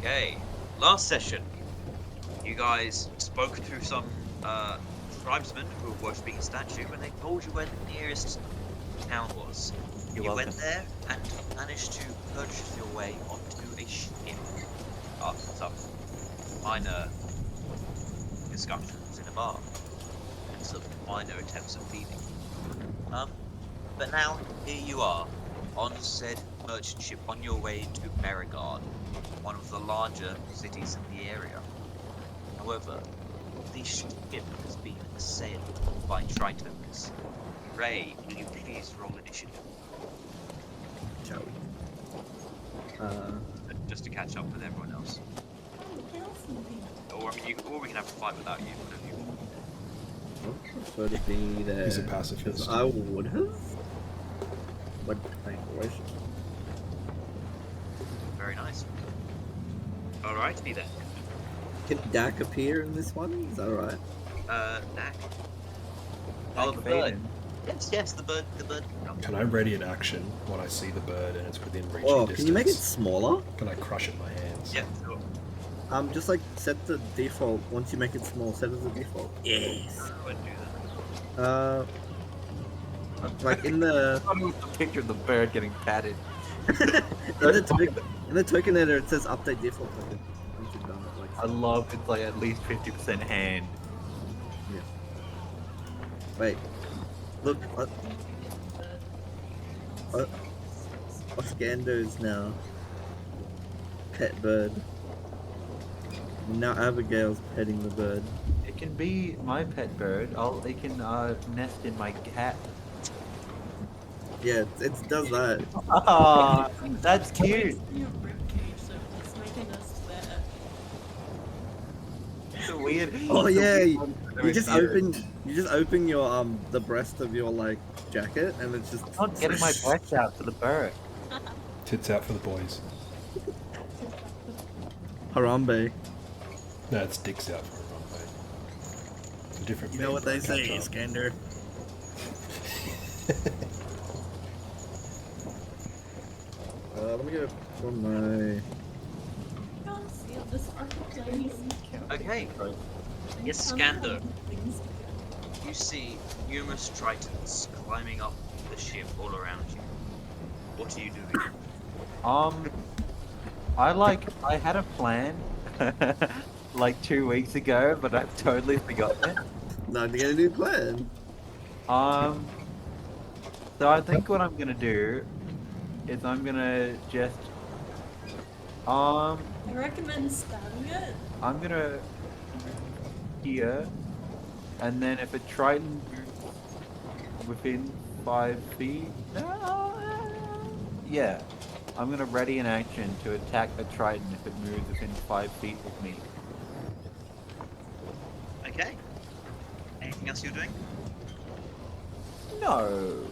Okay, last session, you guys spoke to some tribesmen who were worshipping a statue, and they told you where the nearest town was. You're You welcome. went there and managed to purchase your way onto a ship after some minor discussions in a bar and some minor attempts at feeding. But now here you are on said merchant ship on your way to Meregard, one of the larger cities in the area. However, the ship has been assailed by Tritons. Ray, will you please roll initiative? Shall we? Just to catch up with everyone else. Or I mean, or we can have a fight without you, whatever you want. I prefer to be there. He's a pacifist. I would have. But I wish. Very nice. Alright, be there. Can Dak appear in this one? Is that right? Dak. Oh, the bird. Yes, the bird can come. Can I ready an action when I see the bird and it's within reaching Oh, distance? can you make it smaller? Can I crush it in my hands? Yeah, sure. Just like set the default. Once you make it small, set it as the default. Yes. I wouldn't do that. Like in the The picture of the bird getting patted. in the token editor, it says update default token. Once you've done it, like I love it's like at least 50% hand. yeah. Wait, look. Oscando's now pet bird. Now Abigail's petting the bird. It can be my pet bird. It can nest in my cat. Yeah, it does that. Ah, that's cute. Your ribcage, so it's making us there. It's a weird. Oh it's a yeah, weird one to do you in just here. open your the breast of your like jacket, and it's just. I'm not getting my breath out for the bird. Tits out for the boys. Harambe. No, it's dicks out for a run, mate. It's a different You know what they catch say, up. Skander. Let me go from my. Can't see on this place. Okay, yes, Skander. You see numerous Tritons climbing up the ship all around you. What are you doing? I had a plan like 2 weeks ago, but I've totally forgotten it. No, to get a new plan. So I think what I'm gonna do is I'm gonna just I recommend stabbing it. I'm gonna here, and then if a Triton moves within 5 feet, yeah, I'm gonna ready an action to attack a Triton if it moves within 5 feet of me. Okay. Anything else you're doing? No,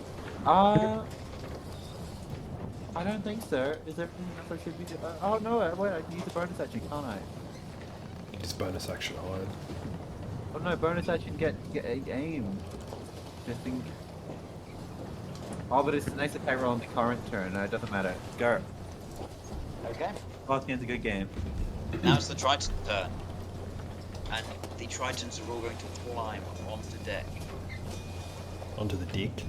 I don't think so. Is there anything else I should be doing? Oh no, wait, I can use the bonus action, can't I? Just bonus action hide. Oh no, bonus action get aim. Just think. Oh, but it's the next attack roll on the current turn. No, it doesn't matter. Go. Okay. Last game's a good game. Now it's the Triton turn. And the Tritons are all going to climb onto deck. Onto the dick.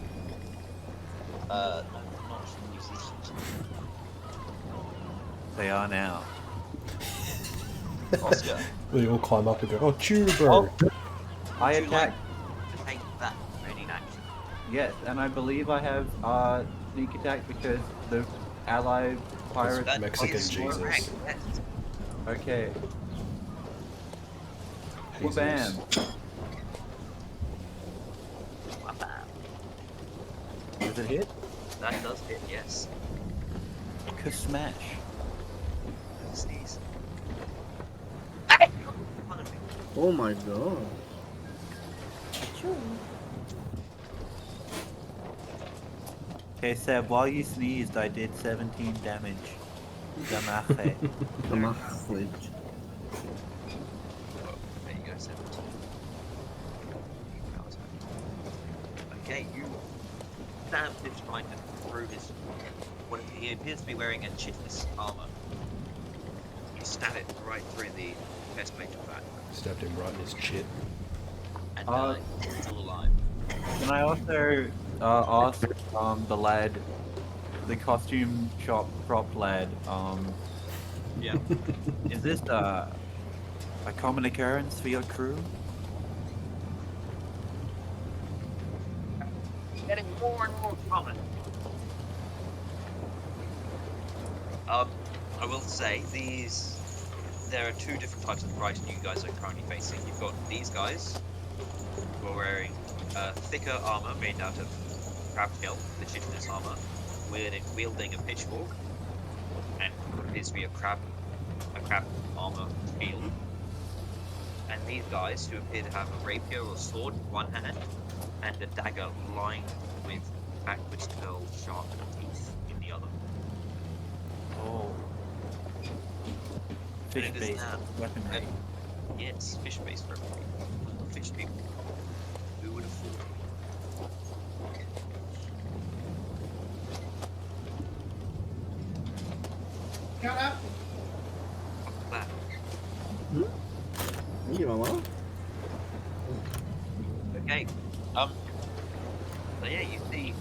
No, not from New Zealand. They are now. Oscar, They all climb up and go, oh, chew, bro. I would you like attack. to take that ready in action? Yes, and I believe I have sneak attack because the allied pirate. That Mexican is Jesus. correct, yes. Okay. Well, bam. Does it hit? That does hit, yes. Smash. Sneeze. Oh my god. Okay, Seb, while you sneezed, I did 17 damage. Damache. The message. There you go, 17. Okay, you stab this Titan through his. What he appears to be wearing a chitless armor. You stab it right through the chest plate of that, Stabbed him right in his chit. and Uh, it's still alive. Can I also ask the lad, the costume shop prop lad, Yeah. is this a common occurrence for your crew? Getting more and more common. I will say there are two different types of Triton you guys are currently facing. You've got these guys who are wearing thicker armor made out of crab shell, the chitinous armor, wielding a pitchfork, and what appears to be a crab armor shield. And these guys who appear to have a rapier or sword in one hand and a dagger lined with backwards curled sharp teeth in the other. Oh. And it is Fish-based now- weaponry. Yes, fish-based weaponry. Fish people. Who would have thought? Shut up. What's that? Thank you, Mama. Okay. So yeah, you see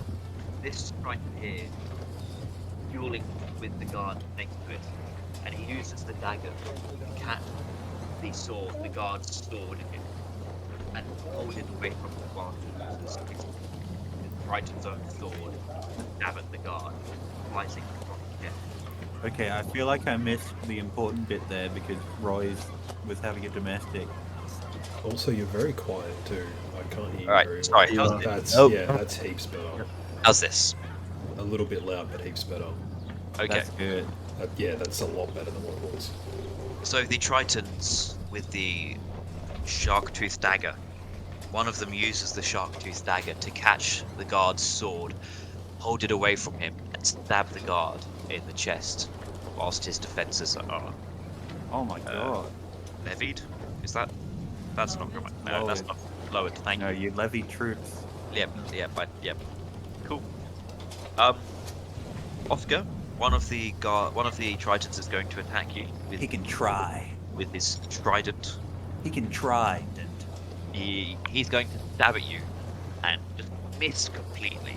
this Triton here dueling with the guard next to it, and he uses the dagger to catch the guard's sword in it, and hold it away from the while he uses his Triton's own sword to stab at the guard, slicing it from the chest. Okay, I feel like I missed the important bit there because Roy's was having a domestic. Also, you're very quiet too. I can't hear you Alright, very sorry, well. how's it? That's Oh. yeah, that's heaps better. How's this? A little bit loud, but heaps better. Okay. That's good. Yeah, that's a lot better than what it was. So the Tritons with the shark tooth dagger, one of them uses the shark tooth dagger to catch the guard's sword, hold it away from him, and stab the guard in the chest, whilst his defenses are Oh my god. levied. Is that? That's not correct. No, that's not lowered. Thank No, you. you levy troops. Yep. Cool. Oscar, one of the Tritons is going to attack you with He can try. with his trident. He can try. He's going to stab at you and just miss completely.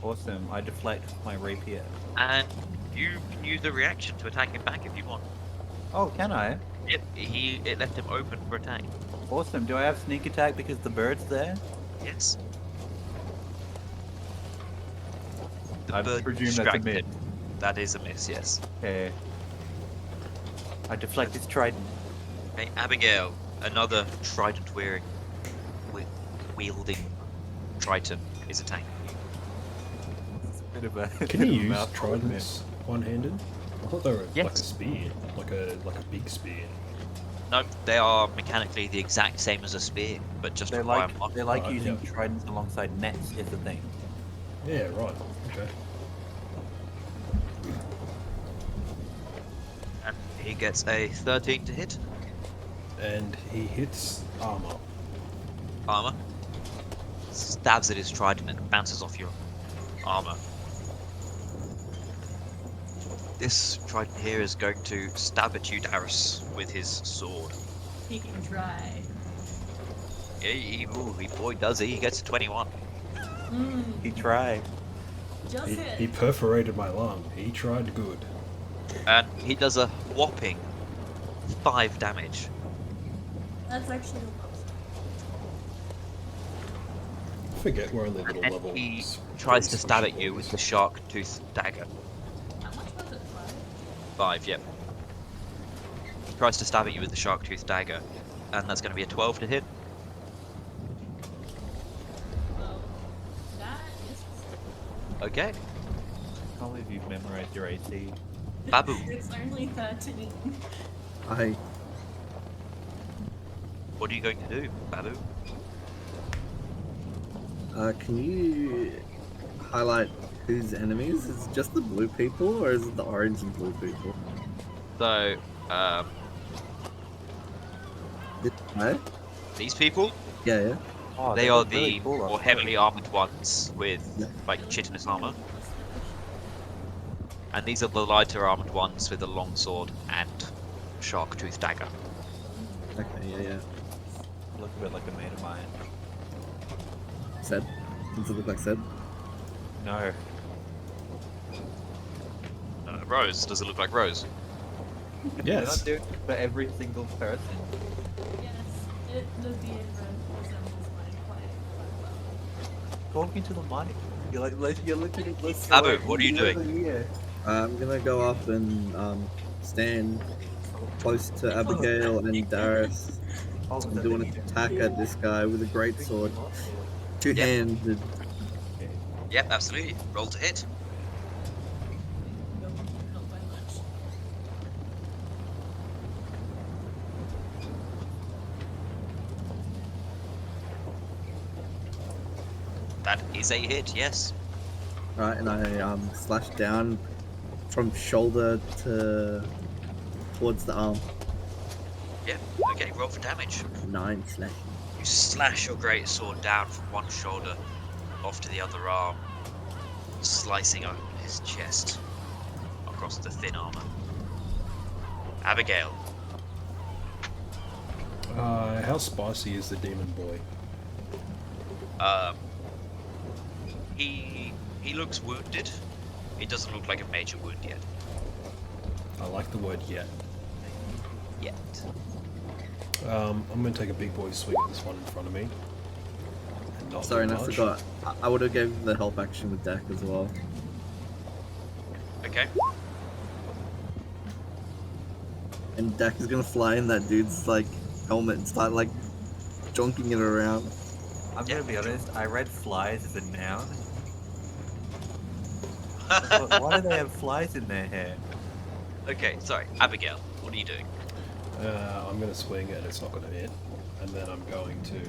Awesome. I deflect my rapier. And you can use a reaction to attack him back if you want. Oh, can I? Yep, it left him open for attack. Awesome. Do I have sneak attack because the bird's there? Yes. The I bird presume that's a distracted. miss. That is a miss, yes. Okay. I deflect his trident. Okay, Abigail, another trident wielding Triton is attacking you. Bit of a. Can bit you of a use mouthful, isn't it? tridents one-handed? I thought they were like a Yes. spear, like a big spear. No, they are mechanically the exact same as a spear, but just They require like one. they like Right, using yeah. tridents alongside nets is the thing. Yeah, right. Okay. And he gets a 13 to hit. And he hits armor. Armor. Stabs at his trident and bounces off your armor. This trident here is going to stab at you, Darius, with his sword. He can try. Boy, does he. He gets a 21. He tried. Just hit. He perforated my lung. He tried good. And he does a whopping 5 damage. That's actually close. I forget we're only little And levels. he tries to Pretty stab at special you with levels. the shark tooth dagger. How much was it? 5, yep. He tries to stab at you with the shark tooth dagger. And that's going to be a 12 to hit. Well, that is. Okay. Can't believe you've memorized your AC. Babu. It's only 13. What are you going to do, Babu? Can you highlight whose enemies? Is it just the blue people, or is it the orange and blue people? So, No? these people, Yeah. Oh, they that are was really the cool, more actually. heavily armored ones with, Yeah. like, chitinous armor. And these are the lighter armored ones with a long sword and shark tooth dagger. Okay, yeah. Look a bit like a mate of mine. Said. Does it look like said? No. Rose, does it look like Rose? We're not Yes. doing it for every single person. Yes, the beard resembles mine quite well. Talking to the mic. You're looking at this. Abu, what are you doing? Here. I'm gonna go up and stand close to Abigail and Darius. Oh, I'm doing an attack at this guy with a great sword. Two-handed. Yep, absolutely. Roll to hit. No, not by much. That is a hit, yes. Right, and I slash down from shoulder to towards the arm. Yep, okay, roll for damage. 9 slash. You slash your great sword down from one shoulder off to the other arm, slicing open his chest across the thin armor. Abigail. How spicy is the demon boy? He looks wounded. It doesn't look like a major wound yet. I like the word yet. Yet. I'm going to take a big boy swing at this one in front of me. And not Sorry, do and I much. forgot. I would have gave the help action with Dak as well. Okay. And Dak is gonna fly in that dude's like helmet and start like jonking it around. I'm Yeah. gonna be honest. I read flies as a noun. Why do they have flies in their hair? Okay, sorry. Abigail, what are you doing? I'm going to swing and it's not going to hit. And then I'm going to...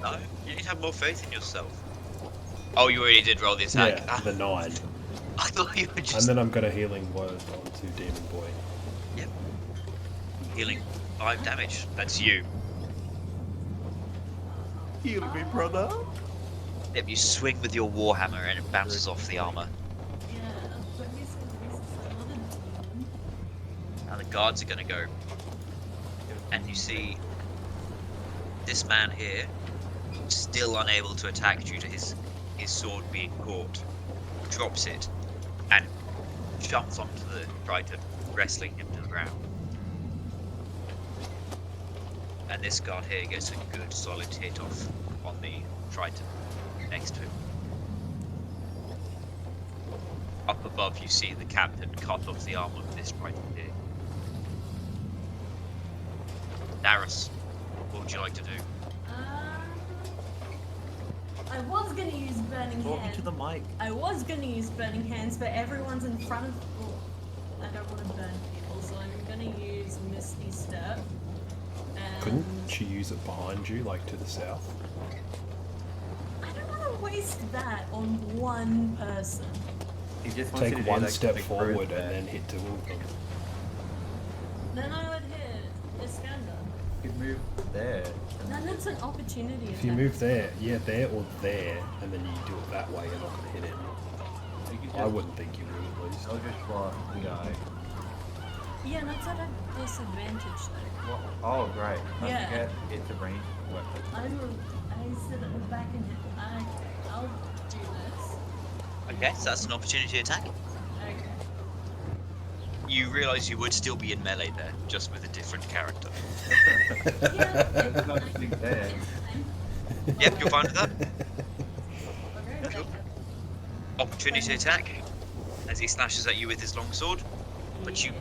No, you need to have more faith in yourself. Oh, you already did roll the attack. Yeah, the 9. I thought you were And just then I'm going to healing word onto Demon Boy. healing 5 damage. That's you. Heal me, brother. Yep, you swing with your warhammer and it bounces off the armor. Yeah, but this is not a demon. Now the guards are gonna go. And you see this man here, still unable to attack due to his sword being caught, drops it and jumps onto the Triton, wrestling him to the ground. And this guard here gets a good solid hit off on the Triton next to him. Up above you see the captain cut off the arm of this Triton here. Darius, what would you like to do? I was gonna use burning Talking hands. to the mic. I was gonna use burning hands, but everyone's in front of. Oh, I don't want to burn people, so I'm gonna use Misty Step. And Couldn't she use it behind you, like to the south? I don't want to waste that on one person. He just wants you to Take do, one like, step big forward bird and there. then hit 2 of them. Then I would hit Iskander. You could move there. Then that's an opportunity If you attack. move there, yeah, there or there, and then you do it that way, you're not going to hit him. You could I just- wouldn't think you would, at least. I'll just block the guy. Yeah, that's at a disadvantage though. What? Oh, great. I Yeah. forget it's a ranged weapon. I said at the back and I'll do this. Okay, so that's an opportunity attack. Okay. You realise you would still be in melee there, just with a different character. Yeah, There's nothing there. Yep, you're fine with that? Okay. Cool. Opportunity attack, as he slashes at you with his longsword, but you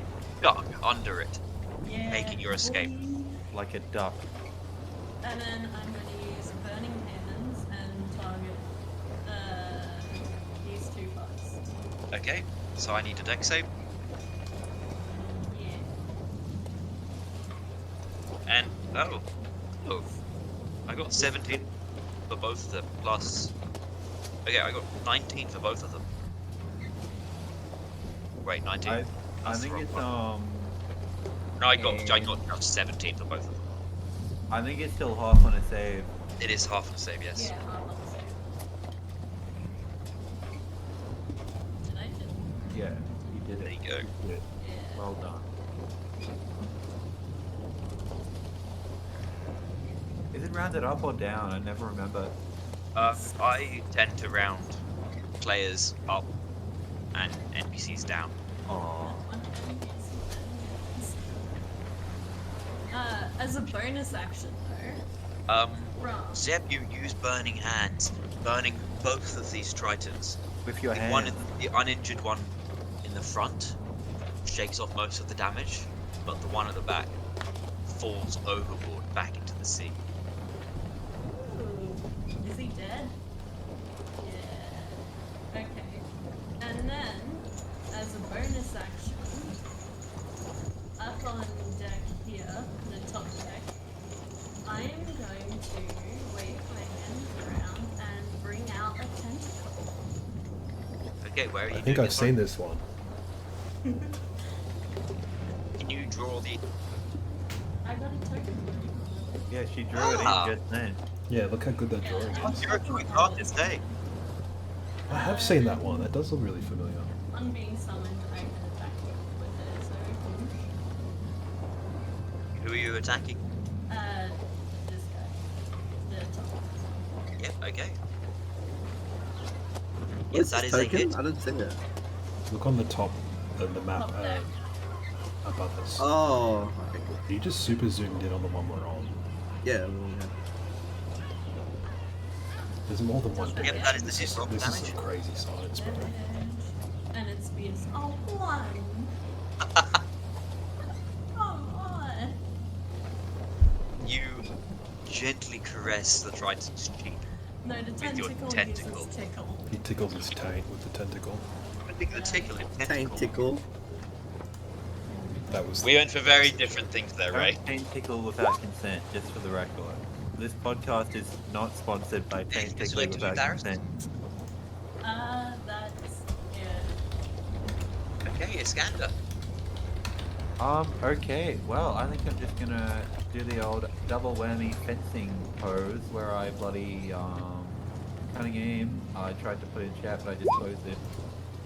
duck under it. Yeah, making your escape. boy. Like a duck. And then I'm going to use burning hands and target these 2 bugs. Okay, so I need a dex save, Yeah. and oh, I got 17 for both of them, plus, okay, I got 19 for both of them. Wait, 19? I That's the think wrong it's one. No, I got just 17 for both of them. I think it's still half on a save. It is half a save, yes. Yeah, I'll save. Did I just... Yeah, you did There it. you go. Yeah. Yeah. Well done. Is it rounded up or down? I never remember. I tend to round players up and NPCs down. Oh. As a bonus action though, from Zeb, you use Burning Hands, burning both of these Tritons. With your The hand. the uninjured one in the front shakes off most of the damage, but the one at the back falls overboard back into the sea. Ooh, is he dead? Yeah. Okay. And then, as a bonus action, up on deck here, the top deck, I am going to wave my hands around and bring out a tentacle. Okay, where are you I think doing I've this seen one? this one. Can you draw the... I got a token. Yeah, she drew Ah. it in just then. Yeah, look how good that drawing Oh, is. you're a quick artist, eh? I have seen that one. That does look really familiar. On being summoned, I can attack with it, so... Who are you attacking? This guy. The top. Yep, okay. Yes, What's that this is a token? hit. I didn't see it. Look on the top of the map Top deck. above us. Oh, okay, cool. You just super zoomed in on the one we're on. Yeah, well, yeah. There's more than one Yep, damage. that is the This hit roll this is damage. some crazy science, bro. And it speeds. Oh, one! Come on! You gently caress the Triton's cheek. No, the With your tentacle tentacle. uses tickle. He tickles his taint with the tentacle. I think the tickle in Taint tentacle. tickle. That was. We went for very different things there, Ray. Don't paint tickle without consent, just for the record. This podcast is not sponsored by paint It's tickling like to without Darius. consent. That's. Yeah. Okay, Iskander. Okay, well, I think I'm just gonna do the old double whammy fencing pose where I bloody, cunning aim. I tried to put it in chat, but I just closed it.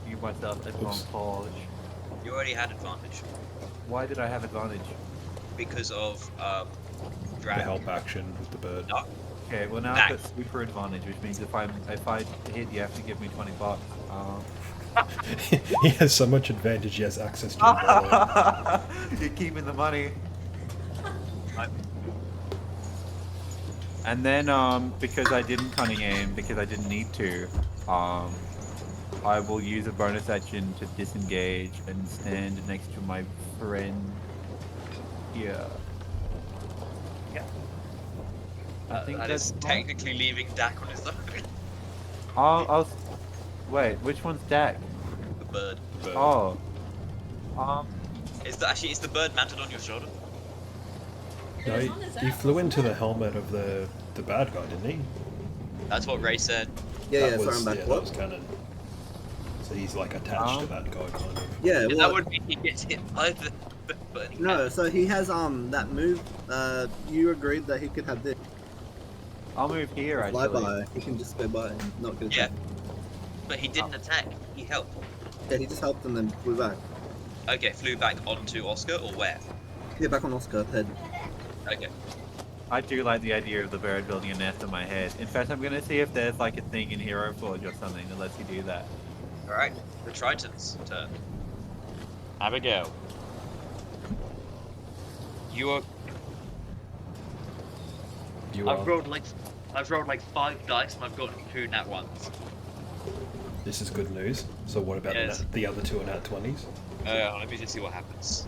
Give myself a Oops. montage. You already had advantage Why did I have advantage? because of the drag. help action with the bird. No, Okay, well now Back. I've got super advantage, which means if I hit, you have to give me $20. He has so much advantage. He has access to your wallet. You're keeping the money. I'm- And then, because I didn't cunning aim, because I didn't need to, I will use a bonus action to disengage and stand next to my friend here. Yeah. I think that that's is fine. technically leaving Dak on his own. Wait, which one's Dak? The bird. The bird. Oh. Is the bird mounted on your shoulder? No, As he, long as he that flew wasn't into it. the helmet of the bad guy, didn't he? That's what Ray said. Yeah, That yeah, was, sorry, I'm back. yeah, that What? was canon. So he's like attached to that guy, kind of. Yeah, And well, that would mean he gets hit by the burning no, hand. so he has that move. You agreed that he could have this I'll move here, fly actually. by. He can just go by and not get Yeah. attacked. But he didn't attack. He helped. Yeah, he just helped and then flew back. Okay, flew back onto Oscar or where? Yeah, back on Oscar's head. Okay. I do like the idea of the bird building a nest in my head. In fact, I'm gonna see if there's like a thing in Hero Forge or something that lets you do that. Alright. The Triton's turn. Abigail. You are You I've are. rolled like 5 dice and I've gotten 2 nat ones. This is good news. So what about Yes. the other two are nat 20s? Let me just see what happens.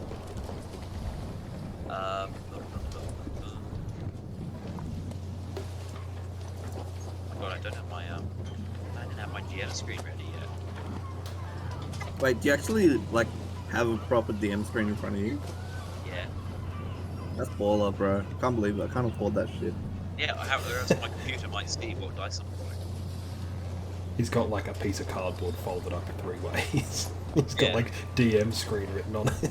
Oh god, I don't have my I didn't have my GM screen ready yet. Wait, do you actually like have a proper DM screen in front of you? Yeah. That's baller, bro. Can't believe it. I can't afford that shit. Yeah, I have the rest of my computer might see what dice I'm rolling. He's got like a piece of cardboard folded up in 3 ways. He's got Yeah. like DM screen written on it.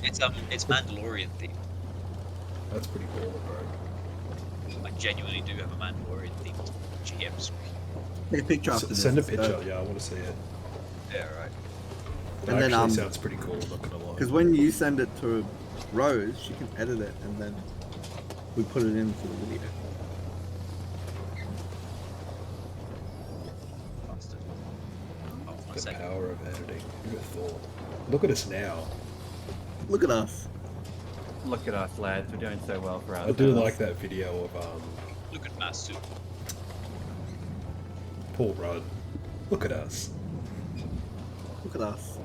It's Mandalorian themed. That's pretty cool, bro. I genuinely do have a Mandalorian themed GM screen. Take a picture after this. Send a Let's picture. go. Yeah, I want to see it. Yeah, right. And then actually sounds pretty cool, not gonna lie. because when you send it to Rose, she can edit it, and then we put it in for the video. Bastard. Oh, one The second. power of editing. Who would have thought? Look at us now. Look at us. Look at us, lads. We're doing so well for I ourselves. do like that video of Look at Master. Paul Rudd. Look at us. Look at us.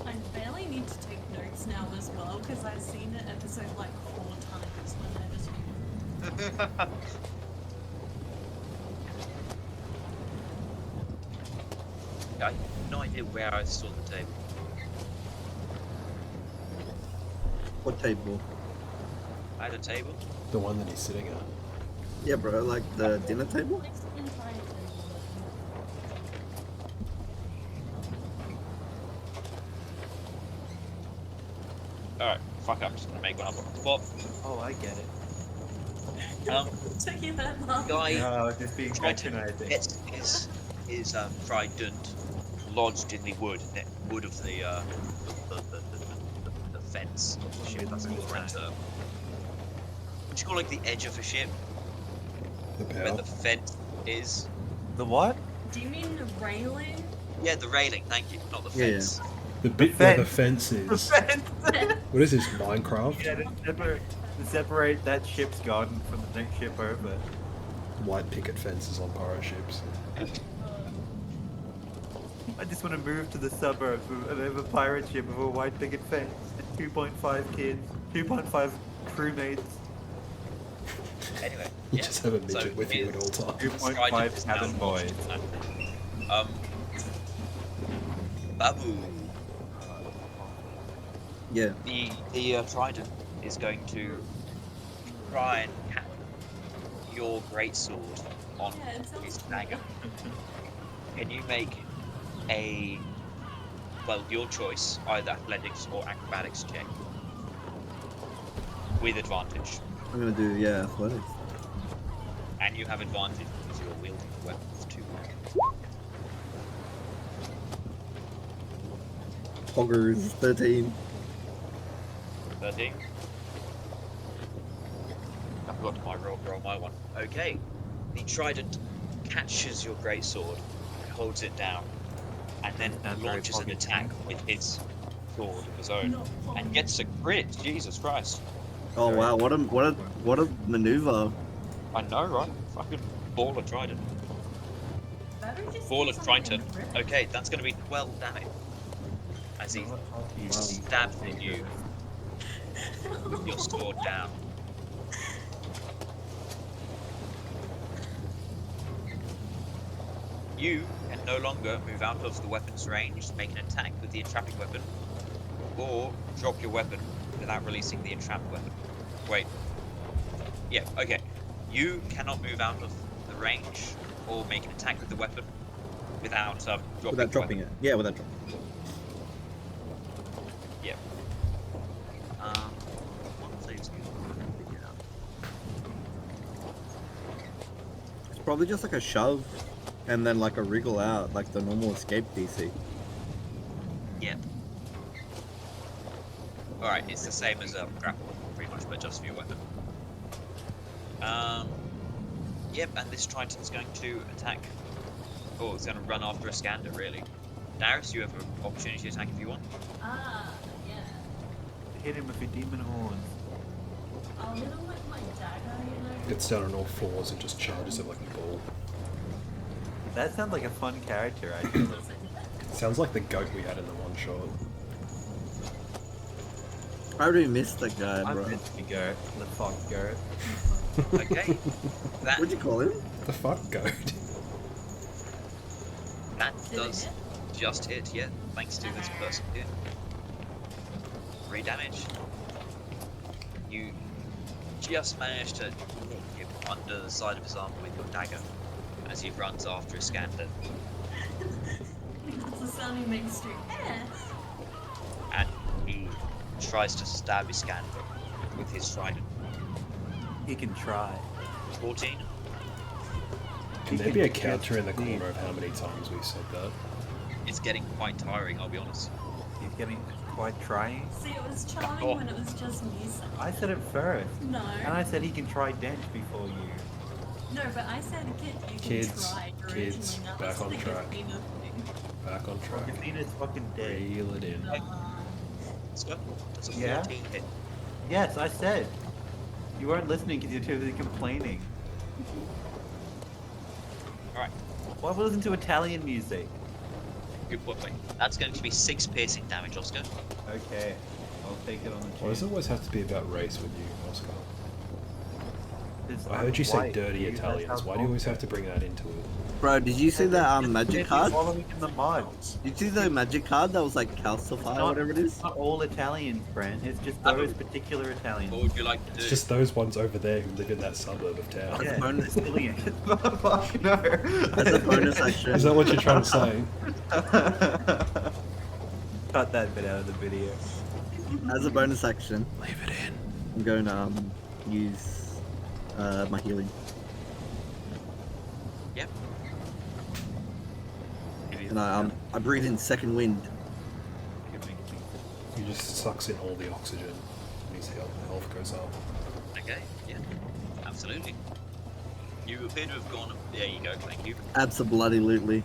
I barely need to take notes now as well because I've seen the episode like 4 times when editing. I have no idea where I saw the table. What table? I had a table. The one that he's sitting at. Yeah, bro, like the dinner table? It's the entire table. Alright, fuck, I'm just gonna make one up on the spot. Oh, I get it. Took you that long. Guy No, just being tried to patronizing. get his trident lodged in the wood of the fence of the ship. That's called around what do you call like the edge of a ship? The Where power. the fence is? The what? Do you mean the railing? Yeah, the railing, thank you, not the Yeah, yeah. fence. The bit where the fence is. What is this, Minecraft? Yeah, to separate that ship's garden from the next ship over. White picket fences on pirate ships. I just want to move to the suburbs and have a pirate ship with a white picket fence and 2.5 kids, 2.5 crewmates, Anyway, You yeah. just have a midget So with you at his all times. 2.5 trident is now cabin boys. Babu. Yeah. The trident is going to try and cap your greatsword on Yeah, it sounds his cool. dagger. Can you make your choice, either athletics or acrobatics check with advantage, I'm gonna do, yeah, athletics. and you have advantage because you're wielding a weapon with 2. Poggers, 13. 13. I forgot to roll my one. Okay. The trident catches your greatsword, holds it down, and then Sounds very launches an foggy. attack with his sword of his own, Not fun. and gets a crit. Jesus Christ! Oh wow, what a maneuver. I know, right? Fucking baller trident. Better just Baller do something trident. different. Okay, that's going to be 12 damage as he stabs at you with your sword down. You can no longer move out of the weapon's range, make an attack with the entrapping weapon, or drop your weapon without releasing the entrapped weapon. Wait. Yeah, okay. You cannot move out of the range or make an attack with the weapon without dropping Without the dropping weapon. it. Yeah, without dropping it. Yeah. One saves good. It's probably just like a shove and then like a wriggle out, like the normal escape DC. Yeah. Alright, it's the same as grapple, pretty much, but just for your weapon. Yep, and this Triton's going to attack. Oh, it's going to run after a scander, really. Darius, you have an opportunity to attack if you want. Ah, yeah. Hit him with your demon horns. I'll hit him with my dagger, you know. Gets down on all fours and just charges it like a ball. That sounds like a fun character, actually. Sounds like the goat we had in the one shot. I already missed that guy, I'm bro. meant to go. The fuck go. Okay. That, What'd you call him? The fuck goat? that Did it does hit? just hit, yeah, thanks to this person here. 3 damage. You just managed to nick him under the side of his arm with your dagger as he runs after a scander. That's the sound he makes too. And he tries to stab Iskander with his trident. He can try. 14. Can there be a counter in the corner of how many times we said that? It's getting quite tiring, I'll be honest. He's getting quite trying. See, it was charming Oh. when it was just music. I said it first. No. And I said he can try dance before you. No, but I said you Kids, can try originally. kids, Now back let's on think track. of Athena thing. Back on track. Athena's fucking dead. Reel it in. Let's go. That's a Yeah? 14 hit. Yes, I said. You weren't listening because you're too busy complaining. Alright, Why listen to Italian music? good boy. That's going to be 6 piercing damage, Oscar. Okay, I'll take it on the Why does it chin. always have to be about race with you, Oscar? It's I heard you say white. dirty You guys Italians. Why do you always have to bring that into it? Bro, did you see that magic card? Following in the mud. Did you see the magic card that was like calcify or not- whatever it is? It's not all Italians, Brent. It's just those particular Italians. What would you like to do? It's just those ones over there who live in that suburb of town. Yeah. Yeah, bonus. Sicilian. Fuck no. As a bonus action. Is that what you're trying to say? Cut that bit out of the video. As a bonus action, Leave it in. I'm going to use my healing. Yep. And I breathe in second wind. He just sucks in all the oxygen and his health goes up. Okay, yeah. Absolutely. You appear to have gone... There you go, thank you. Absolutely.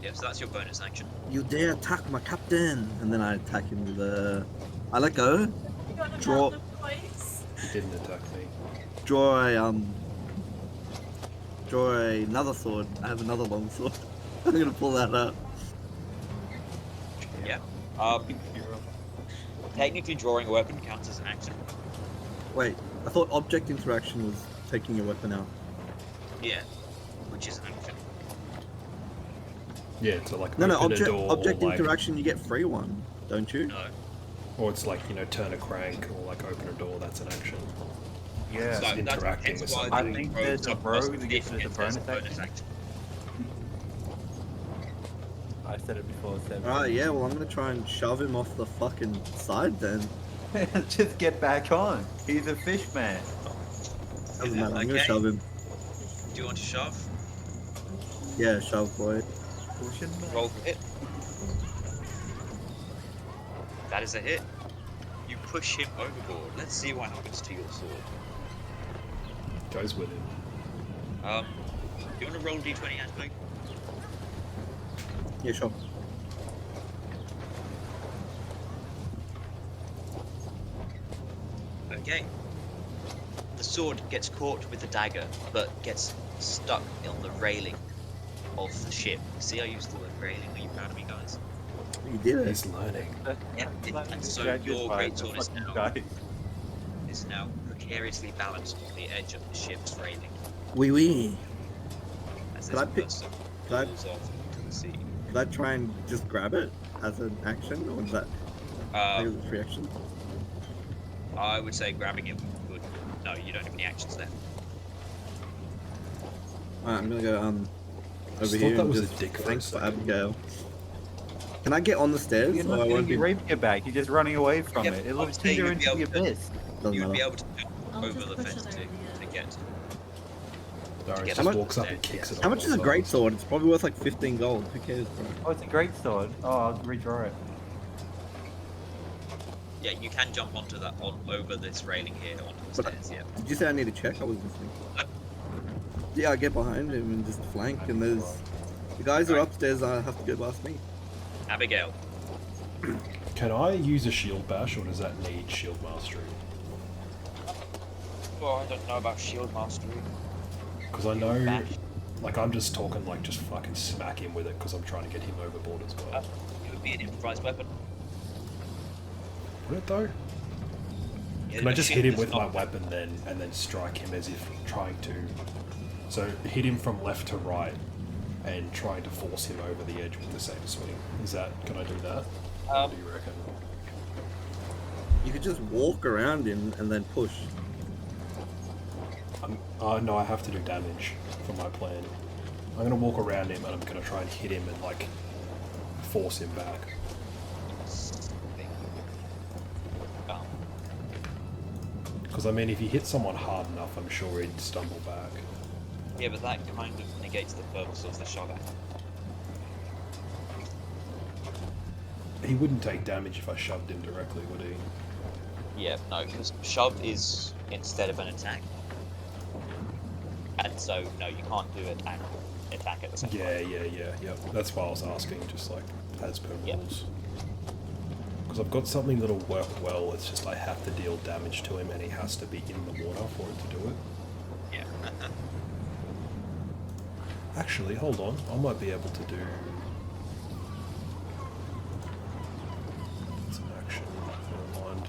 Yep, so that's your bonus action. You dare attack my captain! And then I attack him with a... I let go, You got Draw- another voice. He didn't attack me. draw another sword. I have another long sword. I'm gonna pull that out. Yeah. Technically drawing a weapon counts as an action. Wait, I thought object interaction was taking your weapon out. Yeah. Which is an action. Yeah, to like No, open a object door object or like, interaction, you get free one, don't you? No. or it's like, you know, turn a crank or like open a door, that's an action. Yeah. So that's interacting hence with why something. the I think rogue there's a subclass rogue of that gets it as a different bonus action. I said it before, Seb. Alright, yeah, well I'm gonna try and shove him off the fucking side then. Just get back on. He's a fish man. Doesn't matter, I'm gonna Okay. shove him. Do you want to shove? Yeah, shove boy. Pushing man. Roll for hit. That is a hit. You push him overboard. Let's see what happens to your sword. Goes with it. Do you want to roll d20, Ashley? Yeah, sure. Okay. The sword gets caught with the dagger, but gets stuck on the railing of the ship. See, I used the word railing. Are you proud of me, guys? You did it. He's learning. Yeah, and so your greatsword is now precariously balanced on the edge of the ship's railing Wee wee. as Could this I pick- person could I- falls off into the sea. Could I try and just grab it as an action, or is that like a free action? I would say grabbing it would. No, you don't have any actions left. Alright, I'm gonna go Just over thought here that and was a just dick for a thanks for second. Abigail. Can I get on the stairs? You're Or not I getting won't be. your rapier back. You're just running away from Yep, it. I It'll would say tear you'd be into the able to- abyss. Doesn't You would be matter. able to jump I'll over just the push fence it to over the edge. get. Darius Get just up walks up there, and kicks yes. it How on much is a both great sides. sword? It's probably worth like 15 gold. Who cares, bro? Oh, it's a great sword. Oh, I'll redraw it. Yeah, you can jump onto that over this railing here onto the But- stairs. Yeah. Did you say I need to check? I was listening. Yeah, I get behind him and just flank, and there's the guys are Right. upstairs. I have to go past me. Abigail. Can I use a shield bash or does that need shield mastery? Well, I don't know about shield mastery. Because I know, Bash. like I'm just talking like just fucking smack him with it because I'm trying to get him overboard as well. It would be an improvised weapon. Would it though? Yeah, Can I the just shield hit him is with my not- weapon then, and then strike him as if trying to... So hit him from left to right, and trying to force him over the edge with the same swing. Is that... Can I do that? What do you reckon? You could just walk around him and then push. No, I have to do damage for my plan. I'm gonna walk around him and I'm gonna try and hit him and like force him back. Um, Because I mean, if you hit someone hard enough, I'm sure he'd stumble back. yeah, but that kind of negates the purpose of the shove at. He wouldn't take damage if I shoved him directly, would he? Yeah, no, because shove is instead of an attack. And so, no, you can't do attack at the same time. Yeah. That's why I was asking, just like as per Yeah. rules. Because I've got something that'll work well. It's just I have to deal damage to him, and he has to be in the water for it to do it. Yeah. Actually, hold on. I might be able to do. That's an action. Never mind.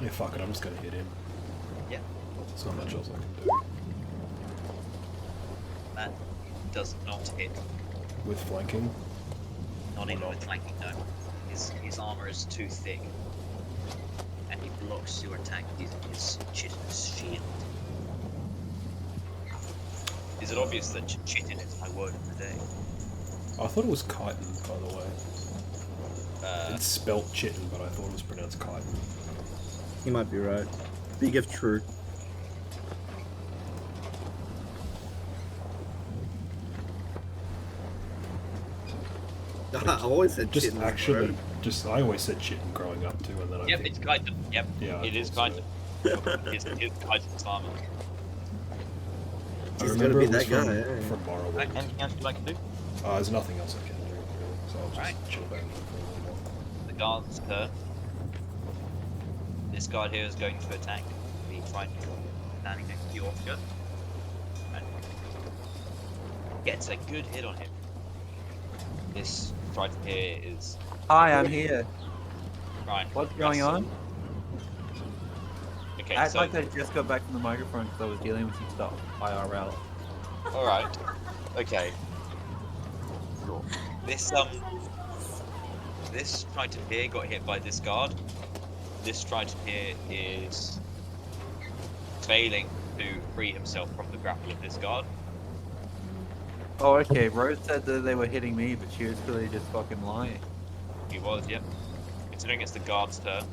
Yeah, fuck it. I'm just gonna hit him. Yeah. There's not much else I can do. That does not hit. With flanking. Not Why even not? with flanking, no. His armor is too thick. And he blocks your attack using his chitinous shield. Is it obvious that chitin is my word of the day? I thought it was chitin, by the way. It's spelt chitin, but I thought it was pronounced chitin. You might be right. Big if true. I always said Just chitin. actually, I always said chitin growing up too, and then I Yep, think, it's chitin. Yep, Yeah, I it is thought chitin. It's chitin's armor. I He's remember gotta be it was that from, guy, yeah. from Morrowind. Right, anything else you'd like to do? There's nothing else I can do, really, so I'll just Right. chill back for a little while. The guard's turn. This guard here is going to attack the trident standing next to Oscar. And gets a good hit on him. This trident here is Hi, I'm here. right. What's going on? Okay, Act so like I just got back from the microphone because I was dealing with some stuff. IRL. alright. Okay. Cool. This trident here got hit by this guard. This trident here is failing to free himself from the grapple of this guard. Oh, okay. Rose said that they were hitting me, but she was clearly just fucking lying. He was, yep. Considering it's the guard's turn.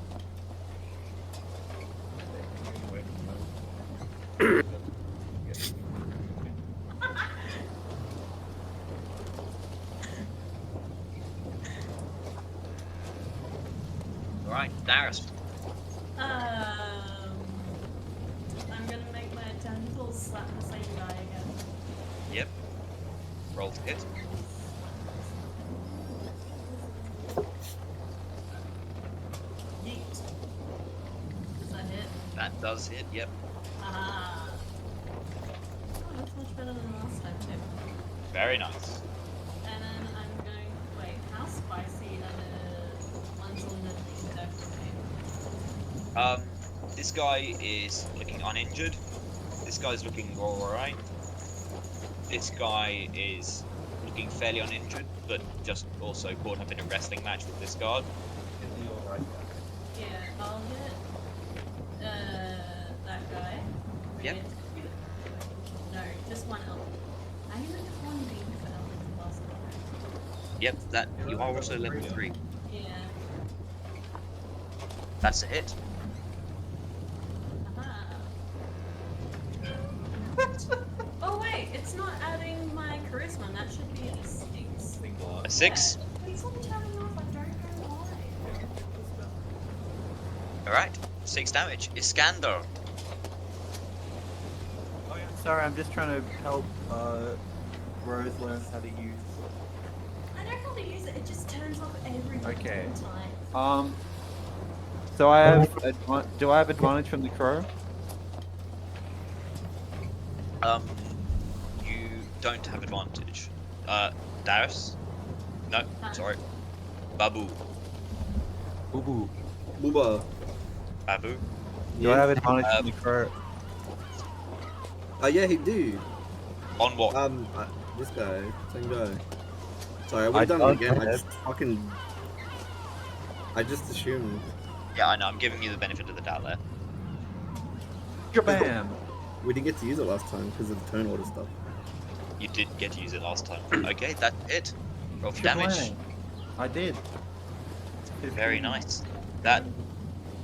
Alright, Darius. I'm gonna make my tentacles slap the same guy again. Yep. Roll to hit. Yeet. Does that hit? That does hit, yep. Ah. Oh, that's much better than last time too. Very nice. And then I'm going. Wait, how spicy are the ones on the deck for me? This guy is looking uninjured. This guy's looking alright. This guy is looking fairly uninjured, but just also caught up in a wrestling match with this guard. Yeah, I'll hit that guy. Yep. No, just one elf. I even con beam for elf last time. Yep, that you are also level 3. Yeah. That's a hit. Aha. Oh wait, it's not adding my charisma. That should be a 6. A 6. Yeah, it's not turning off. I don't know why. Alright, 6 damage. Iskander. Oh, yeah. Sorry, I'm just trying to help Rose learn how to use. I know how to use it. It just turns off every Okay. time. So I have. Do I have advantage from the crow? You don't have advantage. Darius? No, sorry. Babu. Ooh. Booba. Babu. Do I have advantage from the crow? Oh yeah, he do. On what? This guy, same guy. Sorry, I would have done don't it again. have- I just assumed. Yeah, I know, I'm giving you the benefit of the doubt there. Jabam! We didn't get to use it last time because of the turn order stuff. You did get to use it last time. Okay, that's it. Roll for damage. Jabam. I did. Very nice. That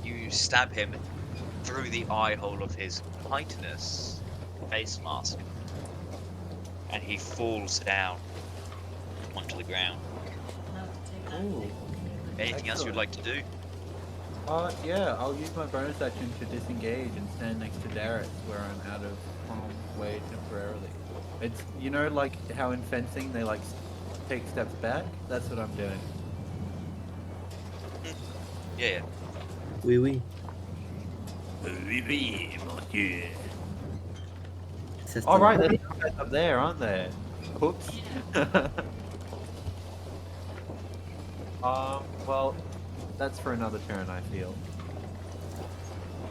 you stab him through the eye hole of his chitinous face mask, and he falls down onto the ground. Ooh. Anything else you'd Excellent. like to do? Yeah, I'll use my bonus action to disengage and stand next to Darius where I'm out of harm's way temporarily. It's, you know, like how in fencing they like take steps back? That's what I'm doing. Yeah, yeah. Oui, oui. C'est All un- right, there's some guys up there, aren't there? Oops. Well, that's for another turn, I feel.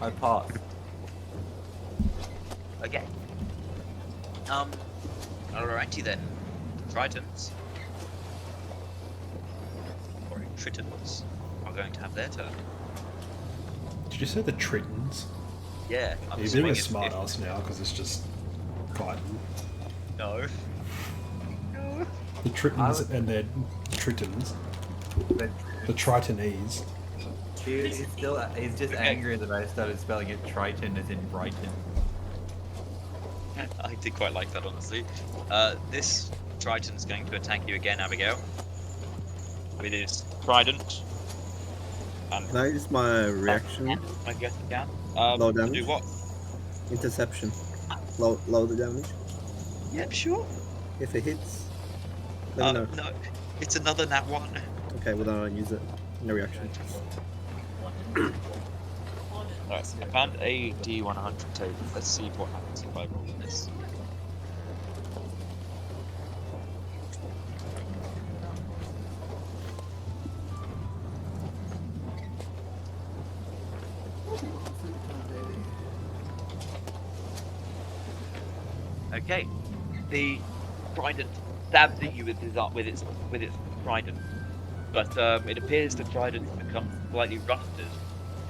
I pass. Okay. Alrighty then. Tritons. Or Tritons are going to have their turn. Did you say the Tritons? Yeah, I'm You're being a assuming smart ass now because it's just Titan. No. No. The Tritons and their Tritons. But The Tritonese. he's just Okay. angry that I started spelling it Triton as in Brighton. I did quite like that, honestly. This Triton's going to attack you again, Abigail. With his trident. And Can I use my reaction? I guess you can. Low to do damage? what? Interception. Lower the damage. Yep, sure. If it hits, let me know. No, it's another nat 1. Okay, well then I'll use it. No reaction. Alright, I found a D100 tape. Let's see what happens if I roll this. Okay, the trident stabs at you with its trident, but it appears the trident becomes slightly rusted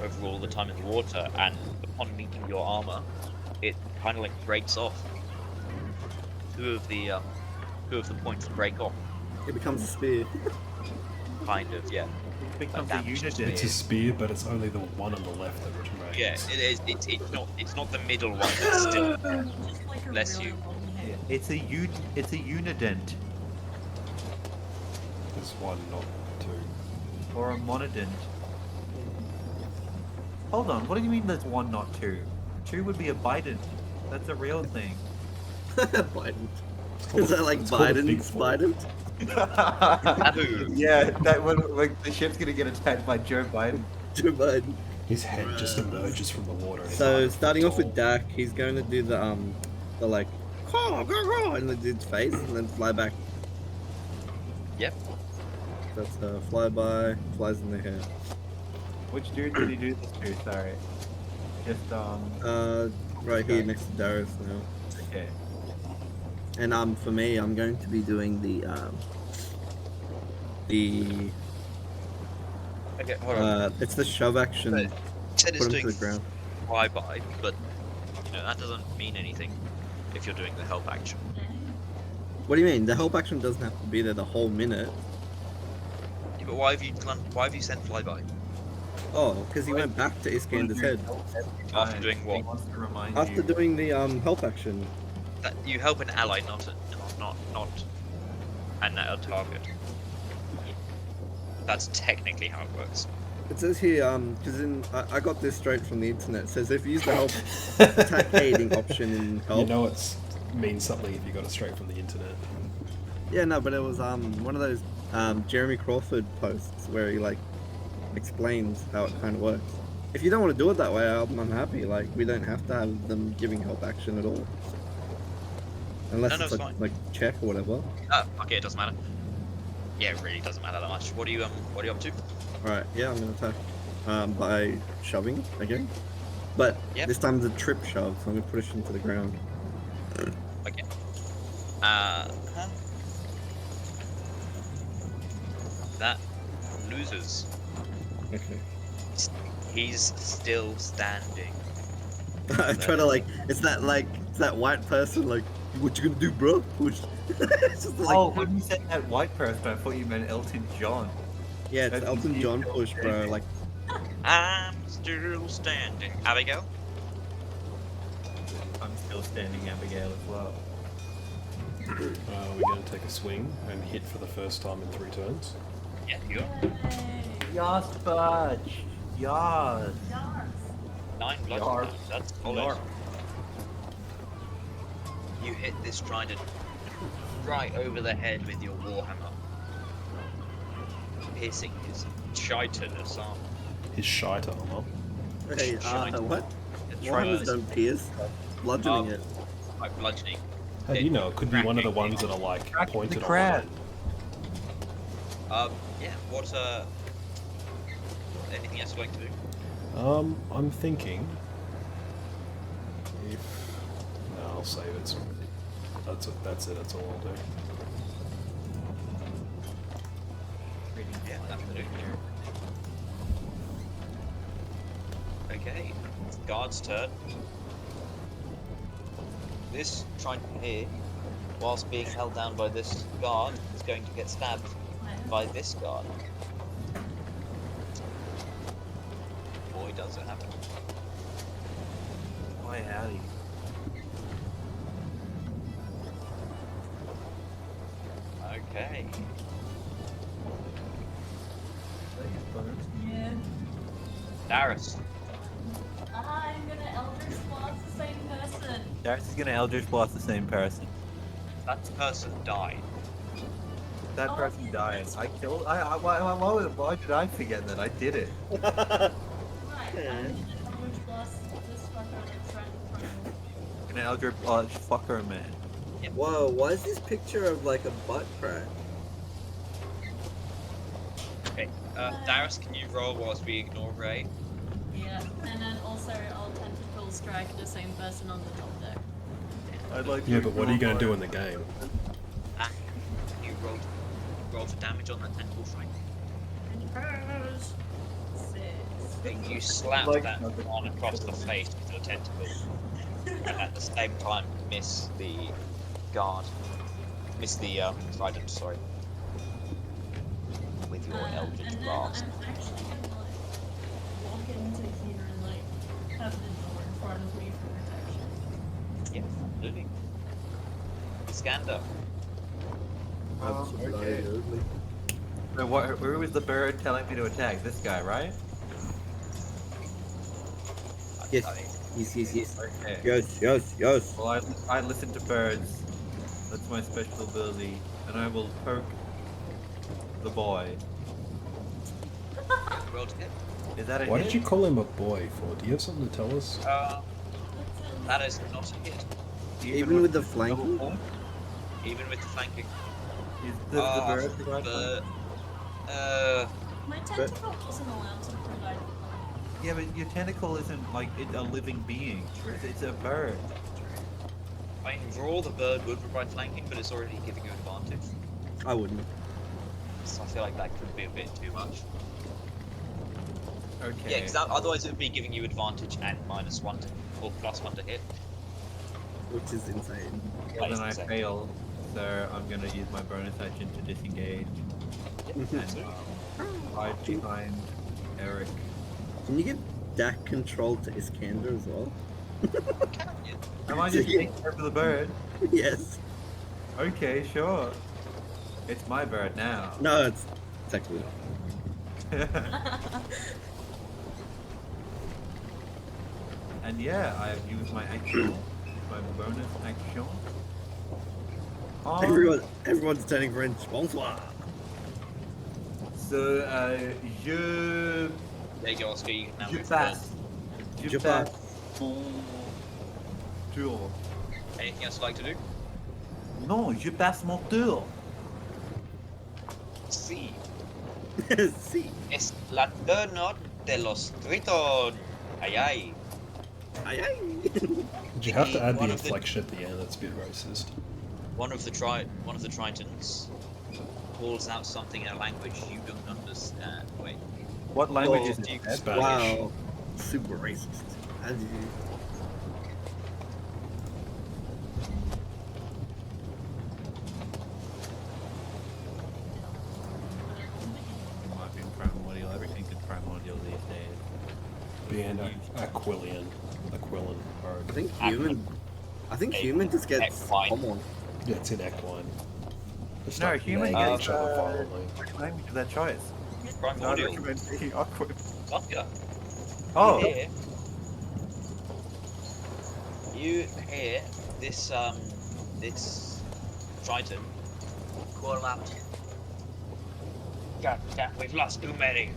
over all the time in the water, and upon meeting your armor, it kind of like breaks off. Two of the points break off, It becomes a spear. kind of, yeah. It becomes a damage to unit. It's a spear, but it's only the one on the left that remains. Yeah, it is. It's not the middle one that's still. Just like a Bless really you. long head. It's a unident There's one, not two. or a monodent. Hold on, what do you mean there's one, not two? Two would be a bident. That's a real thing. Biden. It's called Is that like it's called a big Biden? foot. Biden? Abu. Yeah, that one. Like the ship's gonna get attacked by Joe Biden. Joe Biden. His head just emerges from the water. and he's So like a starting foot off with tall. Dak, he's going to do the like, in the dude's face and then fly back. Yep. That's flyby, flies in the hair. Which dude did he do this to? Sorry. Just Right here next to Darius now. Okay. And for me, I'm going to be doing Okay, hold on. it's the shove action. Right. Said it's Put him doing to the ground. flyby, but that doesn't mean anything if you're doing the help action. What do you mean? The help action doesn't have to be there the whole minute. Yeah, but why have you sent flyby? Oh, because he went back to Iskander's head After doing He what? wants to remind after you. doing the help action. That you help an ally, not a target. That's technically how it works. It says here, because I got this straight from the internet. It says if you use the help attack aiding option in help. You know it means something if you got it straight from the internet. Yeah, no, but it was one of those Jeremy Crawford posts where he like explains how it kind of works. If you don't want to do it that way, I'm happy. Like we don't have to have them giving help action at all, unless No, it's it's like, fine. like check or whatever. Okay, it doesn't matter. Yeah, it really doesn't matter that much. What are you up to? All right, yeah, I'm gonna attack by shoving again, but Yep. this time it's a trip shove, so I'm gonna push into the ground. Okay. That loses. Okay. He's still standing. I try to it's that white person like, what you gonna do, bro? Push. It's just like, Oh, when you said that white person, I thought you meant Elton John. yeah, it's that's Elton indeed John Elton push, bro. John. Like, I'm still standing. Abigail? I'm still standing, Abigail, as well. We get to take a swing and hit for the first time in 3 turns. Yeah, you are. Yay. Yas, Budge. Yas. Yards. 9 Yarp. bludgeoning. That's solid. Yarp. You hit this trident right over the head with your warhammer, piercing his chitinous arm. His shite armor. Hey, Shite. what? It's Warhammers right. don't pierce. Bludgeoning it. Like bludgeoning. How do you know? It could be one of the ones that are like Crack the pointed on crab. one end. Yeah. What? Anything else you'd like to do? I'm thinking if no, I'll save it. Sorry. That's it. That's all I'll do. Yeah, that'll do. Okay, it's the guard's turn. This trident here, whilst being held down by this guard, is going to get stabbed by this guard. Boy, does it happen. Why, howdy. Okay. Yeah. Darius. I'm gonna Eldritch Blast the same person. Darius is gonna Eldritch Blast the same person. That person died. That Oh, person yeah, died. that's I killed. Why did I forget that? I did it. Right, Yeah. I'm gonna Eldritch Blast this fucker that's right in front of me. Gonna Eldritch Blast fucker, man. Whoa, why is this picture of like a butt crack? Okay, Darius, can you roll whilst we ignore Ray? Yeah, and then also I'll tentacle strike the same person on the top deck. I'd like. Yeah, but what are you going to do in the game? Ah, you roll for damage on the tentacle strike. And it hurts. 6. You slap Like- that one across the face with your tentacle, and at the same time miss the guard. Miss the trident, sorry. With your Eldritch And then Blast. I'm actually gonna like walk into here and like have the door in front of me for protection. Yeah, absolutely. Skander. Okay. So who was the bird telling me to attack? This guy, right? Yes. I think- Yes. Okay. Yes. Well, I listen to birds. That's my special ability, and I will poke the boy. Roll to hit. Is that a Why hit? did you call him a boy for? Do you have something to tell us? That is not a hit. Even with the double flanking? point? Even with the flanking. Is the bird the right but, one? My tentacle wasn't allowed to provide. Yeah, but your tentacle isn't like a living being. It's a bird. I mean, raw the bird would provide flanking, but it's already giving you advantage. I wouldn't. So I feel like that could be a bit too much. Okay. Yeah, because otherwise it would be giving you advantage and -1 to, or +1 to hit. Which is insane. Well, then I Exactly. fail, so I'm gonna use my bonus action to disengage and hide behind Eric. Can you give DAC control to Iskander as well? Am I just taking over the bird? Yes. Okay, sure. It's my bird now. No, it's technically. And yeah, I have used my action, my bonus action. Everyone's turning French. Bonsoir. So, je There you go, Oscar. You can now move passe. Je Je passe. passe mon tour. forward. Anything else you'd like to do? Non, je passe mon tour. Sí. See. Es la turno de los Triton. Ay ay. Aye, aye. Did you have to add the One of the- inflection at the end? That's a bit racist. One of the Tritons calls out something in a language you don't understand. Wait. What language Oh, is it? Ed? Spanish. Wow. Super racist. How did you? Might be primordial. Everything's in primordial these days. Being Aquilian. Aquilin. I think human. I think human just gets Equine. common. Yeah, it's in Equine. Just No, start human nagging gets each other violently. language of their choice. So I Primordial. recommend being awkward. Vodka. Oh, You hear this this Triton call out. Captain, we've lost too many.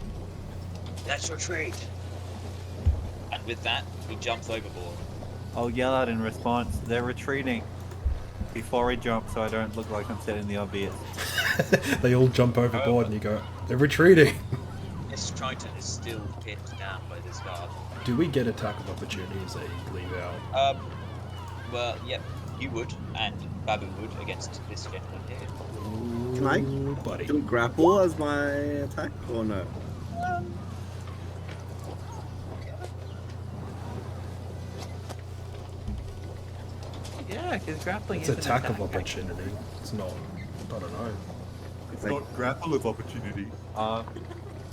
Let's retreat. And with that, he jumps overboard. I'll yell out in response. They're retreating. Before I jump, so I don't look like I'm setting the obvious. They all jump overboard and you go, they're retreating. This Triton is still pinned down by this guard. Do we get attack of opportunity as they leave out? Well, yep, you would, and Babu would against this gentleman here. Can I Ooh, buddy? do grapple as my attack or no? Yeah, because grappling It's is an attack of attack. opportunity. It's not. I don't know. It's Like- not grapple of opportunity.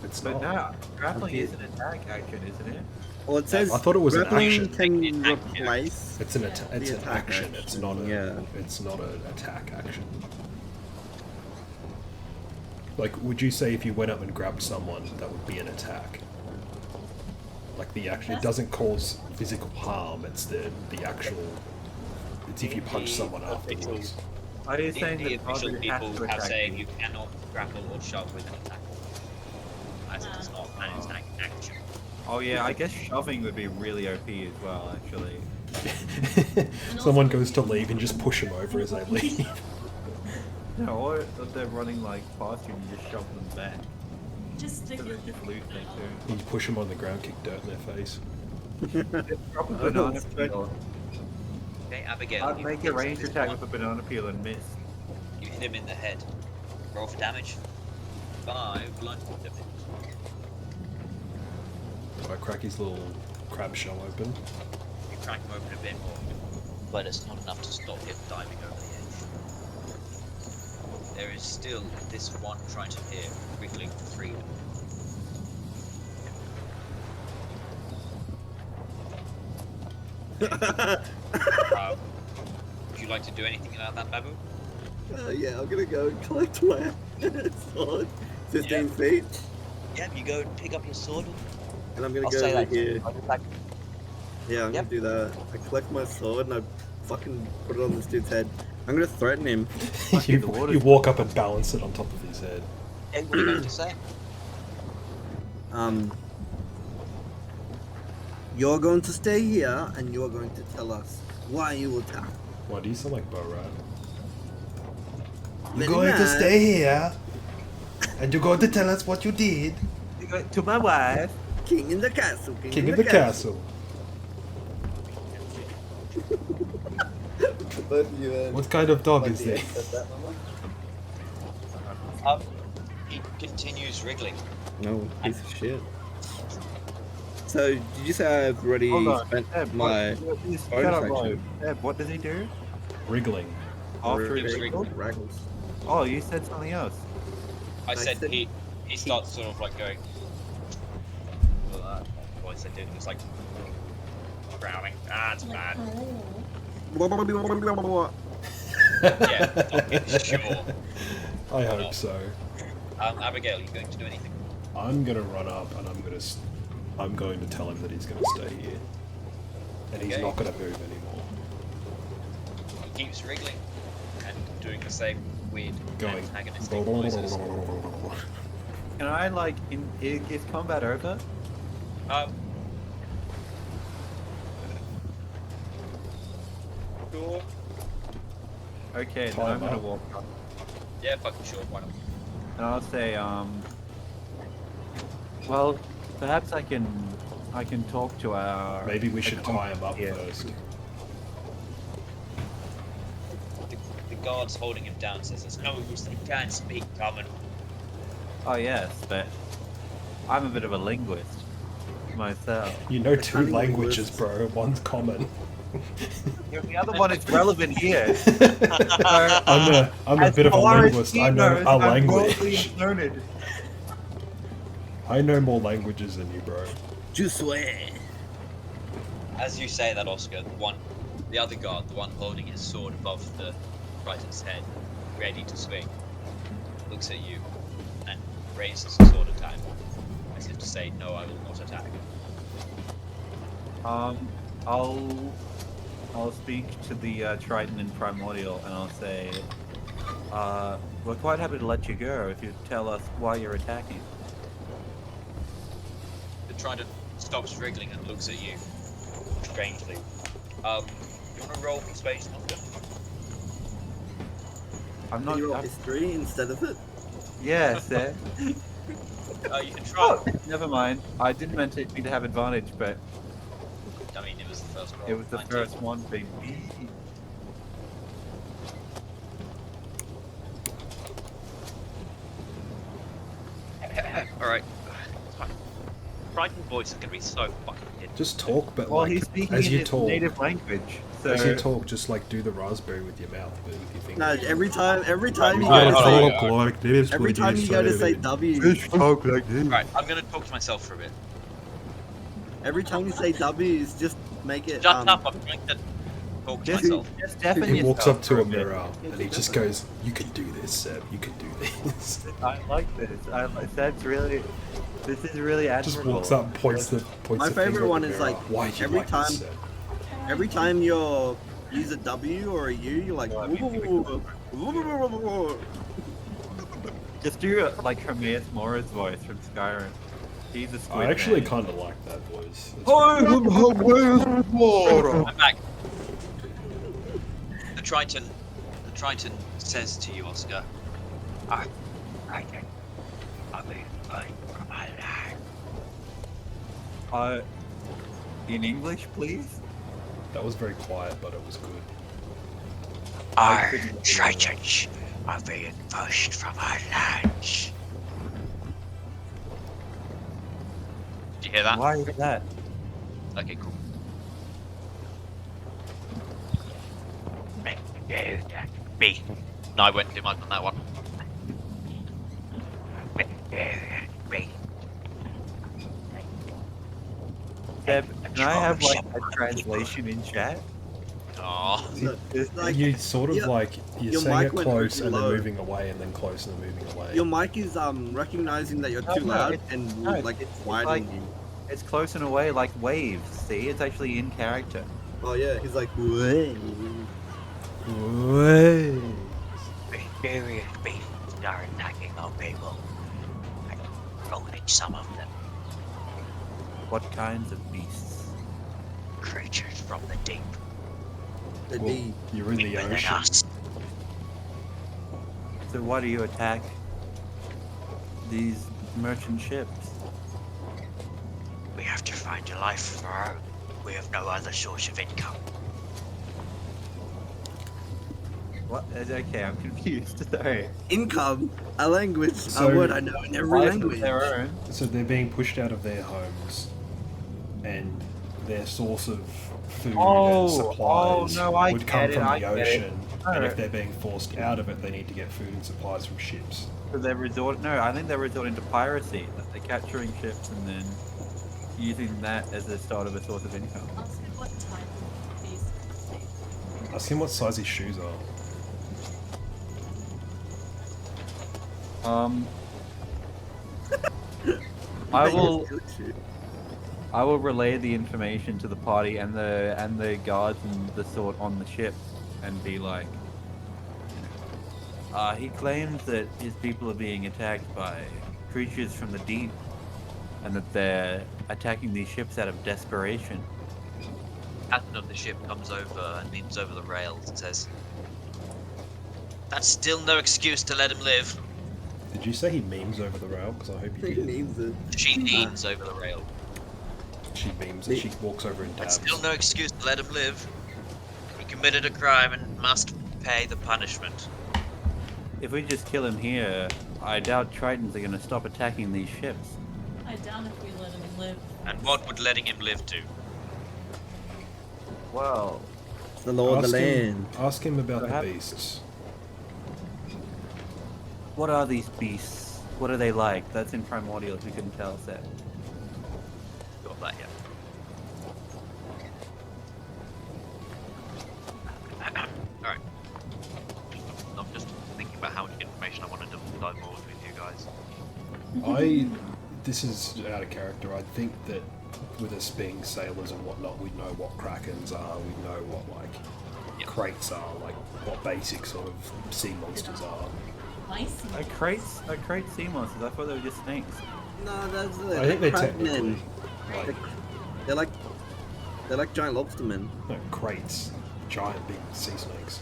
It's But not. no, grappling Okay. is an attack action, isn't it? Well, it says I thought it was an grappling action. can replace. It's an it's The an attack action. It's action, not a. yeah. It's not an attack action. Like, would you say if you went up and grabbed someone, that would be an attack? Like the action, it doesn't cause physical harm. It's the actual. It's if you punch The someone official- afterwards. Are you saying The that official Audrey has people to have attack saying you? you cannot grapple or shove with an attack. As it is not an attack action. Oh yeah, I guess shoving would be really OP as well, actually. Someone goes to leave and just push them over as they leave. No, or if they're running like past you and you just shove them back. Just stick So they it. just lose me too. You push them on the ground, kick dirt in their face. Drop a Oh, banana that's peel. Okay, Abigail. I'd you make a hit range this attack one. with a banana peel and miss. You hit him in the head. Roll for damage. 5 bludgeoning damage. I crack his little crab shell open. You crack him open a bit more, but it's not enough to stop him diving over the edge. There is still this one Triton here, wriggling for freedom. Would you like to do anything about that, Babu? Yeah, I'm gonna go and collect my sword. 15 feet. Yeah, you go and pick up your sword. And I'm gonna I'll go say over that. here. I'll just like, Yeah, I'm Yep. gonna do that. I collect my sword and I fucking put it on this dude's head. I'm gonna threaten him. you, the water's you walk up and balance it on top of his head. hey, what are you going to say? You're going to stay here and you're going to tell us why you attacked. Why do you sound like Bo Rat? Very nice. here, and you're going to tell us what you did. To my wife. King in the castle. King of the castle. Both of you, What kind of dog is this? He continues wriggling. No, piece of shit. So, did you say I've already Hold on. spent Deb, my what, shut bonus up, Roy. action? Deb, what does he do? Wriggling. After He was he wriggling. Raggles. Oh, you said something else. I I said said he starts sort of like going. What I said, dude, it's like growling. Ah, it's bad. Yeah, sure. I hope so. Abigail, are you going to do anything? I'm gonna run up and I'm going to tell him that he's gonna stay here, and he's Okay. not gonna move anymore. He keeps wriggling and doing the same weird Going. antagonistic noises. Can I like is combat over? Sure. Okay, then Time I'm gonna up. walk up. Yeah, fucking sure. Why not? And I'll say, well, perhaps I can talk to our. Maybe we should a tie him up yeah. first. The guard's holding him down. Says, "There's no use. They can't speak common." Oh yes, but I'm a bit of a linguist myself. You know two Cunning languages, linguist. bro. One's common. The other one is relevant here. I'm a bit of a linguist. I know a language. Learned. I know more languages than you, bro. Je suis. As you say that, Oscar, the other guard, the one holding his sword above the Triton's head, ready to swing, looks at you and raises a sword attack, as if to say, "No, I will not attack." I'll speak to the Triton in Primordial, and I'll say, we're quite happy to let you go if you tell us why you're attacking. The Trident stops wriggling and looks at you strangely. You want to roll persuasion, Oscar? I'm Can not. you roll history instead of it? Yeah, Seth. You can try. Never mind. I didn't meant me to have advantage, but I mean, it was the first roll. it was the 19. first one, baby. All right. Triton's voice is gonna be so fucking hidden. Just talk, but Well, like he's speaking as in you his talk, native language, so as you talk, just like do the raspberry with your mouth, but with your fingers. No, every time you Right, go to hold on, say, hold like this. every time you go to say W, talk like this. Right, I'm gonna talk to myself for a bit. every time you say W's, just make it. Shut up! I'm trying to talk to Just, myself. just deafen He walks yourself up for to a bit. mirror and he just goes, "You can do this, Seb. You can do this." I like this. That's really. This is really Just admirable. walks up, points My the finger favorite at one the is mirror. like Why do you every like time- this, Seb? Every time you use a W or a U, you're like. Just do like Hermes Mora's voice from Skyrim. He's a squid I actually man. kind of like that voice. It's I'm back. The Triton says to you, Oscar, "I can. I've been going for my life." In English, please. That was very quiet, but it was good. Our Tritons are being pushed from our lands. Did you hear that? Why is that? Okay, cool. B. No, I went too much on that one. B. Seb, can I have like a translation in chat? Oh, Like, You sort of yeah, like you're your saying mic it went close really and then low. moving away and then close and then moving away. your mic is recognizing that you're No, too no, loud it's- and no, like it's widening like- you. It's close and away like waves. See, it's actually in character. Oh yeah, he's like. "Whoa." mysterious beasts are attacking our people. I'm rolling some of them. What kinds of beasts? Creatures from the deep. The Well, D. you're in the Bigger than ocean. us. So why do you attack these merchant ships? We have to find a life of our own. We have no other source of income. What? Okay, I'm confused. Sorry. Income, a language, So- a word I know in every Life of language. their own. So they're being pushed out of their homes, and their source of food Oh, and supplies oh, no, I would come get it, from I the get it. ocean. And No. if they're being forced out of it, they need to get food and supplies from ships. So they're resort. No, I think they're resorting to piracy. That they're capturing ships and then using that as the start of a source of income. Ask him what type of beast. Ask him what size his shoes are. I will relay the information to the party and the guards and the sort on the ship, and be like, he claims that his people are being attacked by creatures from the deep, and that they're attacking these ships out of desperation. Captain of the ship comes over and leans over the rails and says, "That's still no excuse to let him live." Did you say he memes over the rail? Because I hope you He did. needs it. She leans over the rail. She beams and she walks over and That's dabs. still no excuse to let him live. He committed a crime and must pay the punishment. If we just kill him here, I doubt Tritons are going to stop attacking these ships. I doubt if we let him live. And what would letting him live do? Well, It's the law of the land. Ask him about the Perhaps- beasts. what are these beasts? What are they like? That's in Primordial, if you couldn't tell, Seth. Got that yet? Alright. I'm just thinking about how much information I want to I'm bored with you guys. This is out of character. I think that with us being sailors and whatnot, we know what krakens are. We know what crates are, like what basic sort of sea monsters are. Icy. Are crates sea monsters? I thought they were just snakes. No, that's I think they're crab technically men. like They're like giant lobstermen. no, crates, giant big sea snakes.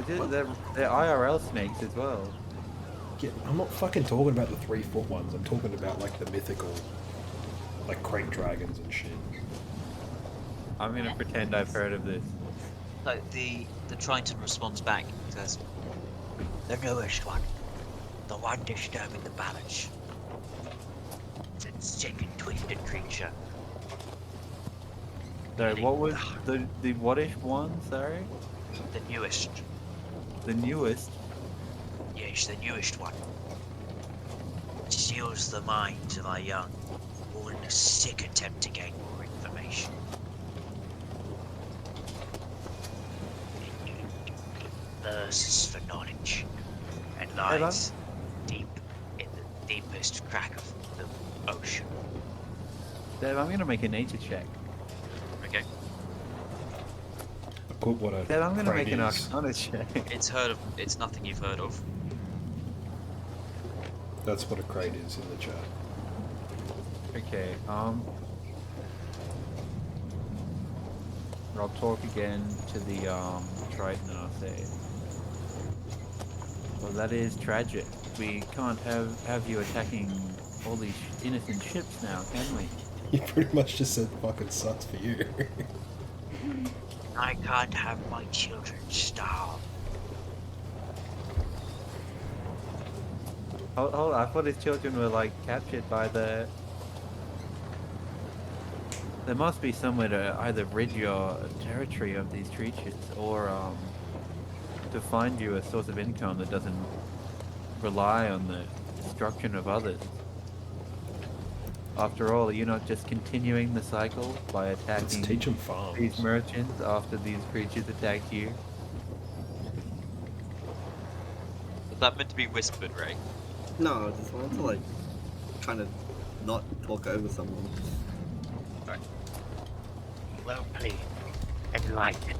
They're IRL snakes as well. Yeah, I'm not fucking talking about the 3-foot ones. I'm talking about like the mythical, like crate dragons and shit. I'm gonna pretend I've heard of this. So the Triton responds back and says, "The newest one, the one disturbing the balance. It's a sick and twisted creature. So what was the what-ish one? Sorry, The newest, the newest. yes, the newest one. Seals the minds of our young, all in a sick attempt to gain more information. Thirsts for knowledge, and lies deep in the deepest crack of the ocean." Dave, I'm gonna make a nature check. Okay. Put what a Dave, I'm gonna crate make an is. arcana check. It's nothing you've heard of. That's what a crate is in the chat. Okay, I'll talk again to the Triton and I'll say, well, that is tragic. We can't have you attacking all these innocent ships now, can we? You pretty much just said fucking sucks for you. I can't have my children starve. Hold on, I thought his children were like captured by the. There must be somewhere to either rid your territory of these creatures, or to find you a source of income that doesn't rely on the destruction of others. After all, are you not just continuing the cycle by Let's attacking teach them farms. these merchants after these creatures attacked you? Was that meant to be whispered, Ray? No, I just wanted to like kind of not talk over someone. Well played. Enlightened.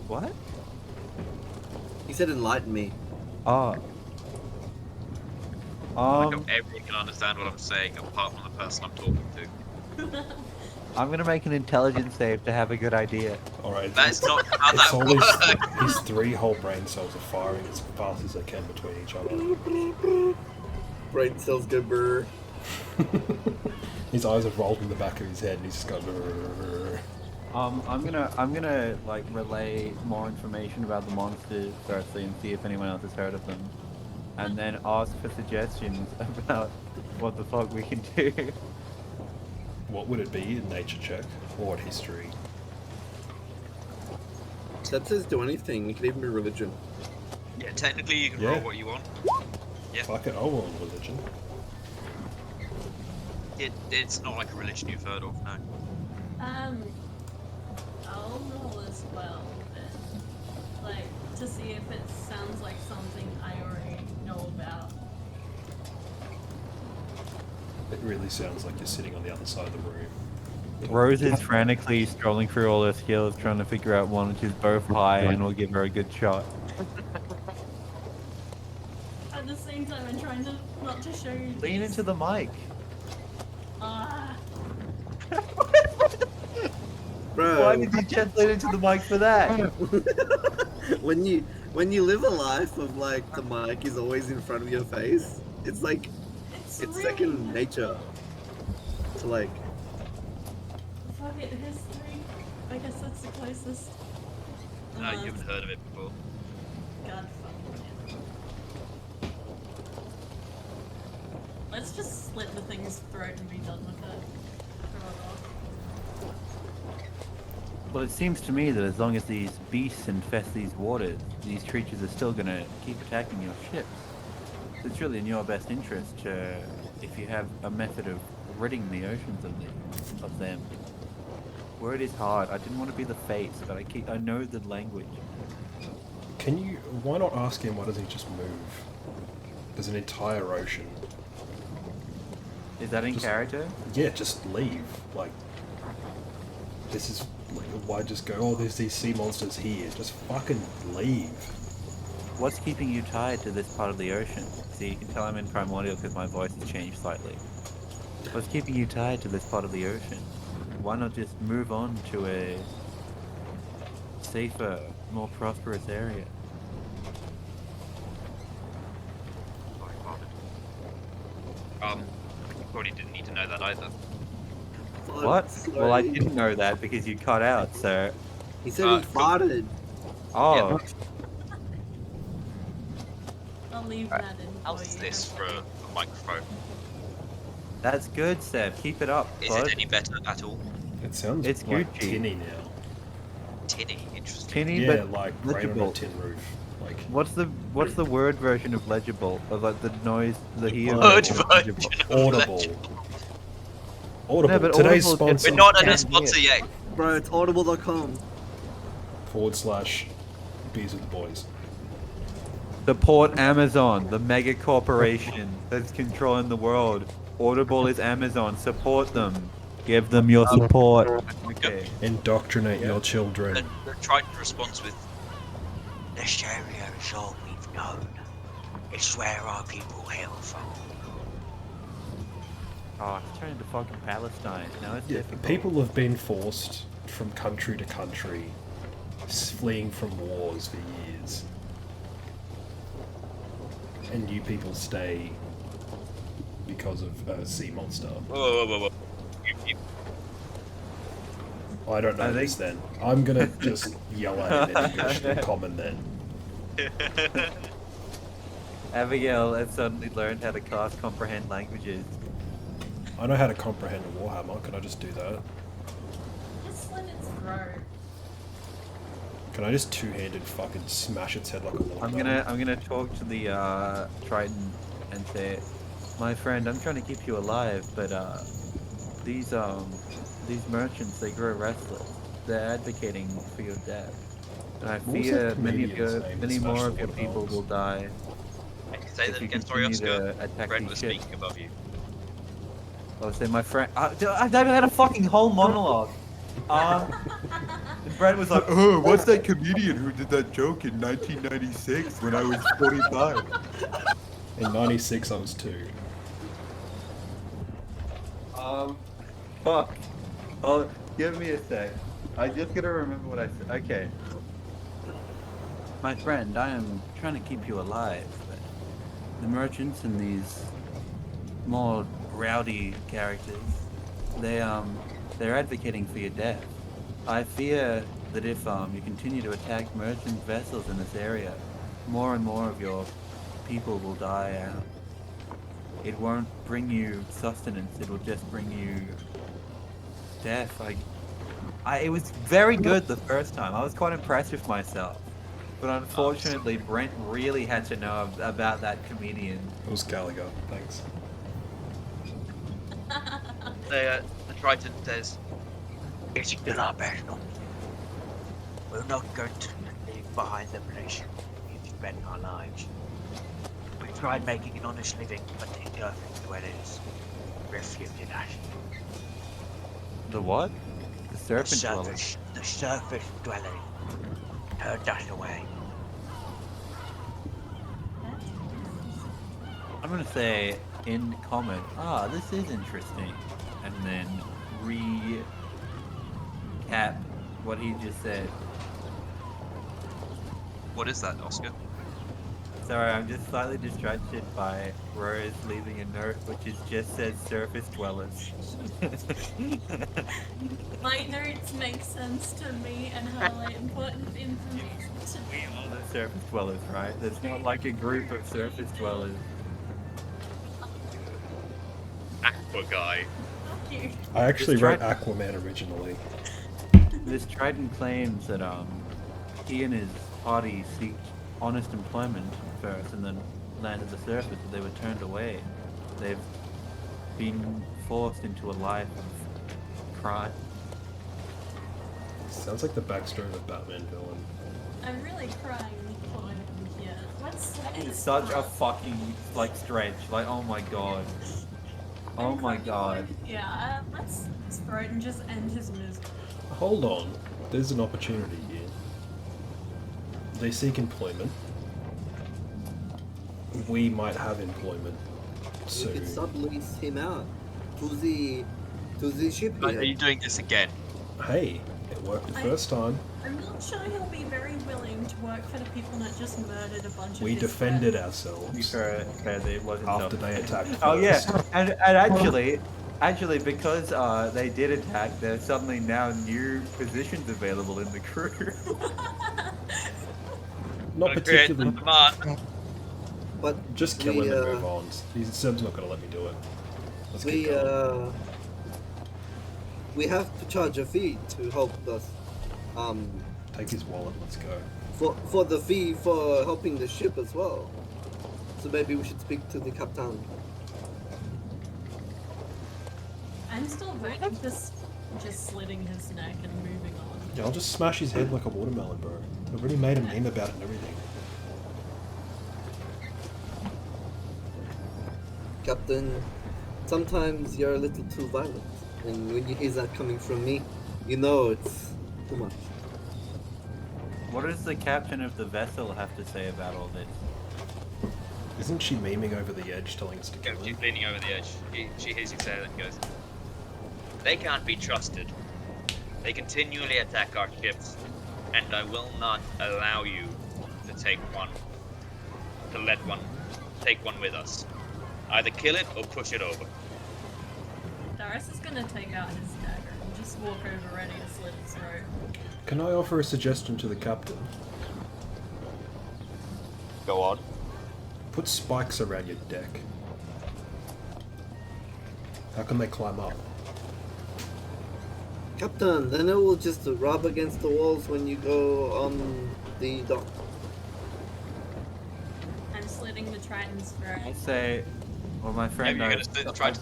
What? He said enlighten me. Oh. Like everyone can understand what I'm saying apart from the person I'm talking to. I'm gonna make an intelligence save to have a good idea. Alright. That's not how It's that all works. his 3 whole brain cells are firing as fast as they can between each other. Brain cells go brr. His eyes have rolled in the back of his head and he's just got. Brrr. I'm gonna like relay more information about the monsters firstly and see if anyone else has heard of them, and then ask for suggestions about what the fuck we can do. What would it be? A nature check or a history? That says do anything. It could even be religion. Yeah, technically you can Yeah. roll what you want. Yeah. Fuck it, I'll roll religion. It's not like a religion you've heard of, no. I'll roll as well then. Like, to see if it sounds like something I already know about. It really sounds like you're sitting on the other side of the room. Rose is frantically scrolling through all her skills, trying to figure out one which is both high and will give her a good shot. At the same time, I'm trying to not to show you. Lean these- into the mic. Ah, Bro, Why did you just lean into the mic for that? when you live a life of like the mic is always in front of your face, it's like it's really second nature to like. Fuck it, history. I guess that's the closest. No, you haven't heard of it before. God fucking it. Let's just slit the thing's throat and be done with it. Throw it off. Well, it seems to me that as long as these beasts infest these waters, these creatures are still going to keep attacking your ships. It's really in your best interest to, if you have a method of ridding the oceans of them. Word is hard. I didn't want to be the face, but I know the language. Can you? Why not ask him? Why doesn't he just move? There's an entire ocean. Is that in Just- character? Yeah, just leave. Like, this is like, why just go? Oh, there's these sea monsters here. Just fucking leave. What's keeping you tied to this part of the ocean? See, you can tell I'm in primordial because my voice has changed slightly. What's keeping you tied to this part of the ocean? Why not just move on to a safer, more prosperous area? You probably didn't need to know that either. What? Sorry. Well, I didn't know that because you cut out, so... He said he farted. Oh, I'll leave that in. How's for you. this for a microphone? that's good, Seb. Keep it up, Is bud. it any better at all? It sounds It's like Gucci. tinny now. Tinny, interesting. Tinny, Yeah, but like rain on a legible. tin roof. Like, What's the word version of legible? Of like the noise, the hear Word version of version. legible? audible. Audible. No, but Today's Audible just- sponsor. We're not Can't at a sponsor hear. yet. Bro, it's audible.com. / Beers with the Boys. Support Amazon, the mega corporation that's controlling the world. Audible is Amazon. Support them. Give them your support. Okay. Indoctrinate Yeah. your children. The Triton responds with, "This area is all we've known. It's where our people hail from." Oh, it's turned into fucking Palestine. Now it's Yeah, difficult. people have been forced from country to country, fleeing from wars for years. And you people stay because of a sea monster. Whoa. I don't know I this think- then. I'm gonna just yell at him in English in common then. Abigail has suddenly learned how to cast comprehend languages. I know how to comprehend a warhammer. Can I just do that? Just slit its throat. Can I just two-handed fucking smash its head like a watermelon? I'm gonna talk to the Triton and say, my friend, I'm trying to keep you alive, but these merchants, they grow restless. They're advocating for your death, and I What was fear that many comedian's name that many smashed more the of your people watermelons? will die. Say if that you again, sorry, continue Oscar. to attack Brent these was ships. speaking above you. I'll say, my friend, I've had a fucking whole monologue. And Brent was like, oh, what's that comedian who did that joke in 1996 when I was 45? In '96, I was 2. Fuck. Oh, give me a sec. I just gotta remember what I said. Okay. My friend, I am trying to keep you alive, but the merchants and these more rowdy characters, they're advocating for your death. I fear that if you continue to attack merchant vessels in this area, more and more of your people will die out. It won't bring you sustenance, it will just bring you death. It was very good the first time. I was quite impressed with myself. But unfortunately, Brent really had to know about that comedian. It was Gallagher. Thanks. The Triton says, "It's still our best option. We're not going to leave behind the place we've spent our lives. We tried making an honest living, but the earth dwellers refuted us. The what? The The serpent dweller. surface dwellers turned us away. I'm gonna say in comment, this is interesting, and then recap what he just said. What is that, Oscar? Sorry, I'm just slightly distracted by Rose leaving a note which just says surface dwellers. My notes make sense to me and highlight important information to We me. are the surface dwellers, right? There's not like a group of surface dwellers. Aqua guy. Fuck you. I actually Just wrote try- Aquaman originally. This Triton claims that he and his party seek honest employment first and then landed the surface, but they were turned away. They've been forced into a life of crime. Sounds like the backstory of a Batman villain. I'm really crying for Let's It's such a fucking like stretch. Like, oh my god. Oh my god. Yeah, let's throw it and just end his misery. Hold on. There's an opportunity here. They seek employment. We might have employment We soon. could sublease him out to the ship Are here. you doing this again? Hey, it worked the first time. I'm not sure he'll be very willing to work for the people that just murdered a bunch of We his defended friends. To be ourselves fair, it wasn't after done. they attacked first. Oh yeah, and actually, because they did attack, there's suddenly now new positions available in the crew. Not Gonna create particularly. the demand. But Just kill we, him and move on. Seb's not gonna let me do it. Let's keep we going. we have to charge a fee to help us. Take his wallet. Let's go. For the fee for helping the ship as well. So maybe we should speak to the captain. I'm still voting for just slitting his neck and moving on. Yeah, I'll just smash his head like a watermelon, bro. I've already made a meme about it and everything. Captain, sometimes you're a little too violent, and when you hear that coming from me, you know it's too much. What does the captain of the vessel have to say about all this? Isn't she memeing over the edge, telling us to kill She's him? leaning over the edge. She hears you say that and goes, "They can't be trusted. They continually attack our ships, and I will not allow you to take one with us. Either kill it or push it over." Darius is gonna take out his dagger and just walk over ready to slit his throat. Can I offer a suggestion to the captain? Go on. Put spikes around your deck. How can they climb up? Captain, then it will just rub against the walls when you go on the dock. I'm slitting the Triton's I throat. say, well, my friend, you're gonna try to-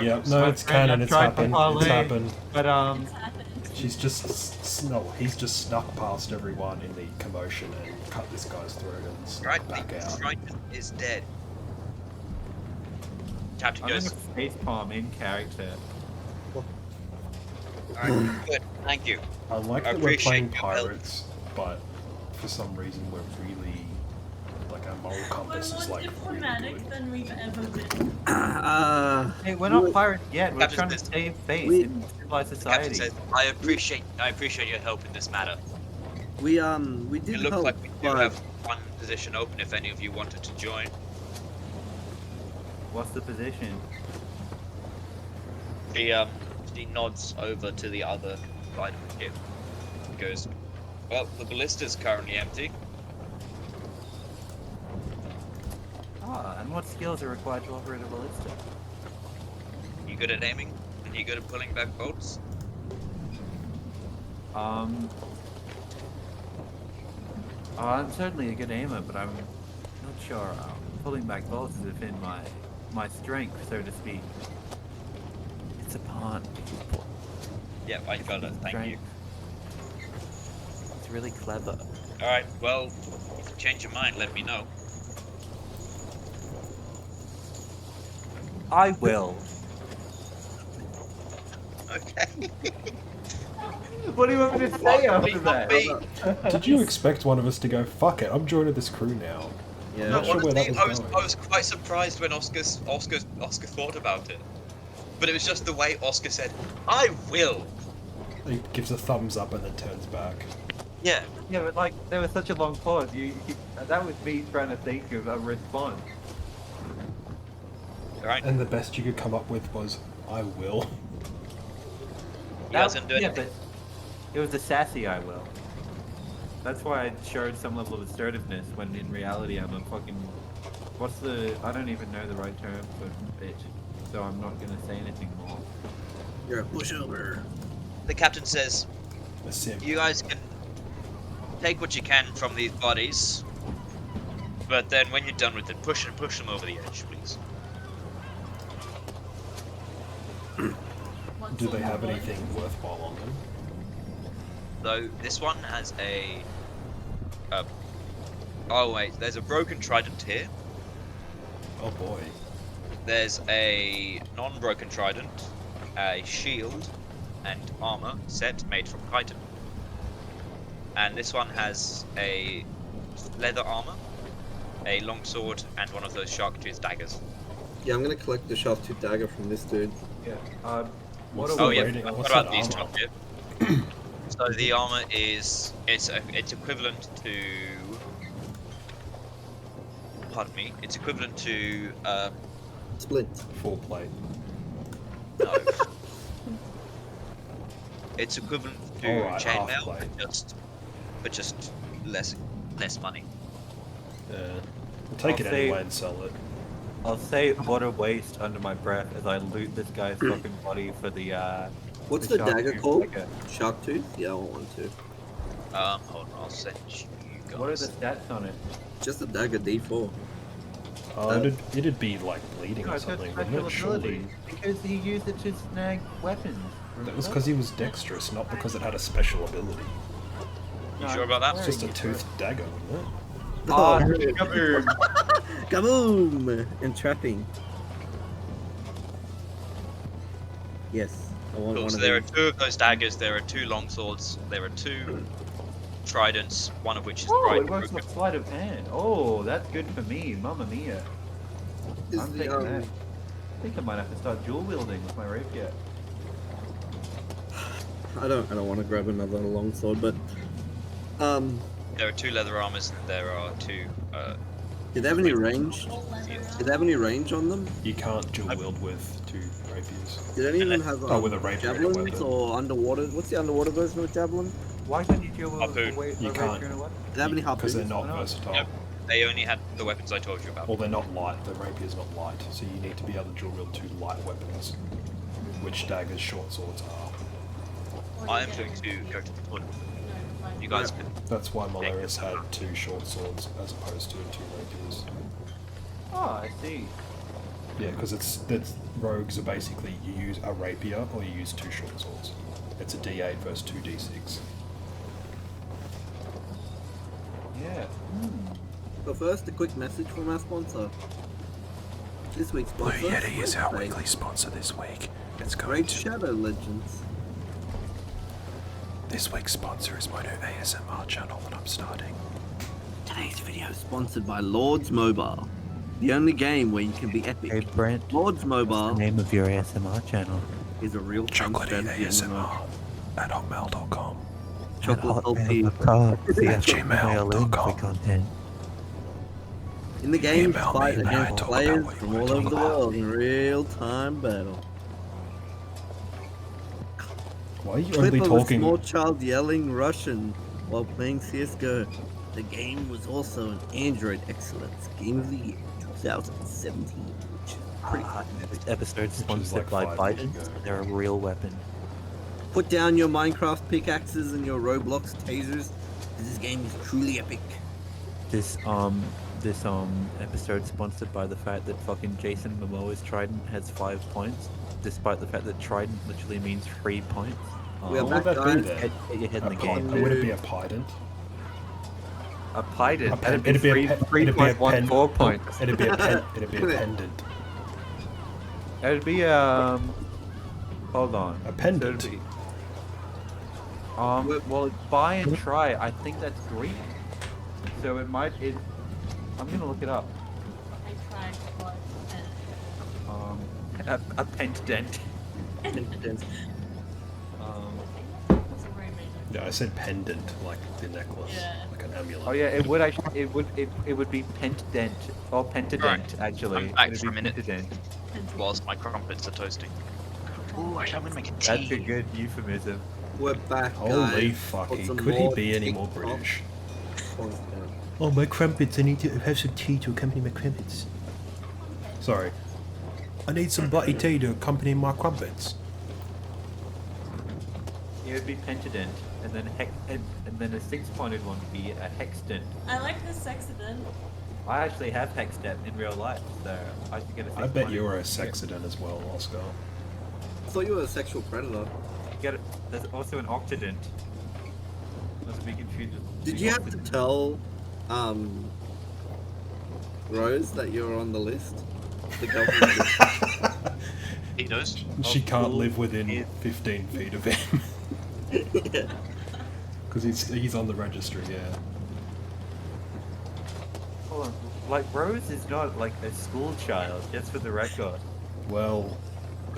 Yeah, I've- no, my it's friend, canon. I've It's tried to happened. It's parlay, happened. But It's happened. She's just no. He's just snuck past everyone in the commotion and cut this guy's throat and snuck Right, back out. Triton is dead. Captain I'm gonna goes, facepalm in character. alright, good, thank you. I like I that we're playing appreciate your help. pirates, but for some reason we're really like our moral We're compass is more like really diplomatic good. than we've ever been. Hey, we're not pirates yet. We're Captain trying to says- save face we- in civilized The captain society. says, I appreciate your help in this matter. We It did looks help, like we do but have one position open if any of you wanted to join. What's the position? She nods over to the other side of the ship. Goes, well, the ballista's currently empty. Ah, and what skills are required to operate a ballista? You good at aiming? And you good at pulling back bolts? I'm certainly a good aimer, but I'm not sure pulling back bolts is within my strength, so to speak. It's a pun, people. Yeah, I got it, thank you. It's really clever. Alright, well, if you change your mind, let me know. I will. Okay. What do you want me to say after Please that? not be. Did you expect one of us to go, fuck it, I'm joining this crew now? yeah. No, Not sure where that honestly, was I going. was quite surprised when Oscar thought about it. But it was just the way Oscar said, I will! He gives a thumbs up and then turns back. Yeah. Yeah, but like, there was such a long pause. That was me trying to think of a response. Alright, And the best you could come up with was, I will. you guys didn't do Yeah, anything. but it was a sassy I will. That's why I showed some level of assertiveness when in reality I'm a fucking... I don't even know the right term for bitch. So I'm not gonna say anything more. You're a pushover. The captain says, A sim. you guys can take what you can from these bodies, but then when you're done with it, push them over the edge, please. What's Do on they the have boat? anything worthwhile on them? So this one has a Oh wait, there's a broken trident here. Oh boy. There's a non-broken trident, a shield, and armor set made from chitin. And this one has a leather armor, a longsword, and one of those shark-tooth daggers. Yeah, I'm gonna collect the sharp tooth dagger from this dude. Yeah. What's What the Oh are yeah, rating? what What's about that these armor? top here? So the armor is it's equivalent to. Pardon me. It's equivalent to Split. Full plate. no. It's equivalent to Alright, half chainmail, plate. but just less money. Yeah. We'll take I'll it say- anyway and sell it. I'll say what a waste under my breath as I loot this guy's fucking body for the What's the the shark dagger tooth called? dagger. Shark tooth? Yeah, I want one too. Hold on, I'll send you guys. What are the stats on it? Just a dagger D4. It'd be like bleeding No, or it's got something, special wouldn't it? Surely. abilities because he used it to snag weapons. That was because he was dexterous, not because it had a special ability. You sure about that? It's just a toothed dagger, wouldn't it? Ah, Oh, kaboom! kaboom! Entrapping. Yes, I want Cool, one so of there are these. 2 of those daggers, there are 2 longswords, there are 2 tridents, one of which is Oh, bright it works with sleight of hand. Oh, that's good for me. Mamma mia. Is I'm the, taking that. I think I might have to start dual wielding with my rapier. I don't want to grab another longsword, but There are 2 leather armors and there are 2 do they have any range? All leather Do they have any range on them? You can't dual wield with 2 rapiers. Did any of them have Oh, with a rapier and a javelins weapon. or underwater? What's the underwater version of javelin? Why can't you dual wield Harpoon. You can't. rapier and a weapon? Do they have any Because harpoons? they're not Why not? versatile. Yep. They only had the weapons I told you about. Or they're not light. The rapier's not light, so you need to be able to dual wield 2 light weapons, which daggers, short swords are. I am going to go to the toilet. You guys can. That's why Malarius had 2 short swords as opposed to 2 rapiers. Oh, I see. Yeah, because that's rogues are basically you use a rapier or you use 2 short swords. It's a D8 versus 2 D6. Yeah. But first, a quick message from our sponsor. This week's sponsor. Great sponsor this week. It's Great Shadow Legends. This week's sponsor is my new ASMR channel that I'm starting. Today's video is sponsored by Lords Mobile, the only game where you can be epic. Hey Brent, Lords Mobile name of your ASMR channel. is a real strategy MMO. at hotmail.com. Chocolate salty. gmail.com. content. In the game, Email me fight and I against talk players about what you from wanna all talk over the about. world in real-time battle. Why are you Clip only of a talking? small child yelling Russian while playing CS:GO. The game was also an Android Excellence Game of the Year 2017, which is pretty hot. This episode Which is sponsored like by 5 years Biden. ago. They're a real weapon. Put down your Minecraft pickaxes and your Roblox tasers. This game is truly epic. This episode sponsored by the fact that fucking Jason Momoa's trident has 5 points, despite the fact that trident literally means 3 points. We are What back, would that be guys. then? Get your head in the A game. would it be a pident? A pident. pen- That'd be it'd be a pen- 3.14 points. It'd be a pen, it'd be a pendant. That'd be hold on. A pendant. So it'd be, well, buy and try. I think that's Greek. So it might. I'm gonna look it up. I tried what? A pentadent. That's a very major. Yeah, I said pendant, like the necklace, Yeah. like an amulet. Oh yeah, it would actually. It would be pentadent or pentadent Right. actually. I'm back It'd for a be minute. pentadent. Whilst my crumpets are toasting. Oh, actually, I'm gonna make a tea. That's a good euphemism. We're back, Holy guys. fucking! Put some Could he more be any more TikTok British? content. Oh, my crumpets! I need to have some tea to accompany my crumpets. Sorry, I need some bloody tea to accompany my crumpets. It would be pentadent, and then and then a 6-pointed one would be a hexdent. I like the sexident. I actually have hexdent in real life, so I should get a 6-pointed. I bet you were a sexident as well, Oscar. I thought you were a sexual predator. Get it. There's also an octadent. Not to be confused with Did the you have to octadent. tell Rose that you're on the list? The girlfriend list? He does. She Of can't cool live within is- 15 feet of him. Yeah. Because he's on the registry, yeah. Hold on. Like, Rose is not like a school child, just for the record. Well,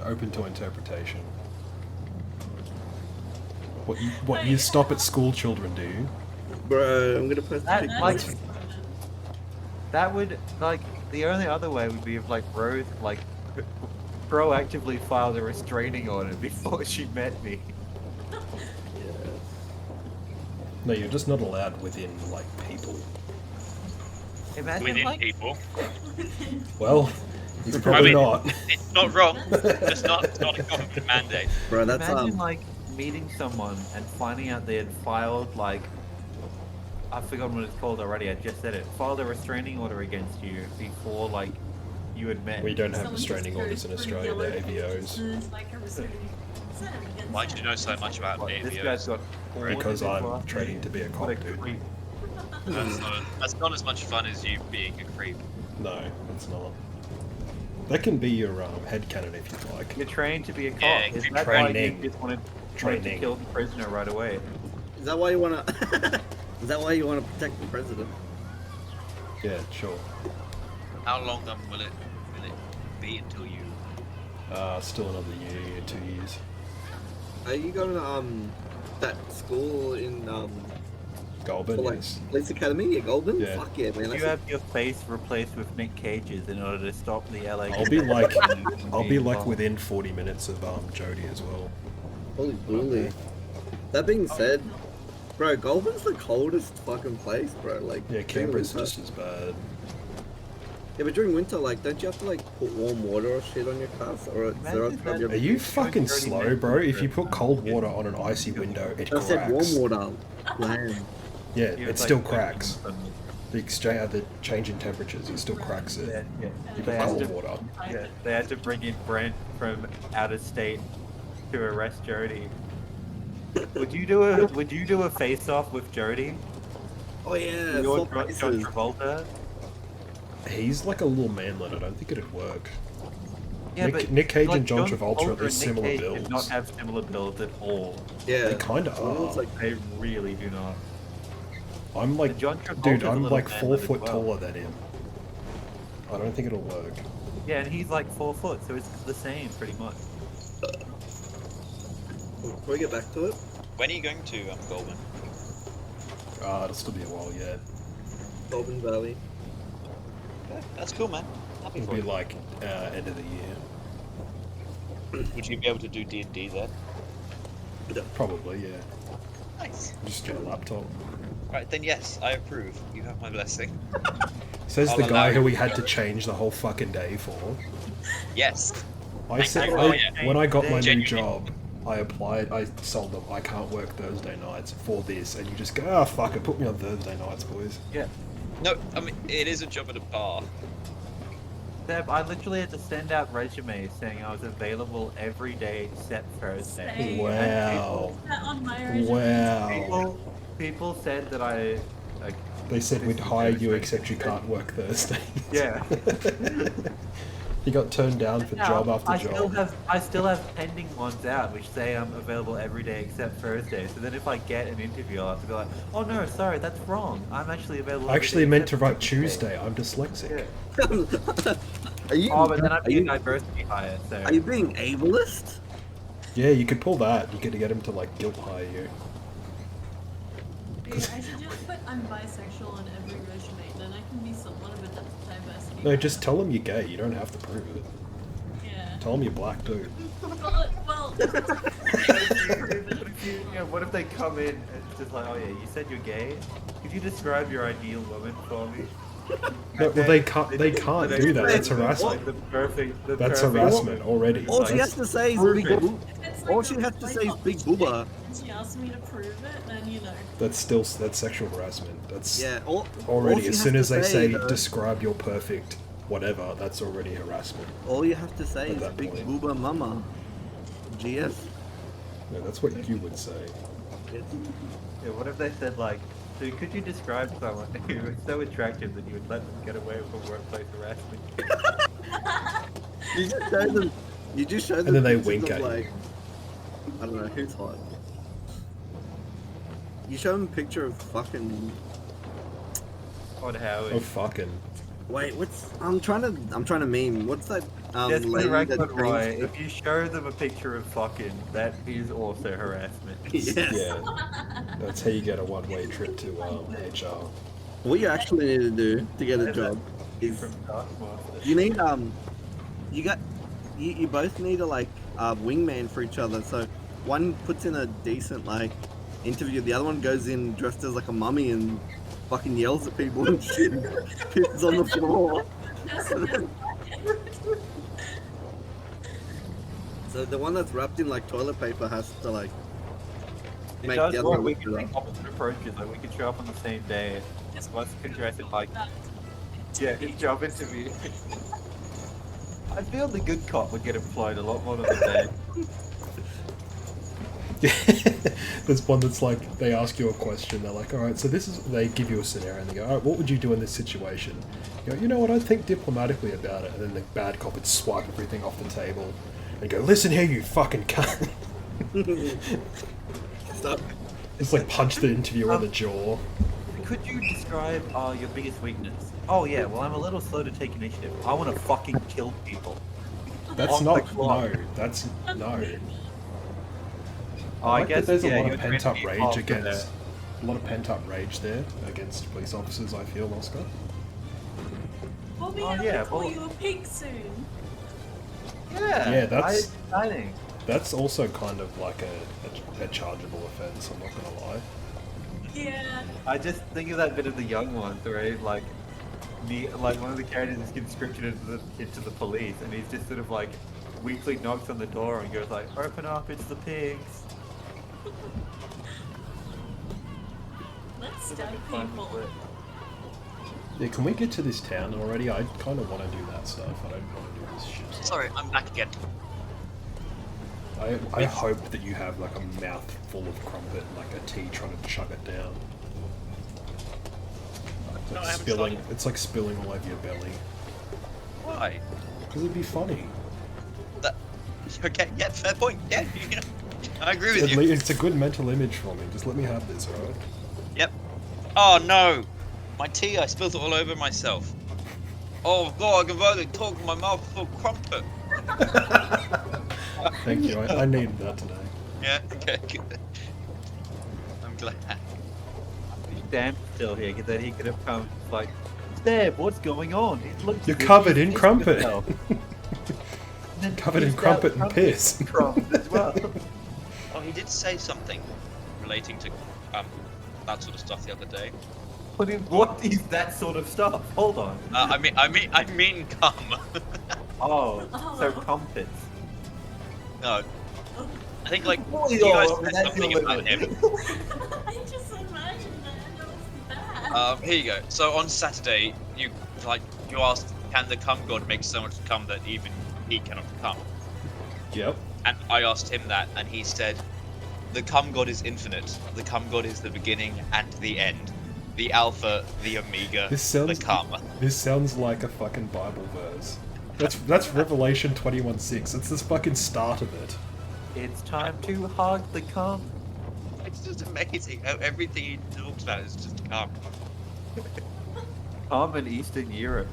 open to interpretation. What you stop at school children do? Bro, I'm gonna post a That, picture. like, that would, like, the only other way would be if, like, Rose, like, proactively filed a restraining order before she met me. No, you're just not allowed within, like, people. Imagine, Within like, people. Well, he's probably mean- not. It's not wrong. It's not a government mandate. Bro, that's imagine, like, meeting someone and finding out they had filed, like, I've forgotten what it's called already, I just said it. Filed a restraining order against you before, like, you had met. We don't have Someone restraining just orders in goes Australia, through they're yellow AVOs. pages, like a restraining order against Why do you know so much about What, this AVOs? guy's got porn in Because his I'm last training name? to be a What cop, dude. creep. That's not as much fun as you being a creep. No, it's not. That can be your headcanon if you like. You're trained to be a cop. Yeah, Is you're that why you training. just wanted to Training. kill the prisoner right away? Is that why you wanna? Is that why you wanna protect the president? Yeah, sure. How long then will it be until you? Still another year, 2 years. Are you going to that school in Goulburn for, like is. Police Academy? Yeah, Goulburn. Yeah. Fuck yeah, man. You That's have your face replaced with Nick Cage's in order to stop the LA. I'll be like, from I'll be being like bombed. within 40 minutes of Jody as well. holy bully. That being said, bro, Goulburn's the coldest fucking place, bro. Like Yeah, during Canberra's winter- just as bad. Yeah, but during winter, like, don't you have to like put warm water or shit on your cars, or is there a Imagine time that- Are you fucking slow, bro? If you put cold water on an icy window, it I said warm cracks. water. Lamb. Yeah, He it was, still like, cracks. The change in temperatures, it still cracks Yeah, it. yeah. You They put had cold to- water. Yeah, they had to bring in Brent from out of state to arrest Jody. Would you do a face off with Jody? Oh yeah, Your swap John places. Travolta? He's like a little manlet. I don't think it'd work. Yeah, Nick- but Nick Cage like and John Travolta are and Nick similar Cage builds. do not have similar builds at all. Yeah, They kinda One was are. like, They really do not. I'm like, John Travolta's dude, a I'm little like man 4 as foot well. taller than him. I don't think it'll work. Yeah, and he's like 4 foot, so it's the same pretty much. Can we get back to it? When are you going to Goulburn? It'll still be a while yet. Goulburn Valley. Okay, that's cool, man. Happy It'll for be you. like end of the year. Would you be able to do D&D there? Probably, yeah. Nice. Just get a laptop. Right, then yes, I approve. You have my blessing. Says I'll the guy allow who you. we had to change the whole fucking day for. Yes. I said you. when I got my new Genuinely. job, I applied. I told them I can't work Thursday nights for this, and you just go, oh fuck it, put me on Thursday nights, boys. Yeah. No, I mean, it is a job at a bar. Deb, I literally had to send out resumes saying I was available every day except Thursday. Same. Wow. That on my resume. Wow. People said that I like, They said we'd hire you Thursday. except you can't work Thursdays. Yeah. You got turned down for Now, job after I job. still have pending ones out which say I'm available every day except Thursday. So then if I get an interview, I'll have to be like, oh no, sorry, that's wrong. I'm actually available. I every actually day meant to except write Tuesday. I'm dyslexic. Yeah. Are you? Oh, but then I'd are be a you, diversity hire. So are you being ableist? Yeah, you could pull that. You could get him to like guilt hire you. Dude, I should just put I'm bisexual on every resume, then I can be somewhat of a diversity. No, just tell him you're gay. You don't have to prove it. Yeah. Tell him you're black too. Well, Yeah, what if they come in and it's just like, oh yeah, you said you're gay? Could you describe your ideal woman for me? No, well, they can't. They can't do that. That's harassment. Like the perfect. The That's perfect- harassment already. All she has to say is big. it's All like she a- has to like say is a- big booba. And she asked me to prove it, then you know. That's sexual harassment. That's Yeah. All already. she As has soon to as they say though- describe your perfect whatever, that's already harassment. all you have to say At is that big point. booba mama. GS. No, that's what you would say. Yeah, what if they said like, So could you describe someone who was so attractive that you would let them get away with workplace harassment? You just show them. You just show them. And then they pictures wink of, at you. like, I don't know who's hot. You show them a picture of fucking. On how Oh fucking. Wait, what's? I'm trying to meme. What's that? Just for the lady record, that Roy, trains- if you show them a picture of fucking, that is also harassment. Yes. Yeah. That's how you get a one-way trip to HR. What you actually need to do to get a Is that job is From Taskmaster. you need you both need a wingman for each other. So one puts in a decent interview, the other one goes in dressed as like a mummy and fucking yells at people and shit, and pisses on the floor. So the one that's wrapped in toilet paper has to It make does the other work. one We look can better. take opposite approaches. Like we could show up on the same day. Just Once we can dress it like that. job interview. I feel the good cop would get employed a lot more than the bad. There's one that's like, they ask you a question, they're like, alright, so this is, they give you a scenario and they go, alright, what would you do in this situation? You go, you know what, I'd think diplomatically about it. And then the bad cop would swipe everything off the table and go, listen here, you fucking cunt. Stop. It's like punch the interviewer in the jaw. Could you describe your biggest weakness? Oh yeah, well I'm a little slow to take initiative. I want to fucking kill people. That's On not, the clock. no, that's, no. Oh, I I like guess that there's yeah, a lot you of would pent up really rage after against, a lot of pent up rage there against police officers, I feel, Oscar. We'll be Oh, able yeah, to call well- you a pig soon. Yeah, Yeah, that's- exciting. That's also kind of like a chargeable offence, I'm not gonna lie. Yeah. I just think of that bit of the young ones where he's like one of the characters is conscripted into the police and he's just sort of weakly knocks on the door and goes like, open up, it's the pigs. Let's stab Fun people. clip. Yeah, can we get to this town already? I kind of want to do that stuff. I don't want to do this shit. Sorry, I'm back again. I hope that you have like a mouth full of crumpet, like a tea trying to chug it down. It's No, like I haven't spilling. started. It's like spilling all over your belly. Why? Because it'd be funny. That... Okay, yeah, fair point. Yeah, I agree with At you. least it's a good mental image for me. Just let me have this, alright? Yep. Oh no! My tea, I spilled it all over myself. Oh god, I can barely talk with my mouth full of crumpet. Thank you. I needed that today. Yeah, okay, good. I'm glad. Sam's still here, because then he could have come like, Sam, what's going on? It looks You're as if covered you in pissed crumpet. yourself." Then Covered in pissed crumpet out and piss. crumbs as well. Oh, he did say something relating to that sort of stuff the other day. But what is that sort of stuff? Hold on. I mean, cum. Oh, so Oh. crumpets. No, I think like Oh, you guys yeah, said that's something your about limit. him. I just imagine that. That was bad. Here you go. So on Saturday, you asked, can the cum god make so much cum that even he cannot come? Yep. And I asked him that, and he said, the cum god is infinite. The cum god is the beginning and the end. The alpha, the omega, This sounds. the cum. This sounds like a fucking Bible verse. That's Revelation 21:6. It's the fucking start of it. It's time to hug the cum. It's just amazing how everything he talks about is just cum. Cum in Eastern Europe.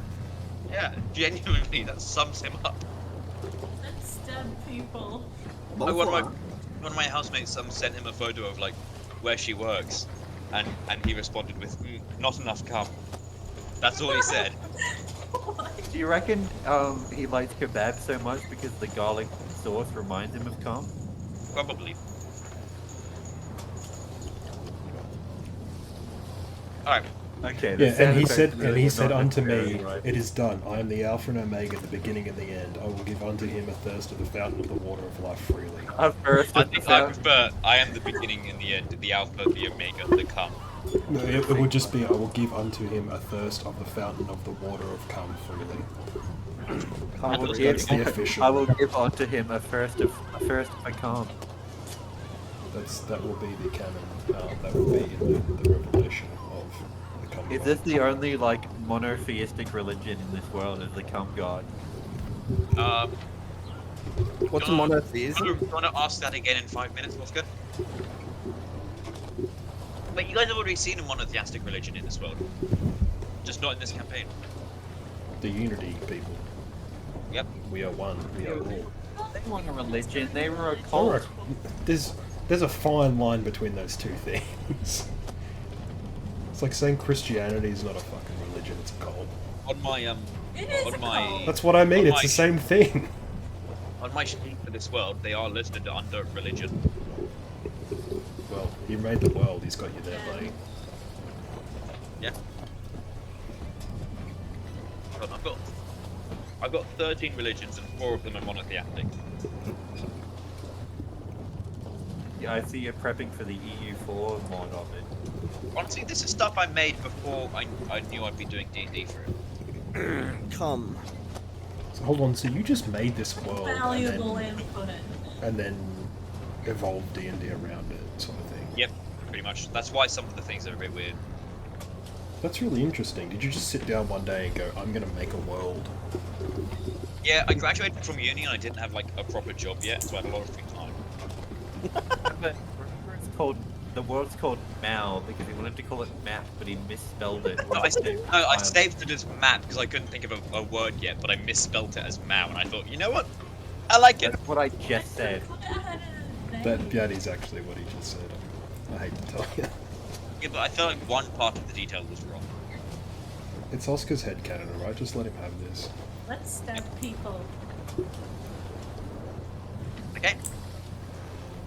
Yeah, genuinely, that sums him up. Let's stab people. Like, one of my housemates sent him a photo of where she works, and he responded with not enough cum. That's all he said. Do you reckon he likes kebab so much because the garlic sauce reminds him of cum? Probably. Alright. Okay. Yeah, and he sound said, effects and really he were said not unto necessarily me, right. it is done. I am the Alpha and Omega, the beginning and the end. I will give unto him a thirst of the fountain of the water of life freely. First, I think I prefer I am the beginning and the end, the alpha, the omega, the cum. No, it would just be, I will give unto him a thirst of the fountain of the water of cum freely. I will That's give, the official. I will give unto him a first of a cum. That will be the canon. That will be in the revelation of the cum Is god. this the only like monotheistic religion in this world? Is the cum god? What's a Do you monotheism? want to ask that again in 5 minutes, Oscar? Wait, you guys have already seen a monotheistic religion in this world. Just not in this campaign. The unity people. Yep. We are one. We are all. They weren't a religion. They were a Alright. cult. There's a fine line between those two things. It's like saying Christianity is not a fucking religion; it's a cult. On my It is on a my cult. That's what I mean. On It's my- the same thing. on my sheet for this world, they are listed under religion. Well, he made the world. He's got you there, buddy. Yeah. But I've got 13 religions and 4 of them are monotheistic. Yeah, I see you're prepping for the EU4 mod of it. Honestly, this is stuff I made before I knew I'd be doing D&D for it. Come. So hold on. So you just made this world Valuable input. and then evolved D&D around it, sort of thing. Yep, pretty much. That's why some of the things are a bit weird. That's really interesting. Did you just sit down one day and go, "I'm gonna make a world"? Yeah, I graduated from uni and I didn't have like a proper job yet, so I had a lot of free time. But remember, it's called the world's called Mal because he wanted to call it map, but he misspelled it. No, I saved it as map because I couldn't think of a word yet, but I misspelt it as Mao, and I thought, you know what? I like it. That's what I just said. That is actually what he just said. I hate to tell you. Yeah, but I felt like one part of the detail was wrong. It's Oscar's headcanon, alright? Just let him have this. Let's stab people. Okay.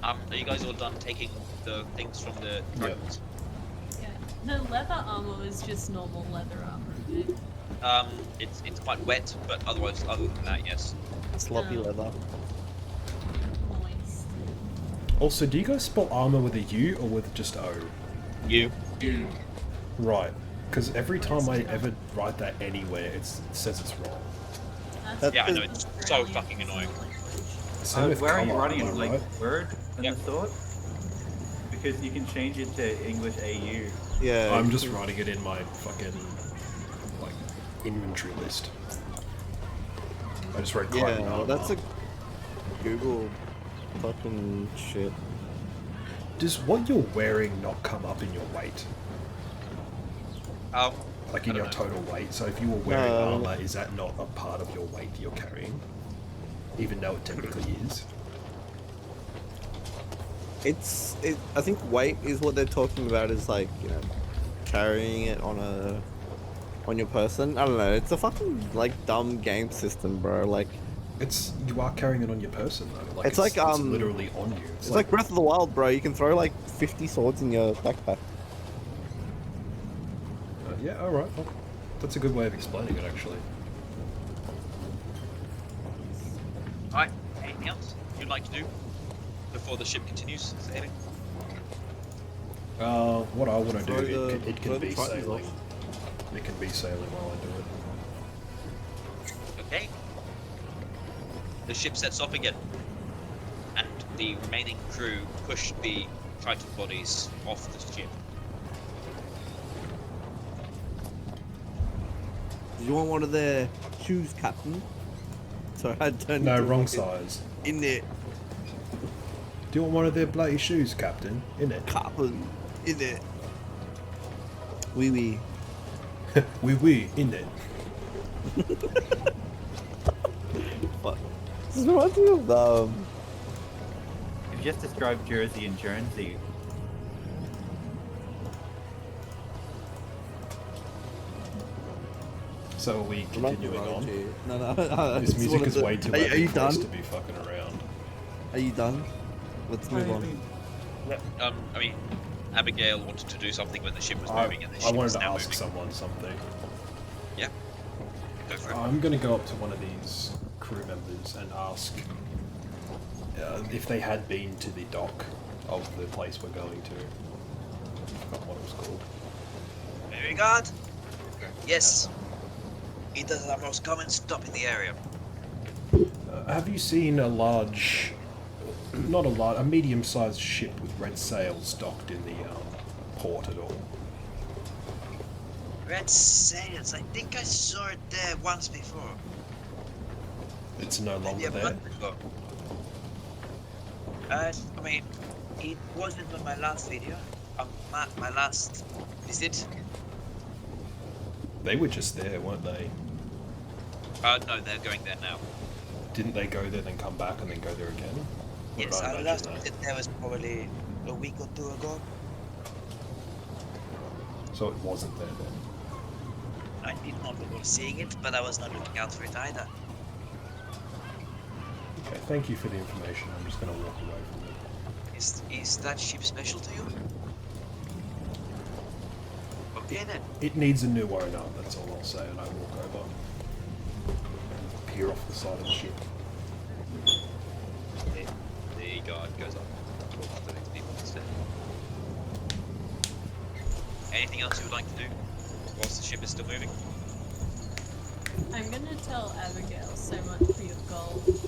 Are you guys all done taking the things from the dragons? Yeah. No, leather armor is just normal leather armor, dude. It's quite wet, but other than that, yes. Sloppy No. leather. Moist. Also, do you guys spell armor with a U or with just O? You. Right. Because every time I ever write that anywhere, it says it's wrong. That's Yeah, I know, because it's so fucking annoying. Same with Where are you comma, writing am it? I Like right? Word and Yep. the thought? Because you can change it to English AU. Yeah. I'm just writing it in my fucking like inventory list. I just wrote Titan Yeah, armor. that's a Google fucking shit. Does what you're wearing not come up in your weight? Like in I your don't know. total weight? So if you were wearing No. armor, is that not a part of your weight you're carrying? Even though it technically is? I think weight is what they're talking about is like, you know, carrying it on your person. I don't know, it's a fucking like dumb game system, bro. Like You are carrying it on your person though. Like It's like, it's literally on you. it's like Breath of the Wild, bro. You can throw like 50 swords in your backpack. Yeah, alright. Well, that's a good way of explaining it actually. Alright, anything else you'd like to do before the ship continues sailing? What I want to Throw do, the- it throw can the be Tritons sailing. off. It can be sailing while I do it. Okay. The ship sets off again, and the remaining crew push the Triton bodies off the ship. Do you want one of their shoes, Captain? Sorry, I turned No, into wrong fucking- size. In there, Do you want one of their bloody shoes, Captain? In it. Captain. In there. Wee wee. Oui, in it. Fuck. This reminds me of You've just described Jersey and Guernsey. So are we continuing on? No, no. This it's music one of is the- way too Are epic you for us done? to be fucking around. Are you done? Let's move on. I mean, Abigail wanted to do something when the ship was I moving, and the I ship wanted was to now ask moving. someone something. Yeah. Go for it. I'm gonna go up to one of these crew members and ask if they had been to the dock of the place we're going to. I forgot what it was called. Meregard? Yes. It is the most common stop in the area. Have you seen a large not a lot, a medium-sized ship with red sails docked in the port at all. Red sails. I think I saw it there once before. It's no Maybe longer a there. month ago. I mean, it wasn't on my last video. My last visit. They were just there, weren't they? No, they're going there now. Didn't they go there, then come back, and then go there again? Or did Yes, I our imagine last that? visit there was probably a week or two ago. So it wasn't there then. I did not recall seeing it, but I was not looking out for it either. Okay, thank you for the information. I'm just going to walk away from it. Is that ship special to you? Okay then. It needs a new owner, that's all I'll say, and I walk over and peer off the side of the ship. The guard goes up and talks to these people instead. Anything else you would like to do whilst the ship is still moving? I'm gonna tell Abigail so much for your gold.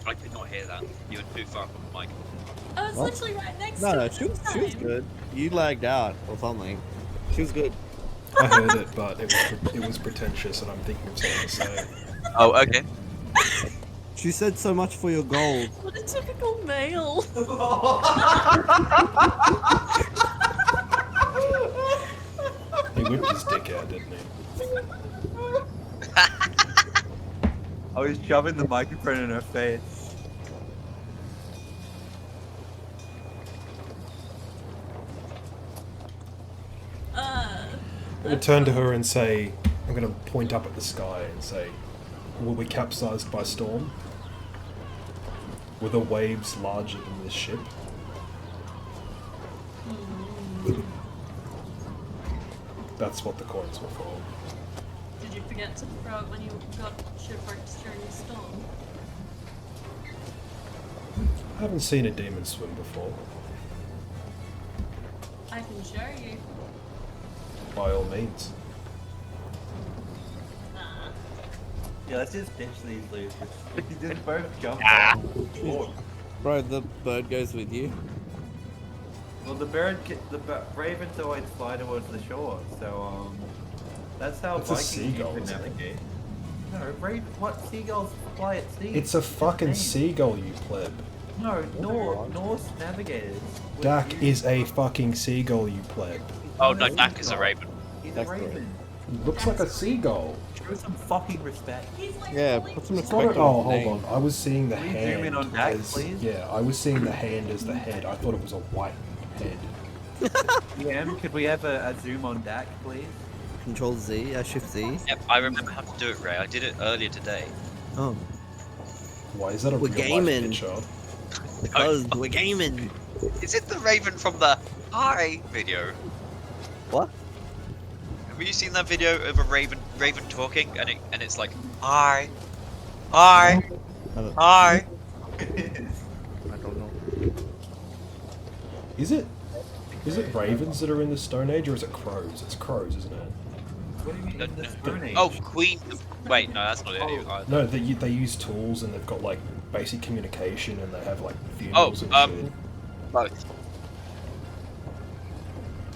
I could not hear that. You were too far from the mic. I was What? literally right next No, to no, it. she was this time. good. You lagged out or something. She was good. I heard it, but it was pretentious, and I'm thinking of something to say. Oh, okay. She said so much for your gold. What a typical male. He whipped his dick out, didn't he? I was shoving the microphone in her face. I'm going to turn to her and say, I'm going to point up at the sky and say, were we capsized by storm? Were the waves larger than this ship? That's what the coins were for. Did you forget to throw it when you got shipwrecked during the storm? I haven't seen a demon swim before. I can show you. By all means. Nah. Yeah, let's just ditch these losers. You just both jump off. Bro, the bird goes with you. Well, the ravens always fly towards the shore, so that's how It's a Vikings seagull, used to isn't it? navigate. No, what seagulls fly at sea? It's a fucking Name. seagull, you pleb. No, Norse navigators. would Dak use- is a fucking seagull, you pleb. Oh no, Dak is a raven. He's a That's right. raven. Looks like a seagull. Show some fucking respect. He's like Yeah, fully put some Oh, respect on his hold name. on. I was seeing the Can we hand zoom in on Dak, as... please? Yeah, I was seeing the hand as the head. I thought it was a white head. DM, could we have a zoom on Dak, please? Control Z, Shift Z. Yep, I remember how to do it, Ray. I did it earlier today. Oh, Why is that a We're real gaming. life picture? because we're gaming. Is it the raven from the Hi video? What? Have you seen that video of a raven talking and it's like Hi, Hi, Hi? I don't know. Is it ravens that are in the Stone Age, or is it crows? It's crows, isn't it? What do you mean No, the no. Stone Age? Oh, Queen. Wait, no, that's not it. either. No, they use tools and they've got like basic communication and they have like Oh, funerals and shit. both.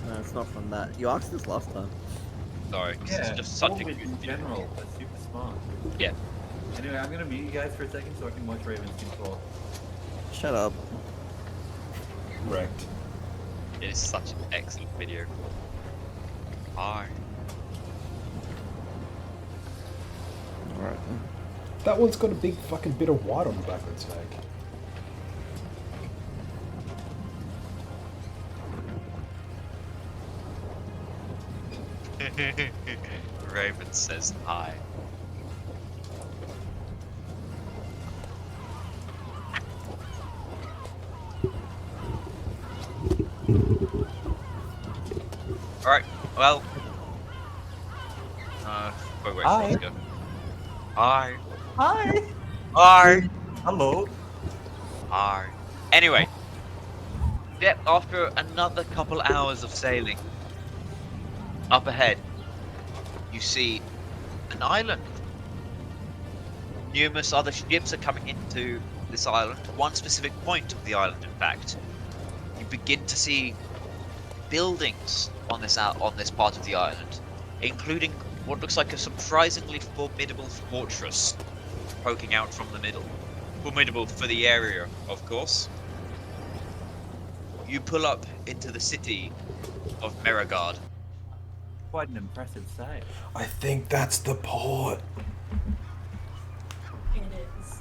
No, it's not from that. You asked this last time. Sorry, 'cause Yeah, it's just such a Orbit good in video. general, that's super smart. Yeah. Anyway, I'm gonna mute you guys for a second so I can watch Ravens talk. Shut up. Wrecked. It is such an excellent video. Hi. Alright. That one's got a big fucking bit of white on the back of its neck. Raven says hi. Alright, well. Wait, Hi. let's go. Hi. Hi! Hi. Hello! Hi. Anyway. Yep, after another couple hours of sailing, up ahead, you see an island. Numerous other ships are coming into this island. One specific point of the island, in fact. You begin to see buildings on this part of the island, including what looks like a surprisingly formidable fortress poking out from the middle. Formidable for the area, of course. You pull up into the city of Meregard. Quite an impressive sight. I think that's the port. It is.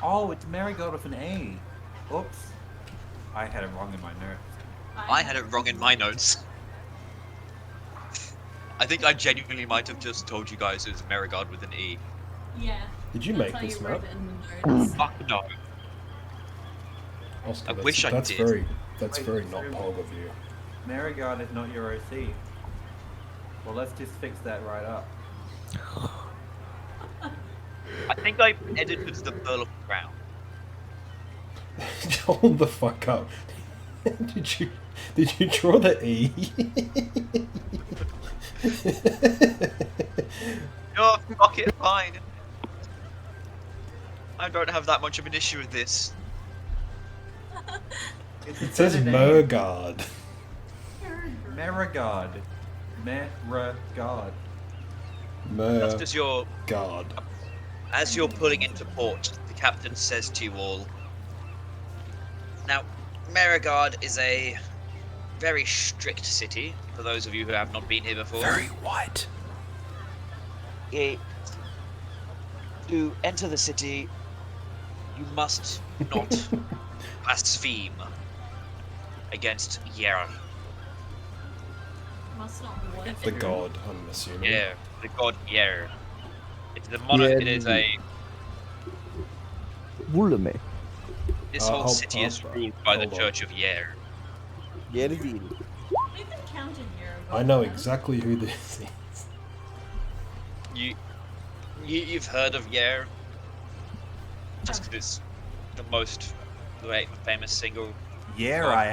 Oh, it's Marigold with an A. Oops. I had it wrong in my notes. I had it wrong in my notes. I think I genuinely might have just told you guys it was Meregard with an E. Yeah. Did you That's make how this you map? wrote it in the notes. Fuck no. Oscar, I wish I that's did. That's Wait, very not so- Pog of you. Marigold is not your OC. Well, let's just fix that right up. I think I edited the Pearl of Crown. Hold the fuck up. Did you draw the E? No, fuck it, fine. I don't have that much of an issue with this. It says Meregard. Marigold. Marigold. That's just your... Meregard. As you're pulling into port, the captain says to you all, now, Meregard is a very strict city, for those of you who have not been here before. Very white. To enter the city, you must not blaspheme against Yer. Must not what? The god, I'm assuming. Yeah, the god Yer. It's the monarch. It is a. Bulame. This whole hold- city is hold- ruled by the hold on. Church of Yer. Yervil. We've encountered Yerevan. I know exactly who this is. You've heard of Yer? Just because it's the most famous single. Yeah, God, I no.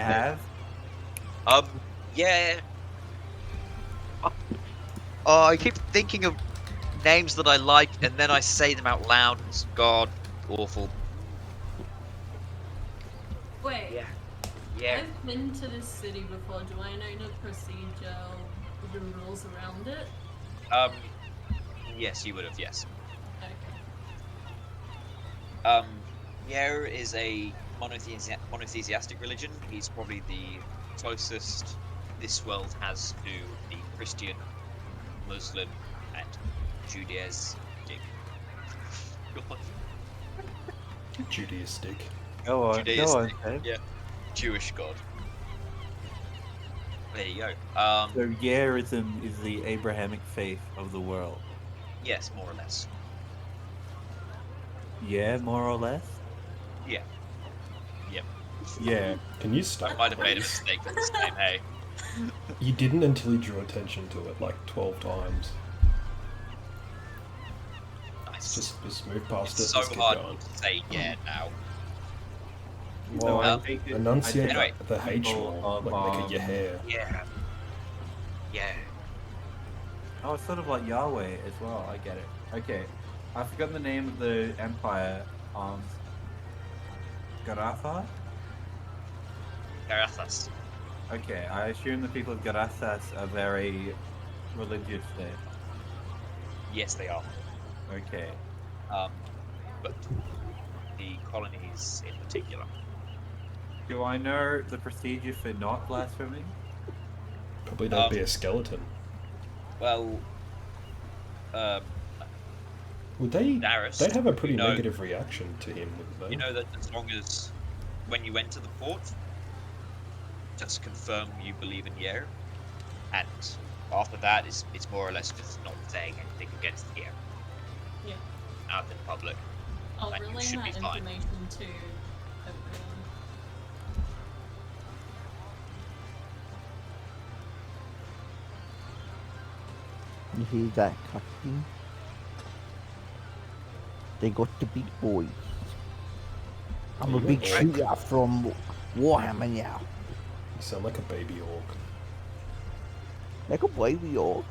have. Yeah. Oh, I keep thinking of names that I like, and then I say them out loud. It's god awful. Wait. Yeah. Yeah. I've been to this city before. Do I know the procedure, the rules around it? Yes, you would have. Yes. Okay. Yer is a monotheistic religion. He's probably the closest this world has to the Christian, Muslim, and Judaistic. Judaistic. Go on, Judaistic, Ted. yeah. Jewish god. There you go. So Yerism is the Abrahamic faith of the world. Yes, more or less. Yeah, more or less? Yeah. Yep. Yeah. Can you I stop? might have made a please? mistake with this name, hey. You didn't until you drew attention to it like 12 times. Nice. Just move past It's it. so Let's keep hard going. to say yeah now. Well, Well, I take it, Enunciate Anyway. the H people more, of, like your hair. Yeah. Yeah. Oh, it's sort of like Yahweh as well. I get it. Okay, I've forgotten the name of the empire. Garatha? Garathas. Okay, I assume the people of Garathas are very religious then. Yes, they are. Okay. But the colonies in particular. Do I know the procedure for not blaspheming? Probably don't be a skeleton. Well, Would they? Darius, They'd have a pretty you know- negative reaction to him, wouldn't they? you know that as long as when you enter the port, just confirm you believe in Yer, and after that, it's more or less just not saying anything against Yer. Yeah. Out in public. I'll Like, you relay should that be fine. information to everyone. You hear that, Captain? They got the big boys. I'm a Yeah, big orc. shooter from Warhammer now. You sound like a baby orc. Like a baby orc.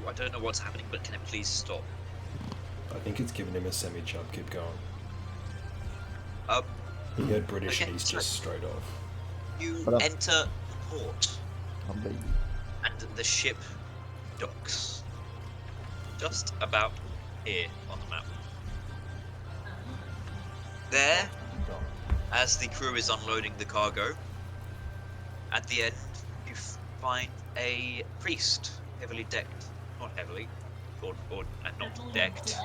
I don't know what's happening, but can it please stop? I think it's giving him a semi-chub. Keep going. Um, He heard British Okay, and he's so- just straight off. you But, enter port, I'm baby. and the ship docks just about here on the map. There, as the crew is unloading the cargo, at the end you find a priest, heavily decked, not heavily, or not decked,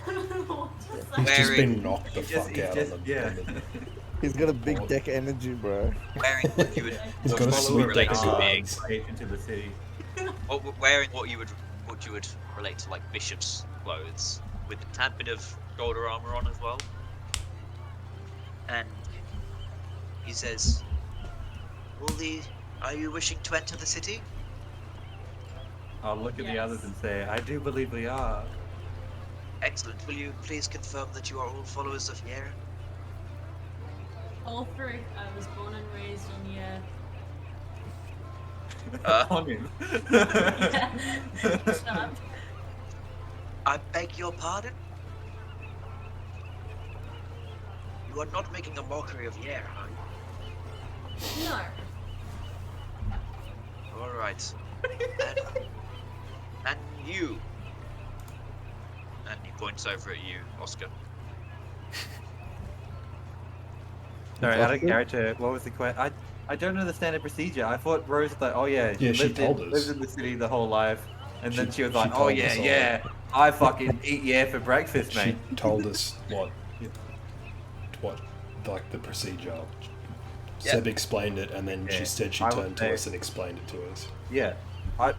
I don't know what to say. He's just Wearing- been knocked the fuck out on the. yeah. On the He's got a big deck energy, bro. wearing what you would He's got a probably sweet deck relate of to being, cards. Straight into the city. wearing what you would relate to like bishop's clothes, with a tad bit of shoulder armor on as well. And he says, are you wishing to enter the city? I'll look at the Yes. others and say, I do believe we are. Excellent. Will you please confirm that you are all followers of Yer? All three. I was born and raised on Yer. On him. Shut up. I beg your pardon? You are not making a mockery of Yer, are you? No. Alright. And you. And he points over at you, Oscar. Sorry, out of Oscar? character, what was the question? I don't understand the procedure. I thought Rose was like, oh yeah, Yeah, she told us. lived in the city the whole life. And then She- she was she like, oh told yeah, us all. yeah, I fucking eat yeah for breakfast, She mate. told us what, like the procedure. Yeah. Seb explained it, and then Yeah, she said she I would turned to say- us and explained it to us. Yeah.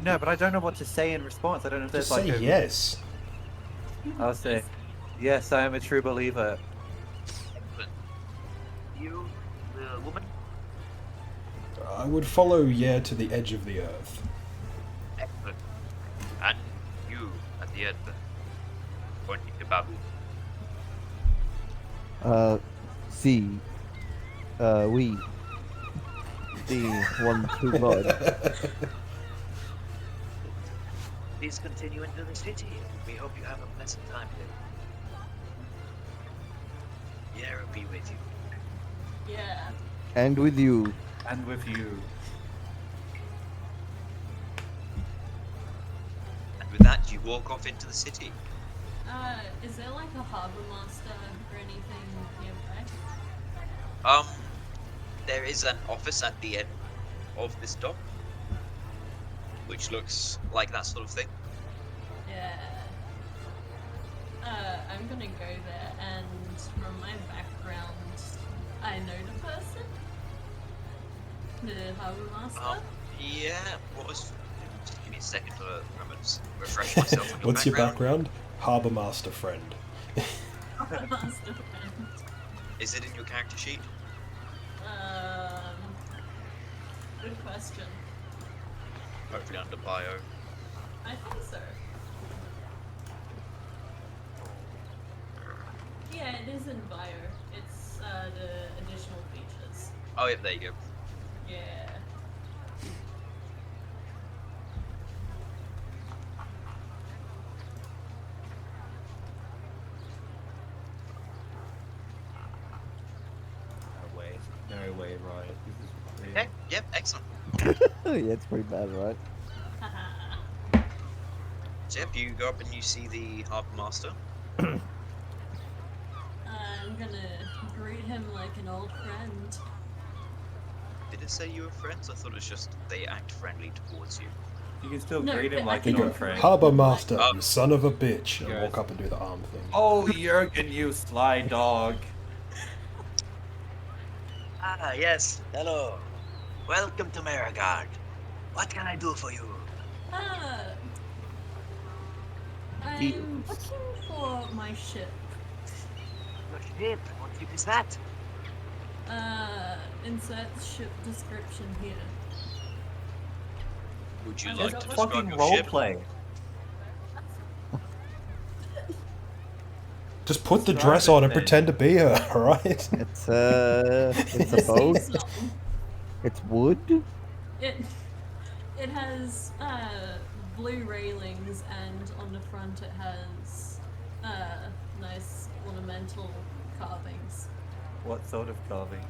No, but I don't know what to say in response. I don't know if there's Just like say a... yes. I'll say, yes, I am a true believer. Excellent. You, the woman? I would follow Yer to the edge of the earth. Excellent. And you, at the end, pointing to Babu. See. We. The one true God. Please continue into the city. We hope you have a pleasant time here. Yer be with you. Yeah. And with you. And with you. And with that, you walk off into the city. Is there like a harbor master or anything nearby? There is an office at the end of this dock, which looks like that sort of thing. Yeah. I'm gonna go there, and from my background, I know the person. The harbor master. Yeah. What was? Just give me a second to refresh myself on your What's your background? Harbour master friend. Harbor master friend. Is it in your character sheet? Good question. Hopefully under bio. I think so. Yeah, it is in bio. It's the additional features. Oh, yeah, there you go. Yeah. No way, right? This is real. Okay. Yep. Excellent. Yeah, it's pretty bad, right? So yep, you go up and you see the harbour master. I'm gonna greet him like an old friend. Did it say you were friends? I thought it was just they act friendly towards you. You can still No, greet him but like I an think old it's friend. Harbour master, Oh. you son of a bitch. And Yes. walk up and do the arm thing. Oh, Jurgen, you sly dog. Ah, yes. Hello. Welcome to Meregard. What can I do for you? I'm looking for my ship. Your ship. What ship is that? Insert ship description here. Would you Just like to Just describe Fucking your role ship? play. Just put the Describe dress it on and then. pretend to be her, alright? It's a boat. It's not- It's wood. It, It has blue railings, and on the front it has nice ornamental carvings. What sort of carvings?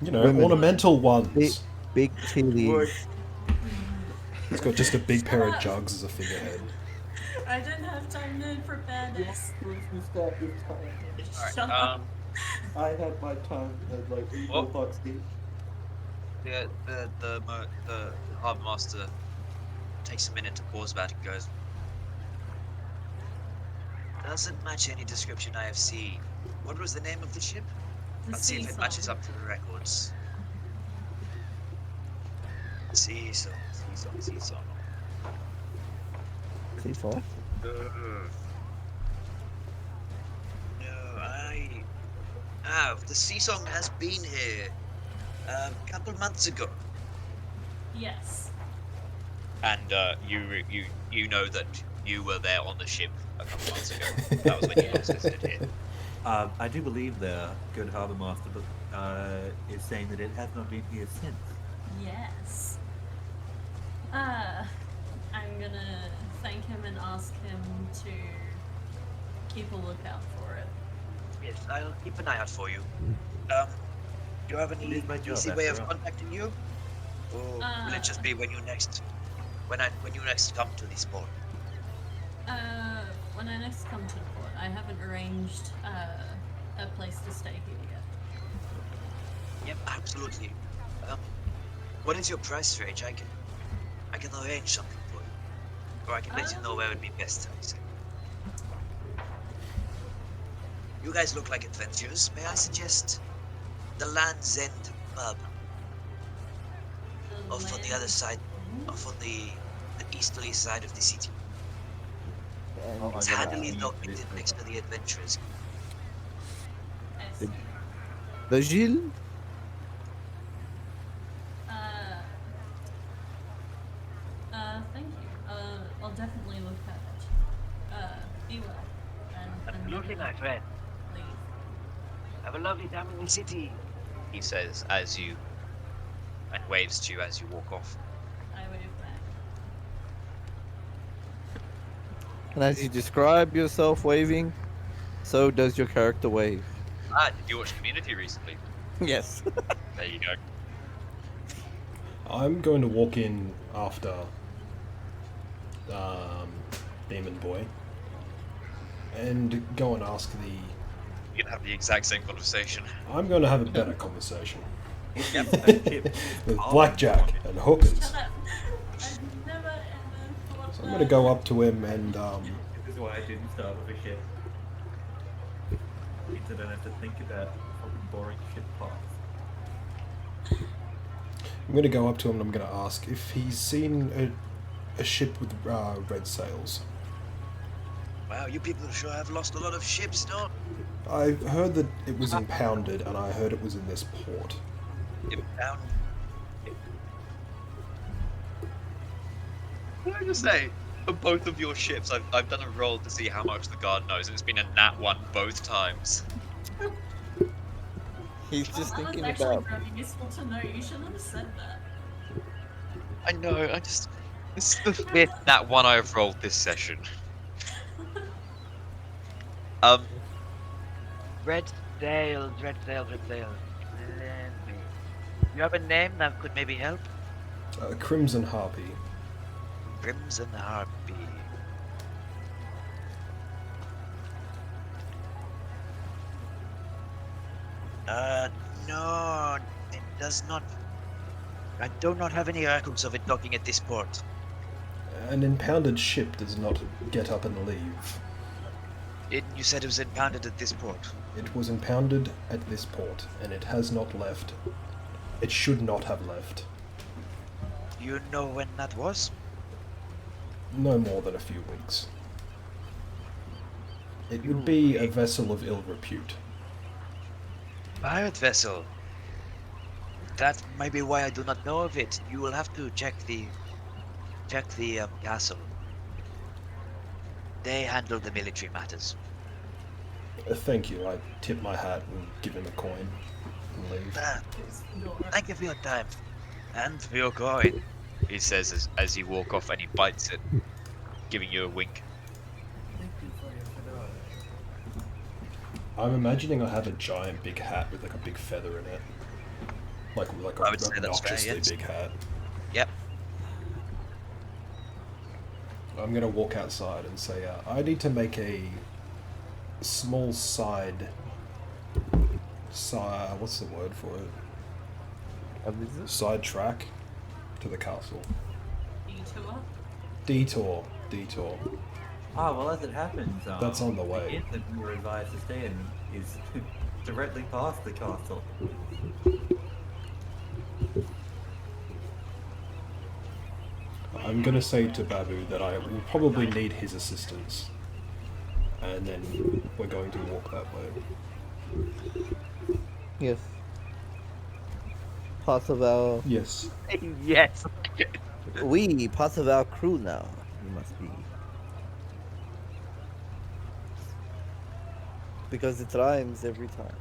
You know, Women. ornamental Big, ones. big titties. It's got just a big Shut pair of up. jugs as a figurehead. I didn't have time to prepare this. Alright, Shut up. I had my time at like What? Foxy. The harbour master takes a minute to pause about it and goes, doesn't match any description I have seen. What was the name of the ship? The Let's see if it seesaw. matches up to the records. Seesaw. C4. The Sea Song has been here a couple months ago. Yes. And you know that you were there on the ship a couple months ago. That was when you last visited here. I do believe the good harbour master is saying that it has not been here since. Yes. I'm gonna thank him and ask him to keep a lookout for it. Yes, I'll keep an eye out for you. Do you have It any is my job, easy way of after all. contacting you? Or will it just be when you next come to this port? When I next come to the port, I haven't arranged a place to stay here yet. Yep, absolutely. What is your price range? I can arrange something for you. Or I can let you know where it would be best, I say. You guys look like adventurers. May I suggest the Land's End pub? Off on the other side, off on the easterly side of the city. And It's I gotta handily leave located this. next to the Adventurers. I see. the Gilles? Thank you. I'll definitely look at it. Be well. And Absolutely, never my friend. leave. Have a lovely time in the city. He says as you and waves to you as you walk off. I wave back. And as you describe yourself waving, so does your character wave. Did you watch Community recently? Yes. There you go. I'm going to walk in after Demon Boy and go and ask the. You can have the exact same conversation. I'm going to have a better conversation Chip. with Blackjack and hookers. Shut up. I've never ever thought So I'm going to go up to him and This is why I didn't start with a ship. Means I don't have to think about fucking boring ship plots. I'm going to go up to him and I'm going to ask if he's seen a ship with red sails. Wow, you people sure have lost a lot of ships, don't? I heard that it was impounded and I heard it was in this port. Impound. Can I just say, for both of your ships, I've done a roll to see how much the guard knows, and it's been a nat 1 both times. He's Well, just that was thinking actually about. very useful to know. You shouldn't have said that. I know, this is the 5th nat 1 I've rolled this session. Red sails. You have a name that could maybe help? Crimson Harpy. Crimson Harpy. No, it does not. I do not have any records of it docking at this port. An impounded ship does not get up and leave. You said it was impounded at this port. It was impounded at this port, and it has not left. It should not have left. You know when that was? No more than a few weeks. It would be a vessel of ill repute. Pirate vessel. That may be why I do not know of it. You will have to check the castle. They handle the military matters. Thank you. I tip my hat and give him a coin and leave. Thank you for your time and for your coin. He says as you walk off, and he bites it, giving you a wink. Thank you for your fedora. I'm imagining I have a giant big hat with like a big feather in it. Like I a would say that's fair, obnoxiously yes. big hat. Yep. I'm gonna walk outside and say, I need to make a small side. What's the word for it? A visit? Side track to the castle. Detour. Detour. Ah, well, as it happens, That's on the way. inn that we were advised to stay in is directly past the castle. I'm gonna say to Babu that I will probably need his assistance, and then we're going to walk that way. Yes. Part of our Yes. Yes. part of our crew now. You must be. Because it rhymes every time.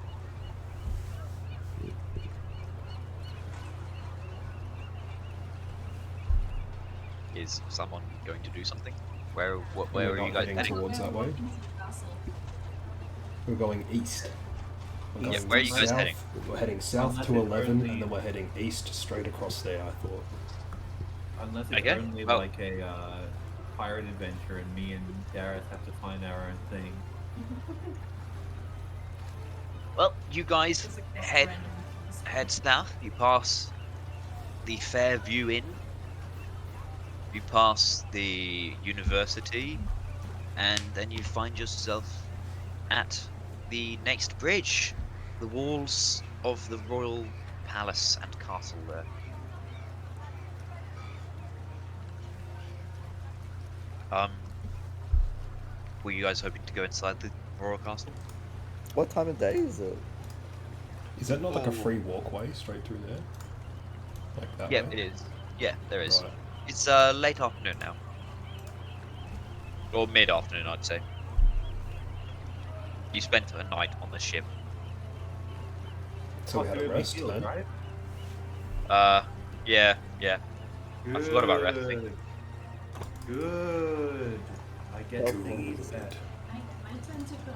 Is someone going to do something? Where We're are you not guys heading heading? towards that way. Walking to the castle. We're going east. We're Yeah, going where are you guys south. heading? We're heading south Unless to it's 11, only- and then we're heading east straight across there, I thought. Unless it's Okay, only well- like a pirate adventure and me and Gareth have to find our own thing. Well, you guys It's a quest head random. head south. You pass the Fairview Inn. You pass the university, and then you find yourself at the next bridge, the walls of the royal palace and castle there. Were you guys hoping to go inside the royal castle? What time of day is it? Is that not like a Oh. free walkway straight through there? Like that Yeah, way? it is. Yeah, there is. Right. It's late afternoon now, or mid afternoon, I'd say. You spent a night on the ship. So we had a Possibly rest healed, then? right? Yeah. I forgot about resting. Good. Good. I get Good. thingies back. My turn to go.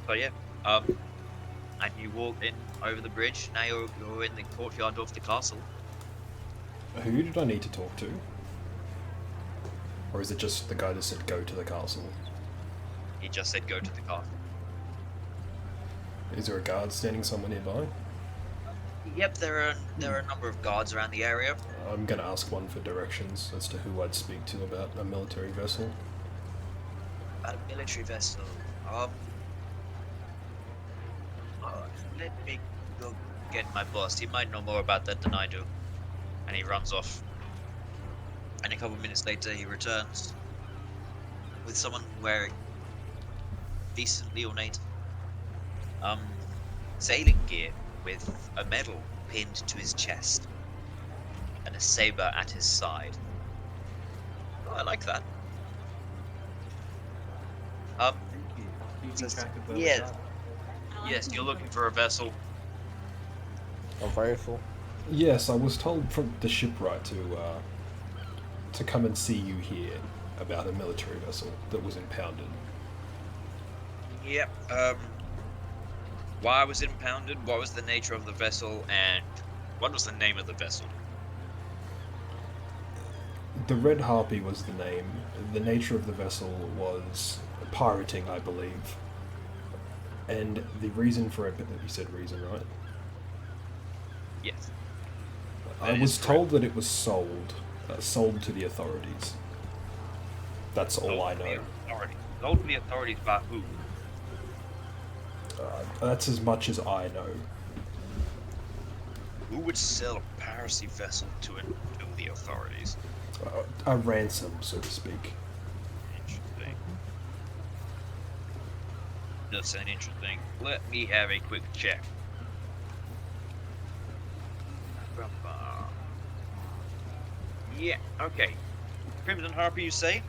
So yeah, and you walk in over the bridge. Now you're in the courtyard of the castle. Who did I need to talk to? Or is it just the guy that said go to the castle? He just said go to the castle. Is there a guard standing somewhere nearby? Yep, there are a number of guards around the area. I'm gonna ask one for directions as to who I'd speak to about a military vessel. About a military vessel. Let me go get my boss. He might know more about that than I do. And he runs off. And a couple of minutes later, he returns with someone wearing decently ornate sailing gear with a medal pinned to his chest and a saber at his side. Oh, I like that. Thank you. Keeping Just- track of where yeah. we are. I like Yes, to you're go. looking for a vessel. A rifle. Yes, I was told from the shipwright to come and see you here about a military vessel that was impounded. Yep. Why was it impounded? What was the nature of the vessel? And what was the name of the vessel? The Red Harpy was the name. The nature of the vessel was pirating, I believe. And the reason for it, you said reason, right? Yes. I That was is told that it was sold to the authorities. That's all I Sold to the know. authorities. Sold to the authorities by who? That's as much as I know. Who would sell a piracy vessel to the authorities? A ransom, so to speak. Interesting. That's an interesting. Let me have a quick check. Yeah, okay. Crimson Harper, you say?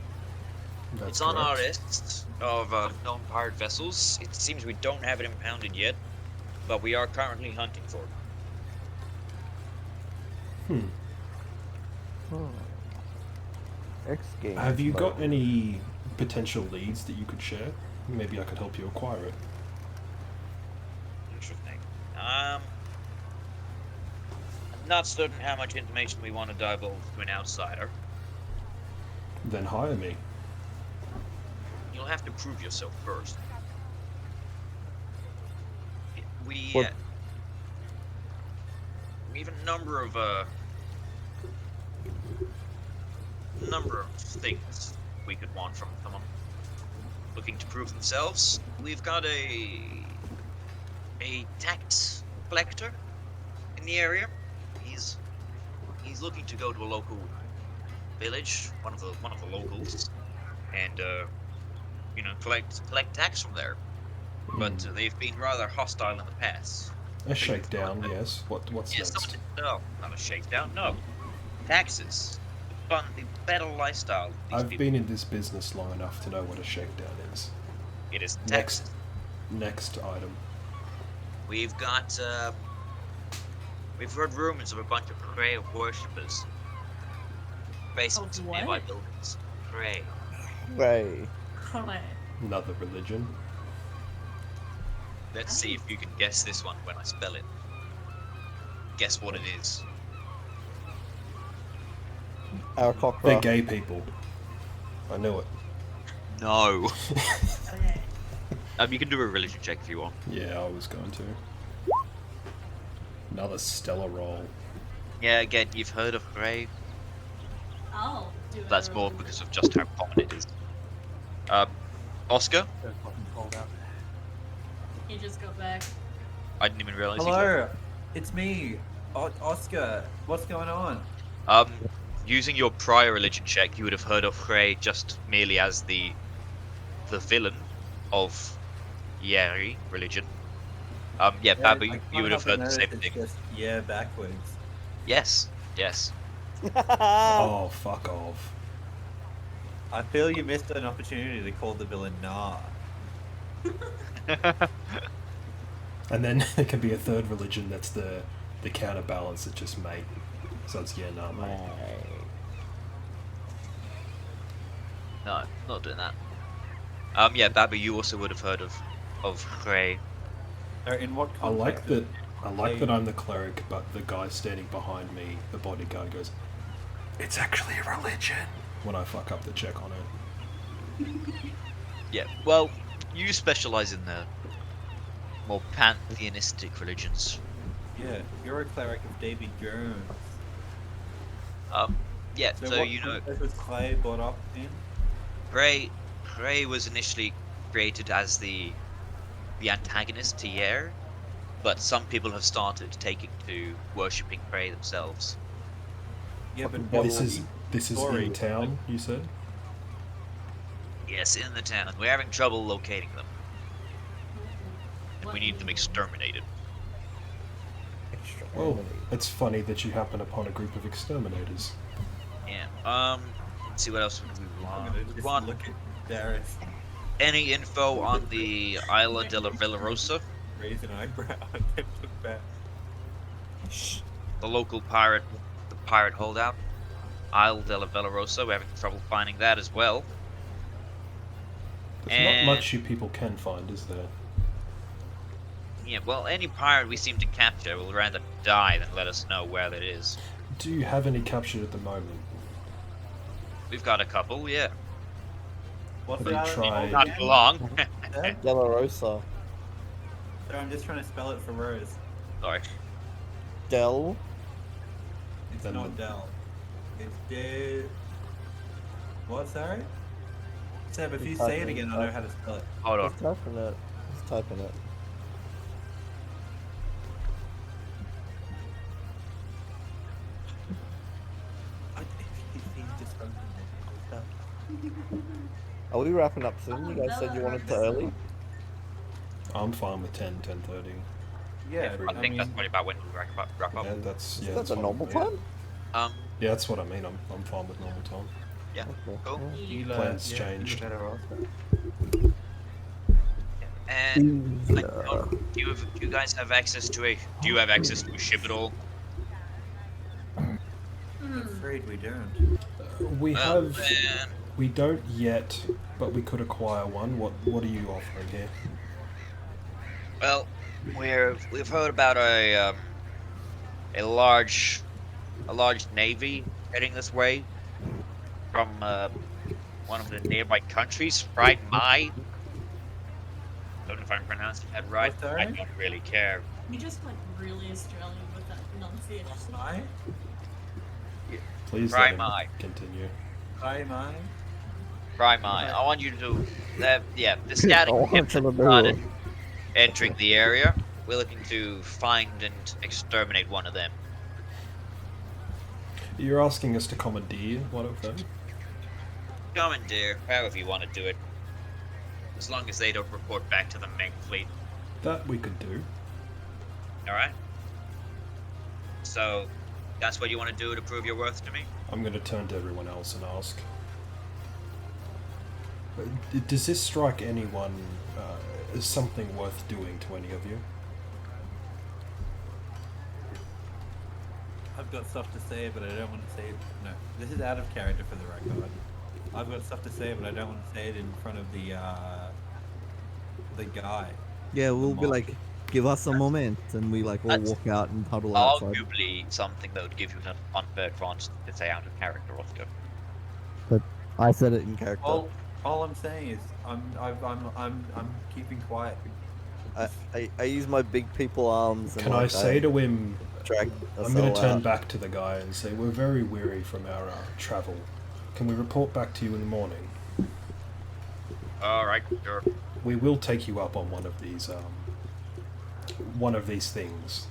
That's It's on our correct. list of known pirate vessels. It seems we don't have it impounded yet, but we are currently hunting for it. X Games. Have you got mode. any potential leads that you could share? Maybe I could help you acquire it. Interesting. I'm not certain how much information we want to divulge to an outsider. Then hire me. You'll have to prove yourself first. We What- we have a number of things we could want from someone looking to prove themselves. We've got a tax collector in the area. He's looking to go to a local village, one of the locals, and collect tax from there. But they've been rather hostile in the past. A shakedown, yes. What's Yes, next? no, not a shakedown. No, taxes. Fun, the better lifestyle. These I've people, been in this business long enough to know what a shakedown is. It is Next, taxes. next item. We've got. We've heard rumors of a bunch of Prey worshippers. Basements Of of what? nearby buildings. Prey. Ray. Correct. Another religion. Let's see if you can guess this one when I spell it. Guess what it is. Our They're cockroach. gay people. I knew it. No. Okay. You can do a religion check if you want. Yeah, I was going to. Another stellar roll. Yeah, again, you've heard of Prey. I'll do it. That's more because of just how common it is. Oscar? So fucking cold out. He just got back. I didn't even realize. Hello, it's me, Oscar. What's going on? Using your prior religion check, you would have heard of Frey just merely as the villain of Yeri religion. Yeah, Babu, I you can't would have help heard but the same notice thing. it's just yeah backwards. Yes. Oh, fuck off. I feel you missed an opportunity to call the villain Nah. And then there can be a third religion that's the counterbalance that just mate. So it's yeah, nah, mate. No, not doing that. Yeah, Babu, you also would have heard of Frey. In what I like context? that I'm the cleric, but the guy standing behind me, the bodyguard, goes, "It's actually a religion." When I fuck up the check on it. Yeah, well, you specialize in the more pantheistic religions. Yeah, you're a cleric of Davy Jones. Yeah, so what you know, context was Clay brought up in? Frey was initially created as the antagonist to Yer, but some people have started taking to worshipping Frey themselves. Yeah, but This is story, in town, you said? Yes, in the town. We're having trouble locating them, and What we need them mean? exterminated. Well, it's funny that you happen upon a group of exterminators. Yeah. Let's see what else we I'm want. gonna We just want look at Darius, any info on the Isla de la Villarosa, raise an eyebrow, and then look back. the local pirate holdout. Isle de la Villarosa. We're having trouble finding that as well. There's And- not much you people can find, is there? Yeah, well, any pirate we seem to capture will rather die than let us know where that is. Do you have any captured at the moment? We've got a couple, yeah. What's Have you that? tried- Not for long. Yeah? Delarosa. So I'm just trying to spell it for Rose. Sorry. Del. It's Then not the- Del. It's De. What? Sorry. Seb, if you say it again, I'll know how to spell it. Hold on. He's typing it. He's typing it. He's just Are we wrapping up soon? You guys said you wanted to early. I'm fine with 10:30. Yeah, I think that's probably about when we wrap up. Yeah, that's Is yeah. that that's the fine normal with me. time? Um, Yeah, that's what I mean. I'm fine with normal time. Yeah. Okay. Cool. Yeah. You'll, Plans yeah, changed. you're better off. And I Yeah. don't, do you guys have access to a do you have access to a ship at all? I'm Hmm. afraid we don't. We Well, have. then, We don't yet, but we could acquire one. What are you offering here? well, we've heard about a large navy heading this way from one of the nearby countries, right? Don't know if I'm pronouncing that right. What's I that? don't really care. You just went really Australian with that pronunciation. Hi. Please let him Primai. continue. Hi, mine. Primai. Right. I want you to yeah, the I scouting want ship to that know. started entering the area. We're looking to find and exterminate one of them. You're asking us to commandeer one of them? Commandeer, however you want to do it. As long as they don't report back to the main fleet. That we could do. Alright? So, that's what you want to do to prove your worth to me? I'm going to turn to everyone else and ask. Does this strike anyone as something worth doing to any of you? I've got stuff to say, but I don't want to say it. No, this is out of character for the record. I've got stuff to say, but I don't want to say it in front of the guy. Yeah, we'll be mob. like, give us a moment, and we like all That's walk out and huddle outside. Arguably something that would give you an unfair advantage to say out of character, Oscar. I said it in character. All I'm saying is I'm keeping quiet. I use my big people arms. And Can I like, say to him, drag us I'm going all to turn out. back to the guy and say, we're very weary from our travel. Can we report back to you in the morning? Alright, sure. We will take you up on one of these things.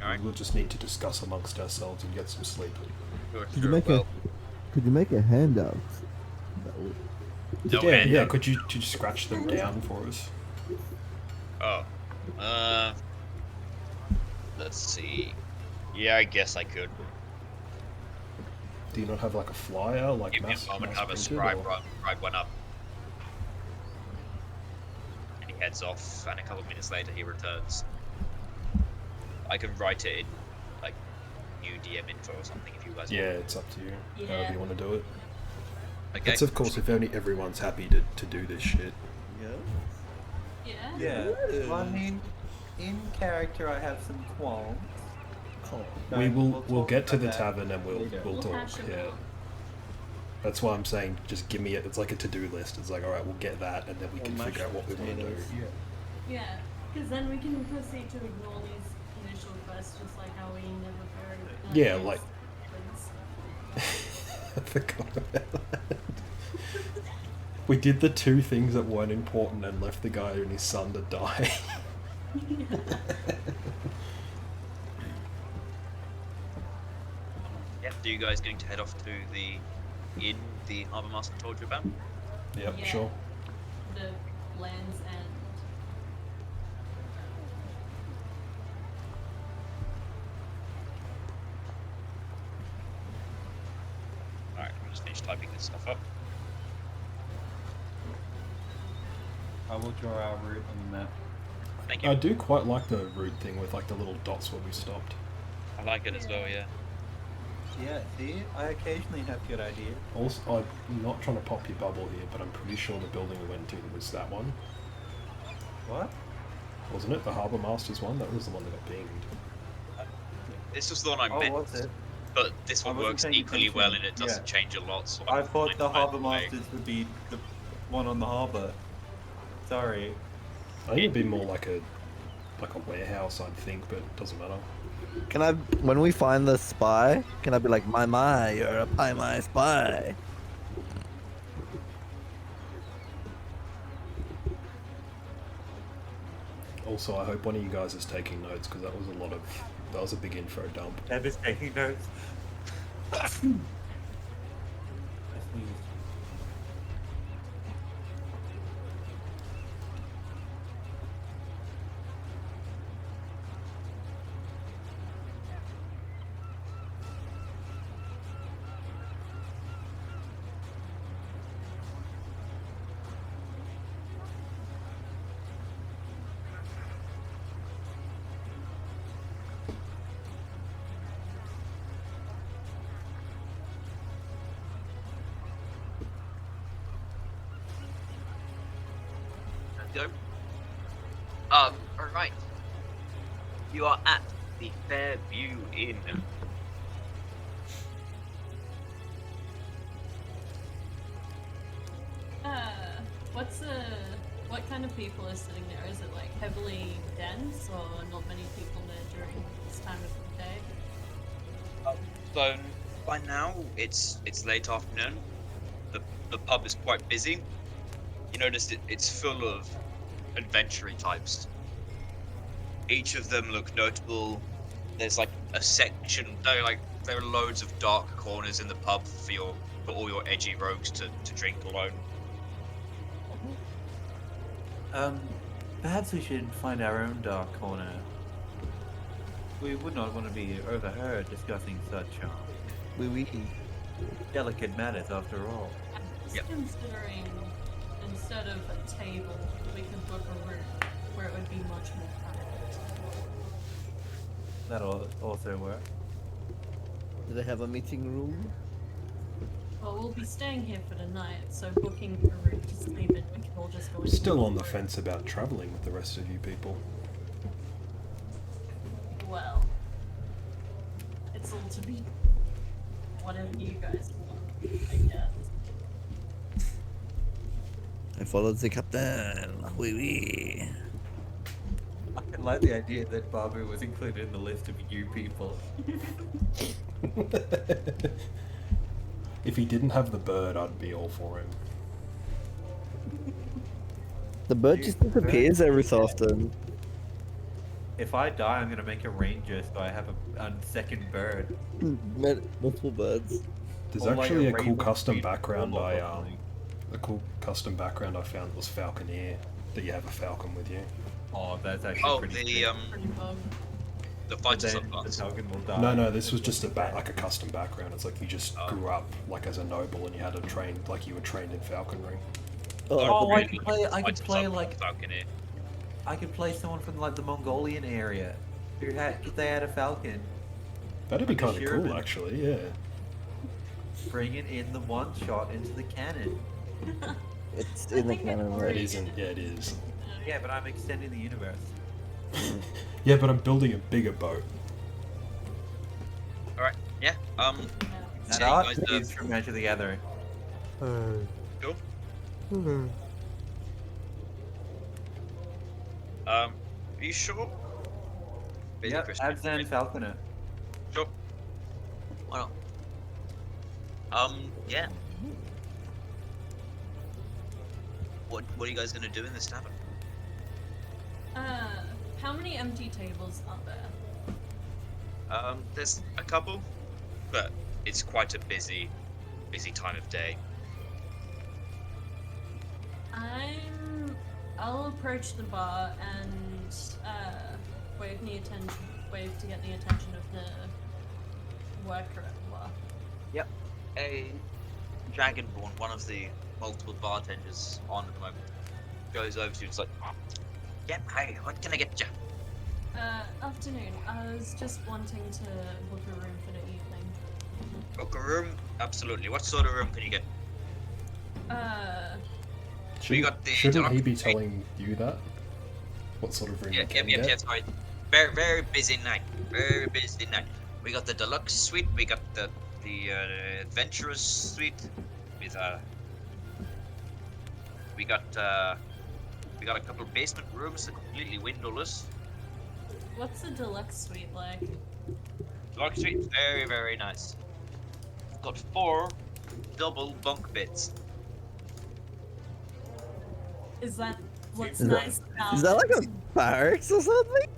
Alright, We'll just need to discuss amongst ourselves and get some sleep. sure, Could you sure. make Well, Could you make a handout? no yeah, hand yeah. up. Could you scratch them down for us? Oh. Let's see. Yeah, I guess I could. Do you not have like a flyer, like Give me mass, a moment, mass have a printed, scribe or- write one up. And he heads off, and a couple of minutes later he returns. I can write it in, like, new DM info or something if you guys Yeah, want. it's up to you. Yeah. However you want to do it. Okay. It's of course if only everyone's happy to do this shit. Yeah. Yeah. Well, I mean, in character, I have some qualms. We'll talk get to about the that tavern and we'll We'll talk. hash it Yeah. out. That's why I'm saying just give me it. It's like a to-do list. It's like, all right, we'll get that, and then we can figure out what we want to do. Yeah, because then we can proceed to ignore these initial quests, just like how we never heard. Yeah, like- Prince. I forgot about that. We did the two things that weren't important and left the guy and his son to die. Yeah, are you guys going to head off to the inn the harbour master told you about? Yep, Yeah. sure. The Land's End. Alright, I'm just finish typing this stuff up. I will draw our route on the map. Thank you. I do quite like the route thing with like the little dots where we stopped. I like it as well, yeah. Yeah, see, I occasionally have good ideas. Also, I'm not trying to pop your bubble here, but I'm pretty sure the building we went to was that one. What? Wasn't it? The Harbour Master's one? That was the one that got pinged. This was the one I Oh, meant, what's it? but this I one wasn't works paying equally well and attention. it doesn't Yeah. change a lot, so I I'm thought fine the with Harbour either way. Masters would be the one on the harbour. Sorry. I think it'd be more like a warehouse, I'd think, but it doesn't matter. Can I, when we find the spy, can I be like, my, you're a pie my spy? Also, I hope one of you guys is taking notes because that was a big info dump. Deb is taking notes. I sneezed. go. Alright. You are at the Fairview Inn. What kind of people are sitting there? Is it like heavily dense or not many people there during this time of the day? So by now it's late afternoon. The pub is quite busy. You notice it's full of adventure types. Each of them look notable. There's like a section. There are loads of dark corners in the pub for all your edgy rogues to drink alone. Perhaps we should find our own dark corner. We would not want to be overheard discussing such Oui. delicate matters, after all. I'm just considering instead of a table, we could book a room where it would be much more private. That'll also work. Do they have a meeting room? Well, we'll be staying here for the night, so booking a room to sleep in, we can all just go I'm into still one on the room. fence about travelling with the rest of you people. Well, it's all to be whatever you guys want, I guess. I followed the captain. Oui. I like the idea that Babu was included in the list of you people. If he didn't have the bird, I'd be all for him. The bird just disappears every so often. If I die, I'm gonna make a ranger so I have a second bird. Multiple birds. There's Or like actually a a cool raven custom breed background warlock I or something. a cool custom background I found was Falconeer, that you have a falcon with you. Oh, that's actually Oh, pretty the sick. Pretty bug. the But fighter then the subclass. falcon will die. No, this was just like a custom background. It's like you just Oh. grew up like as a noble and you had to train like you were trained in falconry. Oh, I really could play. I could fighter play subclass like Falconeer. I could play someone from like the Mongolian area who had if they had a falcon, That'd be Like a kind of cool, Sheridan. actually. Yeah. bringing in the one shot into the cannon. It's I in the think it canon, It already- right? isn't. Yeah, it is. Yeah, but I'm extending the universe. Yeah, but I'm building a bigger boat. Alright, yeah. Yeah. And So you art guys, is from Magic the Gathering. cool. Are you sure? Busy Yep, Christmas. Abzan Falconer. Sure. Why not? Yeah. What are you guys gonna do in this tavern? How many empty tables are there? There's a couple, but it's quite a busy time of day. I'll approach the bar and wave to get the attention of the worker at the bar. Yep. A Dragonborn, one of the multiple bartenders on at the moment, goes over to you and is like, "Yep, hey, what can I get you?" Afternoon. I was just wanting to book a room for the evening. Book a room? Absolutely. What sort of room can you get? Shouldn't, got the shouldn't he be deluxe- telling you that? What sort of room you can get? Yeah, sorry. Very busy night. Very busy night. We got the deluxe suite. We got the adventurous suite. With we got a couple of basement rooms that are completely windowless. What's the deluxe suite like? Deluxe suite, very nice. Got 4 double bunk beds. Is that what's Is that- nice Is that like a barracks or something?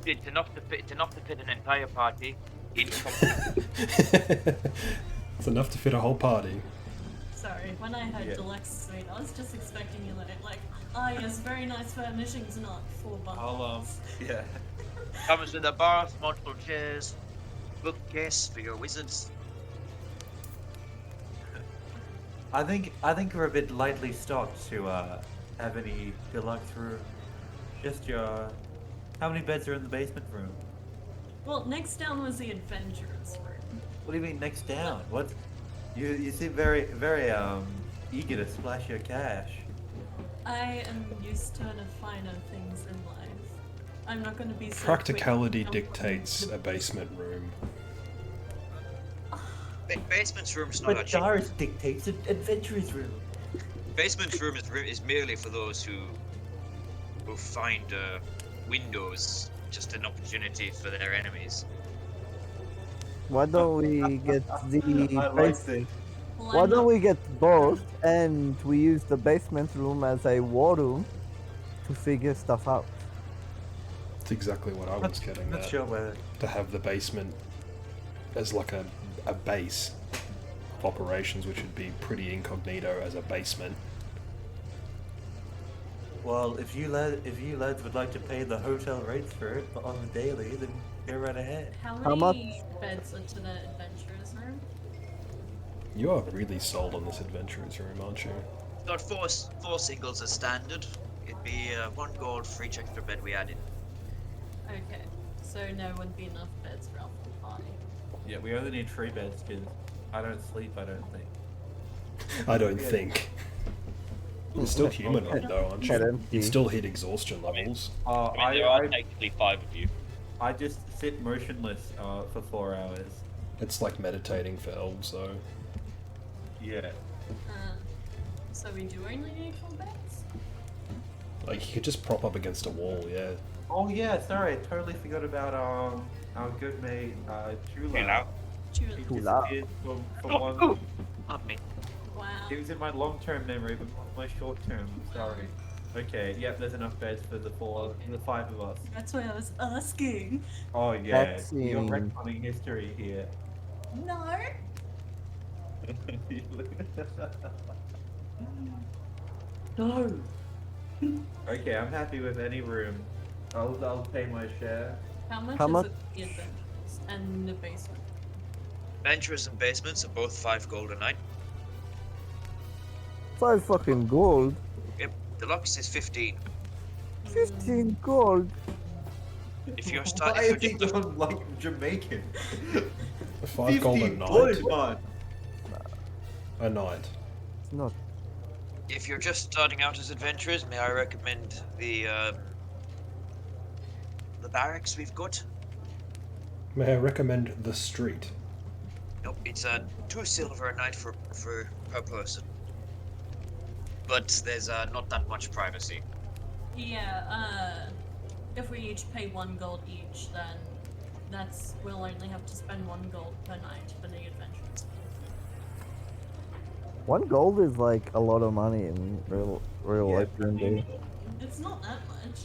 It's enough to fit an entire party in. It's enough to fit a whole party. Sorry, when I heard Yeah. deluxe suite, I was just expecting you like, yes, very nice furnishings, not 4 bucks. I'll yeah. Comes with a bar, multiple chairs, bookcase for your wizards. I think we're a bit lightly stocked to have any deluxe room. Just your. How many beds are in the basement room? Well, next down was the adventurers room. What do you mean next down? What? You seem very eager to splash your cash. I am used to the finer things in life. I'm not going to be so Practicality quick. dictates a basement room. Basement's room's not But actually. Doris dictates an adventurer's room. Basement's room is merely for those who find windows just an opportunity for their enemies. Why don't we get the I like base? this. Well, Why I'm don't not- we get both and we use the basement room as a war room to figure stuff out? That's exactly what I was getting Not at. sure whether. To have the basement as like a base of operations, which would be pretty incognito as a basement. Well, if you lads would like to pay the hotel rates for it on the daily, then go right ahead. How How many beds are to the adventurer's room? You are really sold on this adventurer's room, aren't you? Got four singles as standard. It'd be 1 gold for each extra bed we added. Okay, so no would be enough beds for our full party. Yeah, we only need 3 beds because I don't sleep. I don't think. I don't think. You're still humanoid though, aren't Head you? empty. You'd still hit exhaustion levels. I mean, there are technically 5 of you. I just sit motionless for 4 hours. It's like meditating for elves though. Yeah. So we do only need 4 beds? Like you could just prop up against a wall, yeah. Oh yeah, sorry, I totally forgot about our good mate Chula. Chula. He Chula. disappeared for Oh, one. oh. Pardon me. Wow. He was in my long-term memory, but not my short-term. I'm sorry. Okay, yep, there's enough beds for the 5 of us. That's why I was asking. Oh yeah, you're Excellent. retconning history here. No. No. Okay, I'm happy with any room. I'll pay my share. How much How is much? it for the adventurers and the basement? Adventurers and basements are both 5 gold a night. 5 fucking gold. Yep, deluxe is 15. 15 gold. If you're Why starting, is he going like Jamaican? 5 gold a 50 night. gold, man. A night. It's not. if you're just starting out as adventurers, may I recommend the barracks we've got? May I recommend the street? Nope, it's 2 silver a night for per person. But there's not that much privacy. Yeah, if we each pay 1 gold each, then we'll only have to spend 1 gold per night for the adventurers. 1 gold is like a lot of money in real Yeah, life D&D. It's not that much.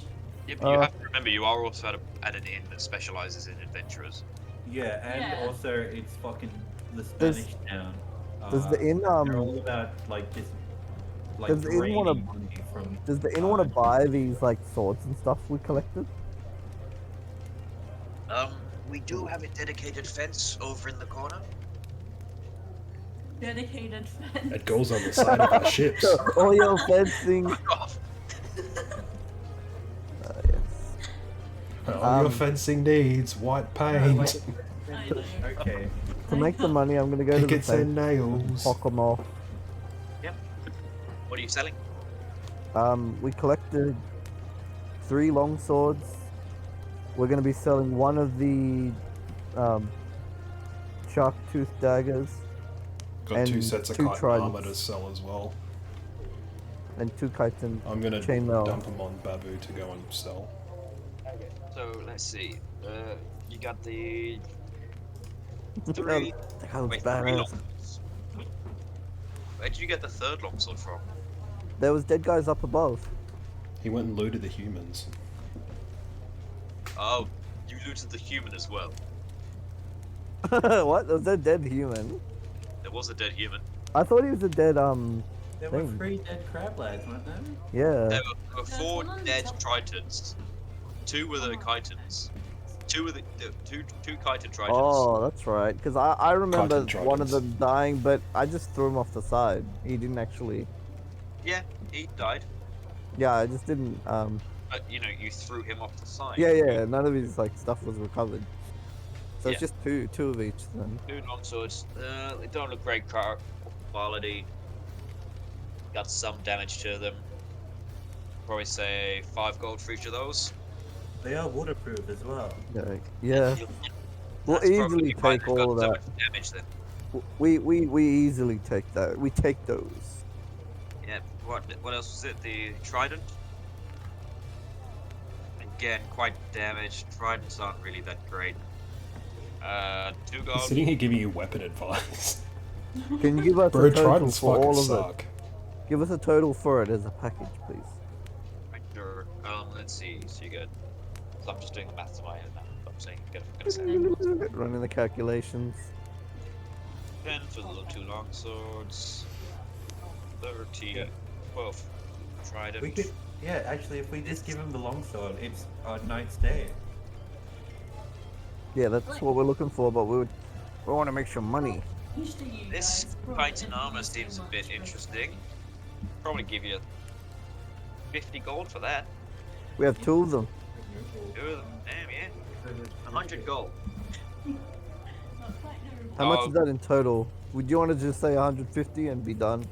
Yep, you have to remember you are also at an inn that specializes in adventurers. Yeah, and Yeah. also it's fucking the Does- Spanish town. Does the inn They're all about like just like Does the inn draining wanna- money from. does the inn want to buy these like swords and stuff we collected? We do have a dedicated fence over in the corner. Dedicated fence. It goes on the side of our ships. All your fencing. Fuck off. Yes. All your Um, fencing needs white Yeah, paint, like- I know. okay. To make the money, I'm gonna go to the pickets and face. nails. Fuck them off. What are you selling? We collected 3 long swords. We're gonna be selling one of the shark tooth daggers Got 2 and sets of 2 chitin armor to tridents. sell as well. and 2 chitin. I'm gonna Chainmail. dump them on Babu to go and sell. So let's see. You got the That 3. was Wait, 3 badass. longswords. Where did you get the 3rd longsword from? There was dead guys up above. He went and looted the humans. Oh, you looted the human as well. What? Was that dead human? There was a dead human. I thought he was a dead There were Thing. 3 dead crab lads, weren't there? yeah. There were There's 4 one on the dead top. tritons. 2 were the Oh. chitons. 2 were the two chitin tritons. Oh, that's right. Because I remember Chitin one of tridents. them dying, but I just threw him off the side. He didn't actually. Yeah, he died. Yeah, I just didn't. But you know, you threw him off the side. Yeah. None of his like stuff was recovered. So it's Yeah. just two of each then. 2 longswords. They don't look great quality. Got some damage to them. Probably say 5 gold for each of those. They are waterproof as well. Yeah. We'll That's probably easily why take they've got all of so that. much damage then. We easily take that. We take those. Yeah. What else was it? The trident. Again, quite damaged. Tridents aren't really that great. 2 He's gold. sitting here giving you weapon advice. Can you give us Bro, a total tridents for fucking all of suck. it? Give us a total for it as a package, please. Right, sure. Let's see. So you get. So I'm just doing the maths in my head now. I'm saying, gonna say Running the calculations. 10 for the 2 long swords. 30. Yeah. 12. Trident. We could, yeah, actually, if we just give him the longsword, it's a knight's day. Yeah, that's what we're looking for, but we want to make some money. Each to you This guys, bro, Titan thank armor you so seems a much bit for- interesting. Probably give you 50 gold for that. We have 2 of them. 2 of them. Damn, yeah. 100 gold. Oh, quite no, How much Oh. is that in total? Would you want to just say 150 and be done?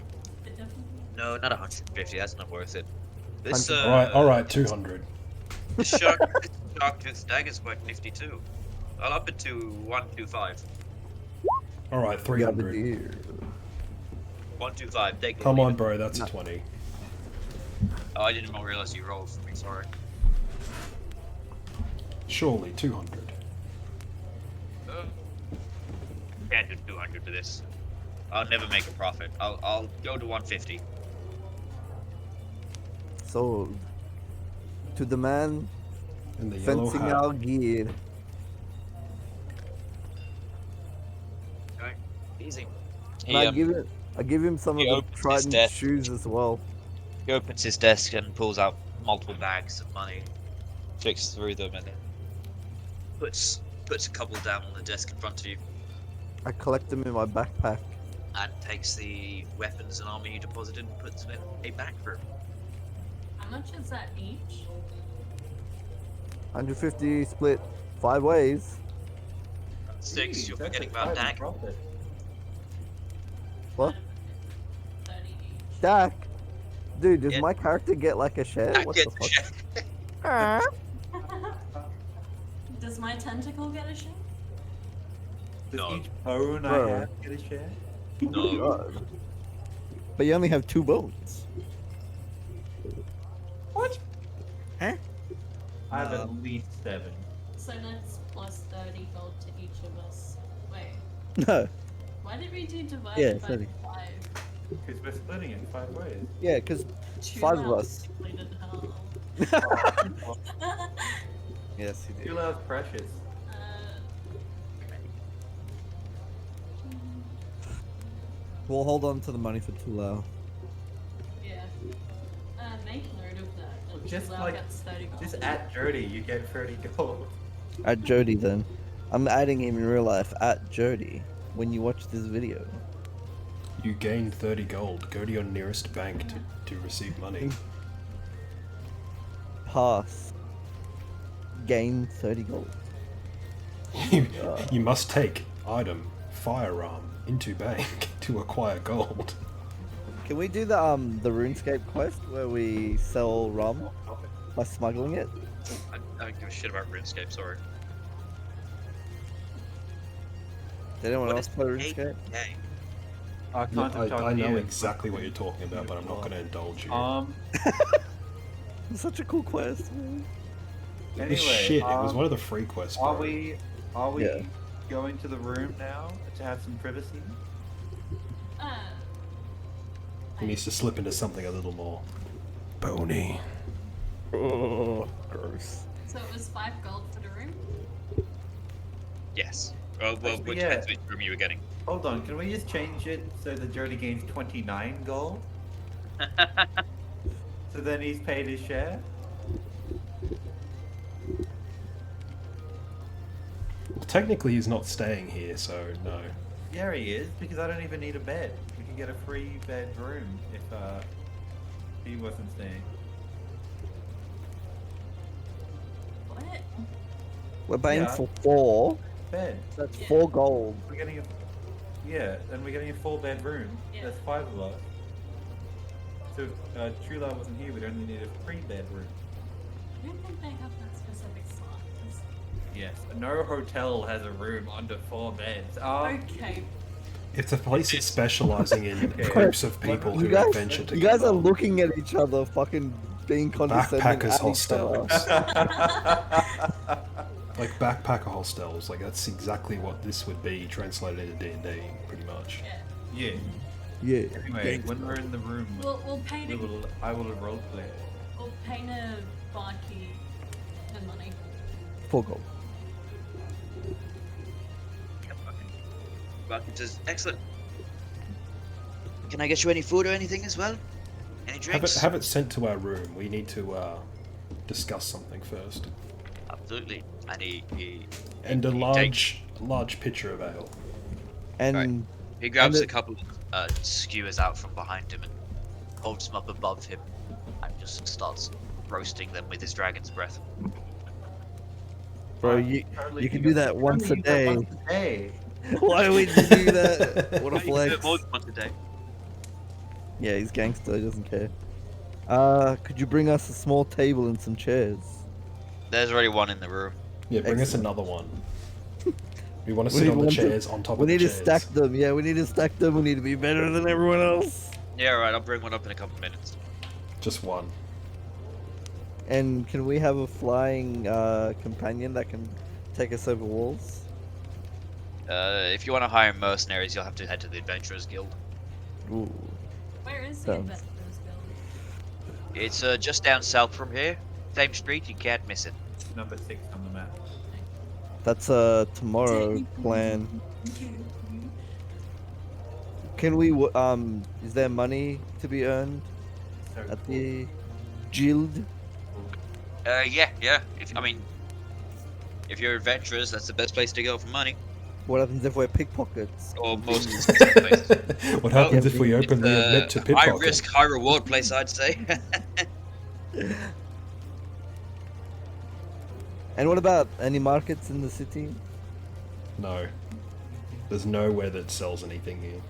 but definitely. No, not 150. That's not worth it. This, 100. Alright, 200. This shark tooth dagger is quite nifty too. I'll up it to 125. Alright, We have a 300. deal. 125. Take it. Come leave on, it. bro, that's a 20. Oh, I didn't realize you rolled for me. Sorry. Surely, 200. Can't do 200 for this. I'll never make a profit. I'll go to 150. Sold. To the man In the yellow fencing hat. our gear. Okay. Easy. And I give him some of he the opens his Trident desk. shoes as well. He opens his desk and pulls out multiple bags of money, flicks through them, and then puts a couple down on the desk in front of you, I collect them in my backpack. and takes the weapons and armor you deposited and puts them in a back room. How much is that each? 150 split 5 ways. 6. You're That's forgetting a about tiny Dak. profit. What? 30 each. Dak! Dude, does Yeah. my character get like a share? Dak What the gets fuck? shit. Ah. Does my tentacle get a share? Does No. each bone I Bro. have get a share? No. God. But you only have 2 bones. What? Huh? I have at least 7. So that's plus 30 gold to each of us. Wait, No. why did we do divide Yeah, by 30. 5? Because we're splitting it 5 ways. Yeah, because 2 5 of rounds us. completed hell. Yes, you You love precious. We'll hold on to the money for Tulao. Yeah. Make note of that. And Just Tulao like- gets 30 gold. Just at Jody, you get 30 gold. At Jody then. I'm adding him in real life at Jody when you watch this video. You gained 30 gold. Go to your nearest bank to receive money. Pass. Gain 30 gold. You must take item firearm into bank to acquire gold. Can we do the RuneScape quest where we sell rum by smuggling it? I don't give a shit about RuneScape. Sorry. Did anyone What else is play a RuneScape? game? I can't talk I to know you. exactly what you're talking about, but I'm not going to indulge you. It's such a cool quest, man. It Anyway, was shit. It was one of the free quests. Are bro. we Yeah. going to the room now to have some privacy? He needs to slip into something a little more bony. Oh, gross. So it was 5 gold for the room? Yes. Well, Actually, which yeah. depends which room you were getting. Hold on, can we just change it so that Jody gains 29 gold? So then he's paid his share? Technically, he's not staying here, so no. Yeah, he is, because I don't even need a bed. We can get a free bed room if he wasn't staying. What? We're paying Yeah. for 4. Bed. That's Yeah. 4 gold. We're getting a and we're getting a full bed room. Yeah. That's 5 of us. So if True Love wasn't here, we'd only need a 3-bedroom. I don't think they have that specific size. Yes. No hotel has a room under 4 beds. Okay. If the place is specializing in Okay. groups of people You who guys, adventure together, you guys are looking at each other, fucking being condescending backpackers at each other. hostels, like backpacker hostels, like that's exactly what this would be translated into D&D, pretty much. Yeah. Yeah. Yeah. Anyway, when we're in the room, We'll paint I will roleplay. We'll paint a barkeep the money. 4 gold. Barkeep says, excellent. Can I get you any food or anything as well? Any drinks? Have it sent to our room. We need to discuss something first. Absolutely. And And a he large pitcher of ale. And he grabs And a couple of skewers out from behind him and holds them up above him and just starts roasting them with his dragon's breath. bro, Totally you can do that once a use that day. once a day. Why would you do that? What a You can do flex. it more than once a day. Yeah, he's gangster, he doesn't care. Could you bring us a small table and some chairs? There's already one in the room. Yeah, bring us Excellent. another one. We want to We sit need on the one to- chairs on top We of the need to chairs. stack them. Yeah, we need to stack them. We need to be better than everyone else. Yeah, right. I'll bring one up in a couple minutes. Just one. And can we have a flying companion that can take us over walls? If you want to hire mercenaries, you'll have to head to the Adventurers Guild. Ooh. Where is the Sounds- Adventurers Guild? It's just down south from here. Same street, you can't miss it. Number 6 on the map. That's a tomorrow plan. Can we? Is there money to be earned So at the guild? Yeah. If you're adventurers, that's the best place to go for money. What happens if we're pickpockets? Or most places. What happens if we It's openly admit to high pickpocket? risk, high reward place, I'd say. And what about any markets in the city? No. There's nowhere that sells anything here.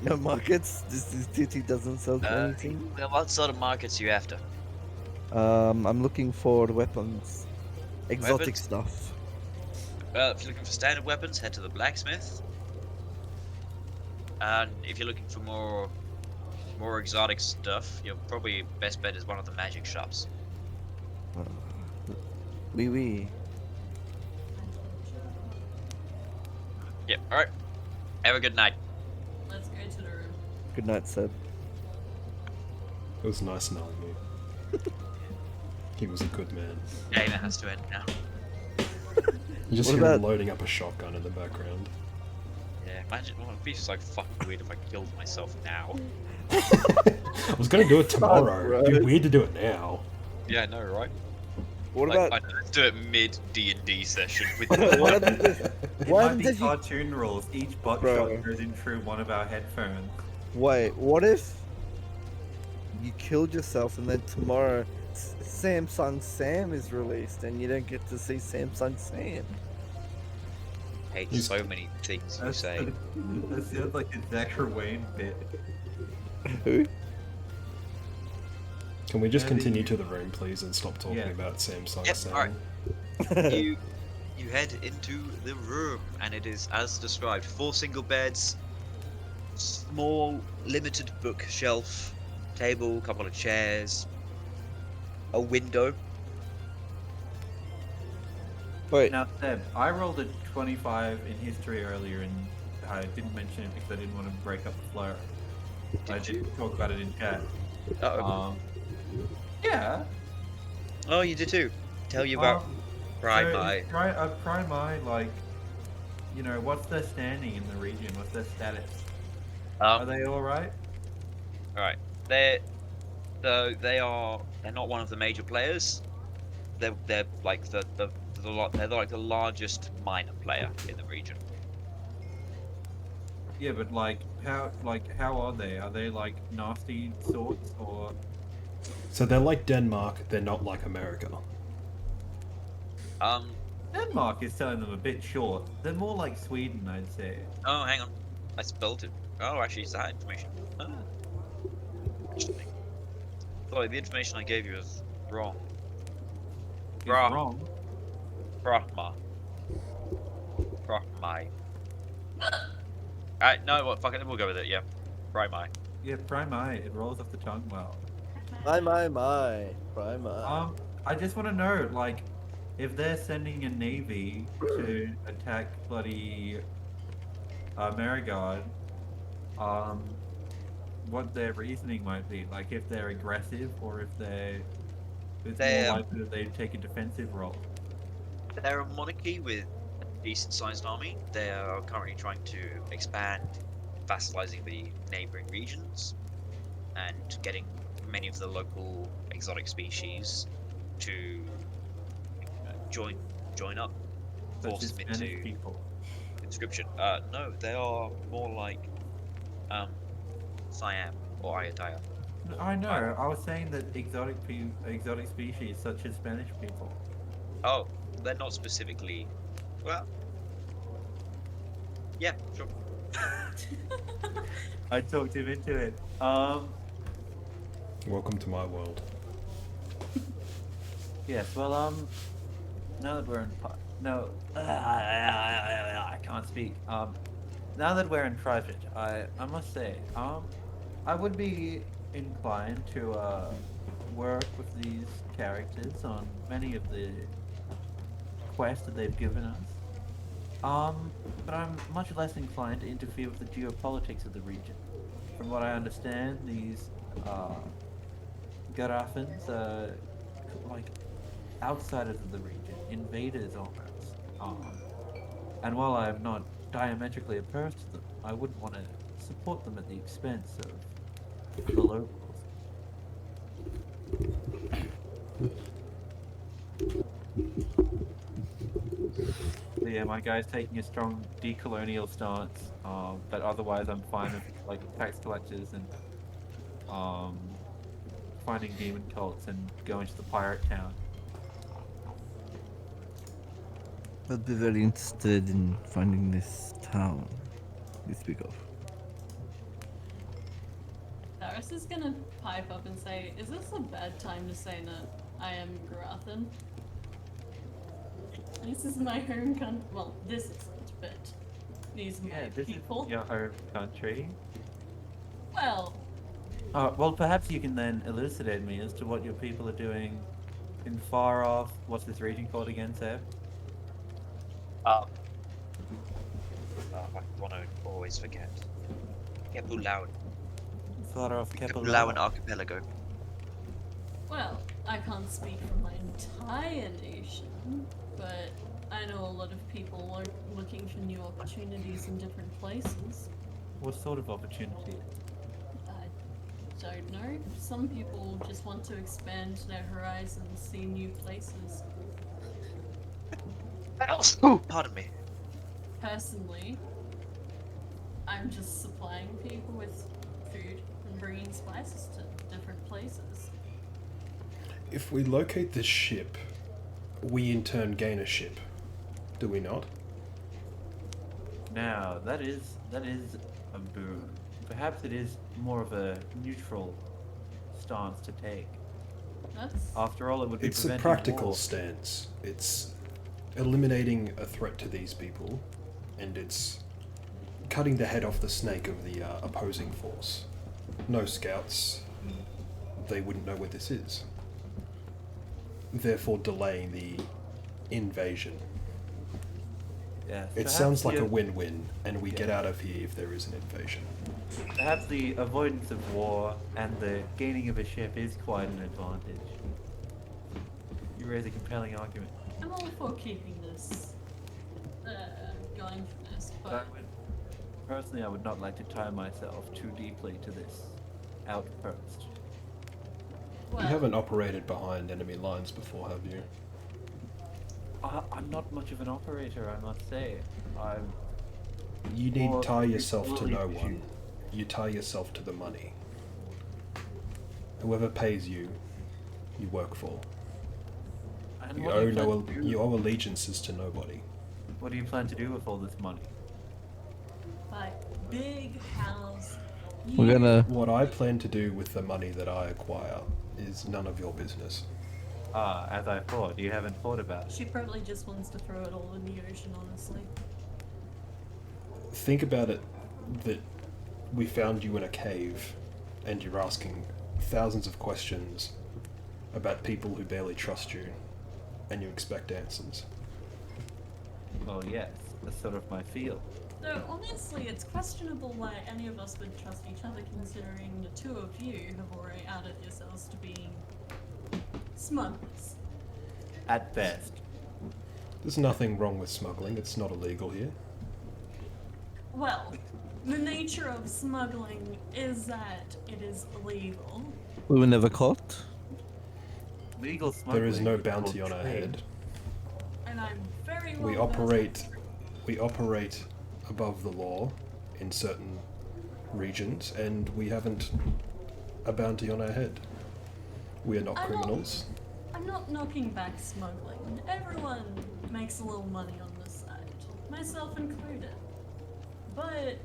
No markets. This city doesn't sell anything. Well, what sort of markets are you after? I'm looking for weapons, exotic Weapons? stuff. Well, if you're looking for standard weapons, head to the blacksmith. And if you're looking for more exotic stuff, your probably best bet is one of the magic shops. Oui. Yep. All right. Have a good night. Let's go to the room. Good night, Seb. It was nice knowing you. He was a good man. Game has to end now. You just What hear him about- loading up a shotgun in the background. Yeah. Imagine. Well, it'd be so fucking weird if I killed myself now. I was gonna do it tomorrow. It'd be right. weird to do it now. Yeah, I know, right? What Like, about? I know, let's do it mid D&D session with What happens if? It What might happens be if you? cartoon rules. Each bot Bro. shot goes in through one of our headphones. Wait, what if you killed yourself and then tomorrow Samsung Sam is released and you don't get to see Samsung Sam? I hate so many things you say. That sounds like a Zach Wayne bit. Who? Can we just Yeah, continue to the room, please, and stop talking Yeah. about Samsung Yep, Sam? alright. You head into the room, and it is as described: 4 single beds, small limited bookshelf, table, couple of chairs, a window. Wait, Now, Seb, I rolled a 25 in history earlier, and I didn't mention it because I didn't want to break up the flow. I did talk about it in chat. Uh-oh. Yeah. Oh, you did too. Tell you about Prime Eye. Prime Eye, like, you know, what's their standing in the region? What's their status? Are they all right? Alright. They're not one of the major players. They're like they're like the largest minor player in the region. Yeah, but like, how are they? Are they like nasty sorts or? So they're like Denmark, they're not like America. Denmark is selling them a bit short. They're more like Sweden, I'd say. Oh, hang on. I spelled it. Oh, actually, it's that information. Ah. Interesting. Sorry, the information I gave you is wrong. It's Bruh. wrong. Brahma. Brahmai. No, what? Fuck it, we'll go with it. Yeah, Brahmai. Yeah, Prime-Eye, it rolls off the tongue well. My. Prime. I just want to know, like, if they're sending a navy to attack bloody Meregard, what their reasoning might be. Like, if they're aggressive or if it's They're- more likely that they take a defensive role. They're a monarchy with a decent-sized army. They are currently trying to expand, vassalizing the neighboring regions, and getting many of the local exotic species to join up, Such force as them Spanish into people. conscription. No, they are more like Siam or Ayutthaya. I know. I was saying that exotic species such as Spanish people. Oh, they're not specifically. Well, yeah, sure. I talked him into it. Welcome to my world. Yes. Well, now that we're in no, I can't speak. Now that we're in private, I must say, I would be inclined to work with these characters on many of the quests that they've given us. But I'm much less inclined to interfere with the geopolitics of the region. From what I understand, these Garafans are like outsiders of the region, invaders almost. And while I am not diametrically opposed to them, I wouldn't want to support them at the expense of the locals. So yeah, my guy's taking a strong decolonial stance, but otherwise I'm fine with like tax collectors and finding demon cults and going to the pirate town. I'd be very interested in finding this town you speak of. Darius is gonna pipe up and say, is this a bad time to say that I am Garathan? This is my home country. Well, this isn't, but these are my Yeah, this people. is your home country. Well, Well, perhaps you can then elucidate me as to what your people are doing in far off. What's this region called again, Seb? I want to always forget. Kepulauan. Far off Kepulauan Kepulauan. archipelago. well, I can't speak for my entire nation, but I know a lot of people are looking for new opportunities in different places. What sort of opportunity? I don't know. Some people just want to expand their horizons, see new places. Oh, pardon me. Personally, I'm just supplying people with food and bringing spices to different places. If we locate this ship, we in turn gain a ship. Do we not? Now, that is a boon. Perhaps it is more of a neutral stance to take. That's After all, it would be It's a preventing practical war. stance. It's eliminating a threat to these people, and it's cutting the head off the snake of the opposing force. No scouts. They wouldn't know where this is. Therefore, delaying the invasion. Yes, It perhaps sounds like the- a win-win, and we Yeah. get out of here if there is an invasion. Perhaps the avoidance of war and the gaining of a ship is quite an advantage. You raise a compelling argument. I'm all for keeping this going for this, but Personally, I would not like to tie myself too deeply to this outpost. well, You haven't operated behind enemy lines before, have you? I'm not much of an operator, I must say. I'm You need Or tie yourself to slowly no pursue. one. You tie yourself to the money. Whoever pays you, you work for. And You what do owe you plan no, to do? you owe allegiances to nobody. What do you plan to do with all this money? buy big house. We're gonna. What I plan to do with the money that I acquire is none of your business. Ah, as I thought. You haven't thought about it. She probably just wants to throw it all in the ocean, honestly. Think about it that we found you in a cave and you're asking thousands of questions about people who barely trust you and you expect answers. Well, yes, that's sort of my field. Though, honestly, it's questionable why any of us would trust each other considering the two of you have already outed yourselves to being smugglers. At best. There's nothing wrong with smuggling, it's not illegal here. Well, the nature of smuggling is that it is illegal. We were never caught. Legal smuggling. There is no is bounty called on our trade. head. And I'm very well We operate above the law in certain regions, and we haven't a bounty on our head. We are not I'm not- criminals. I'm not knocking back smuggling. Everyone makes a little money on this side, myself included. But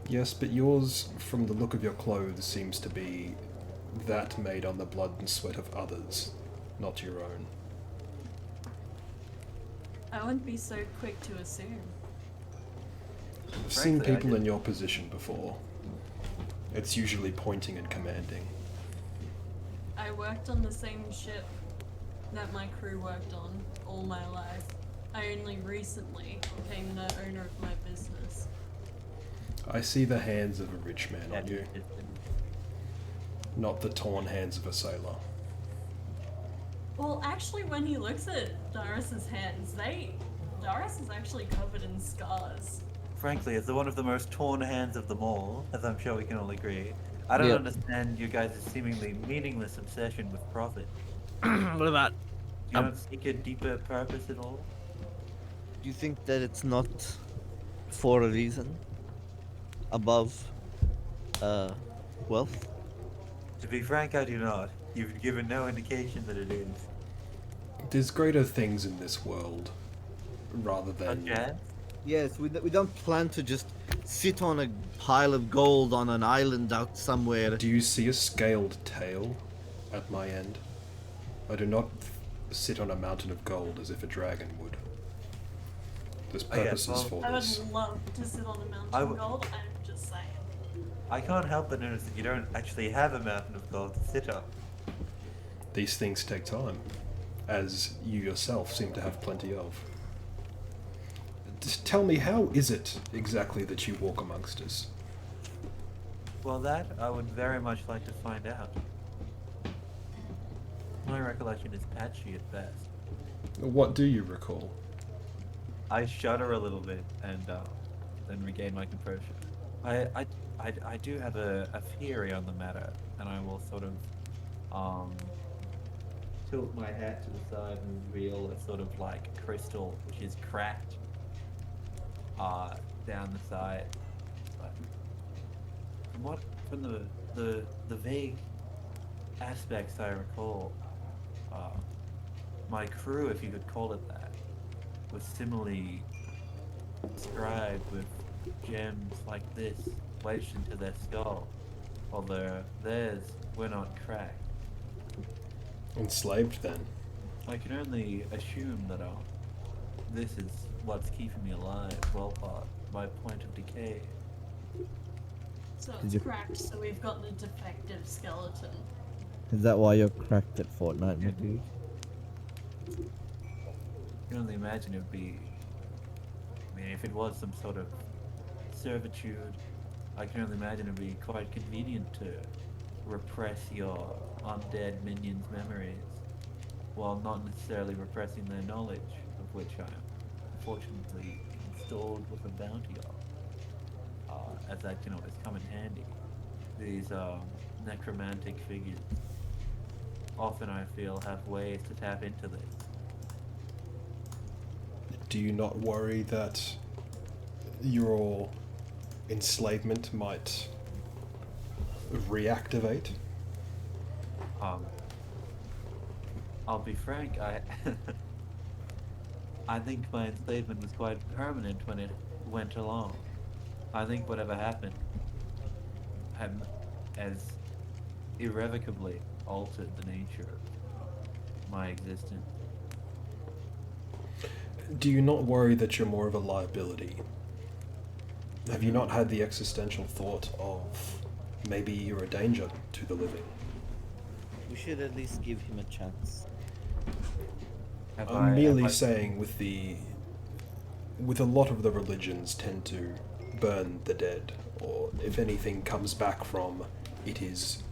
Yes, but yours, from the look of your clothes, seems to be that made on the blood and sweat of others, not your own. I wouldn't be so quick to assume. I've seen Frankly, I people in didn't- your position before. It's usually pointing and commanding. I worked on the same ship that my crew worked on all my life. I only recently became the owner of my business. I see the hands of a rich man on you, It- not the torn hands of a sailor. Well, actually, when he looks at Darius's hands, Darius is actually covered in scars. Frankly, it's one of the most torn hands of them all, as I'm sure we can all agree. I don't Yep. understand you guys' seemingly meaningless obsession with profit. What about? You don't seek a deeper purpose at all? Do you think that it's not for a reason above wealth? To be frank, I do not. You've given no indication that it is. There's greater things in this world, rather Such than... as? Yes, we don't plan to just sit on a pile of gold on an island out somewhere. Do you see a scaled tail at my end? I do not sit on a mountain of gold as if a dragon would. There's Oh, yeah, purposes well, for I would this. love to sit on a mountain I of would- gold, I'm just saying. I can't help but notice that you don't actually have a mountain of gold to sit on. These things take time, as you yourself seem to have plenty of. Just tell me, how is it exactly that you walk amongst us? Well, that I would very much like to find out. My recollection is patchy at best. What do you recall? I shudder a little bit and then regain my composure. I do have a theory on the matter, and I will sort of tilt my hat to the side and reveal a sort of like crystal which is cracked down the side. But from the vague aspects I recall, my crew, if you could call it that, was similarly described with gems like this wedged into their skull, while theirs were not cracked. Enslaved, then? I can only assume that this is what's keeping me alive, well past my point of decay. So Did it's you- cracked, so we've got the defective skeleton. Is that why you're cracked at Fortnite, my dude? I can only imagine it would be. I mean, if it was some sort of servitude, I can only imagine it would be quite convenient to repress your undead minions' memories, while not necessarily repressing their knowledge, of which I am unfortunately installed with a bounty of, as that can always come in handy. These necromantic figures often, I feel, have ways to tap into this. Do you not worry that your enslavement might reactivate? I'll be frank, I think my enslavement was quite permanent when it went along. I think whatever happened, as irrevocably altered the nature of my existence. Do you not worry that you're more of a liability? Have you not had the existential thought of maybe you're a danger to the living? We should at least give him a chance. I'm merely saying with a lot of the religions tend to burn the dead, or if anything comes back from it is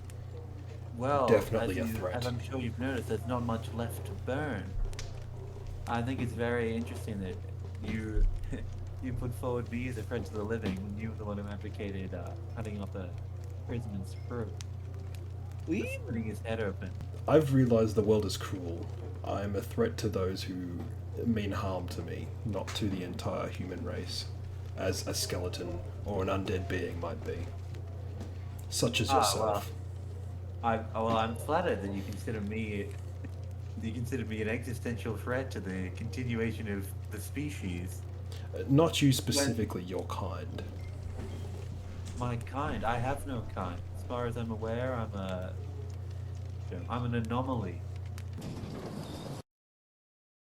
Well, definitely as a threat. As I'm sure you've noticed, there's not much left to burn. I think it's very interesting that you you put forward me as a threat to the living when you were the one who advocated cutting off the prisoner's throat, We splitting his head open. I've realized the world is cruel. I'm a threat to those who mean harm to me, not to the entire human race, as a skeleton or an undead being might be. Such as yourself. I'm flattered that you consider me an existential threat to the continuation of the species. Not you specifically, your kind. My kind, I have no kind. As far as I'm aware, I'm an anomaly.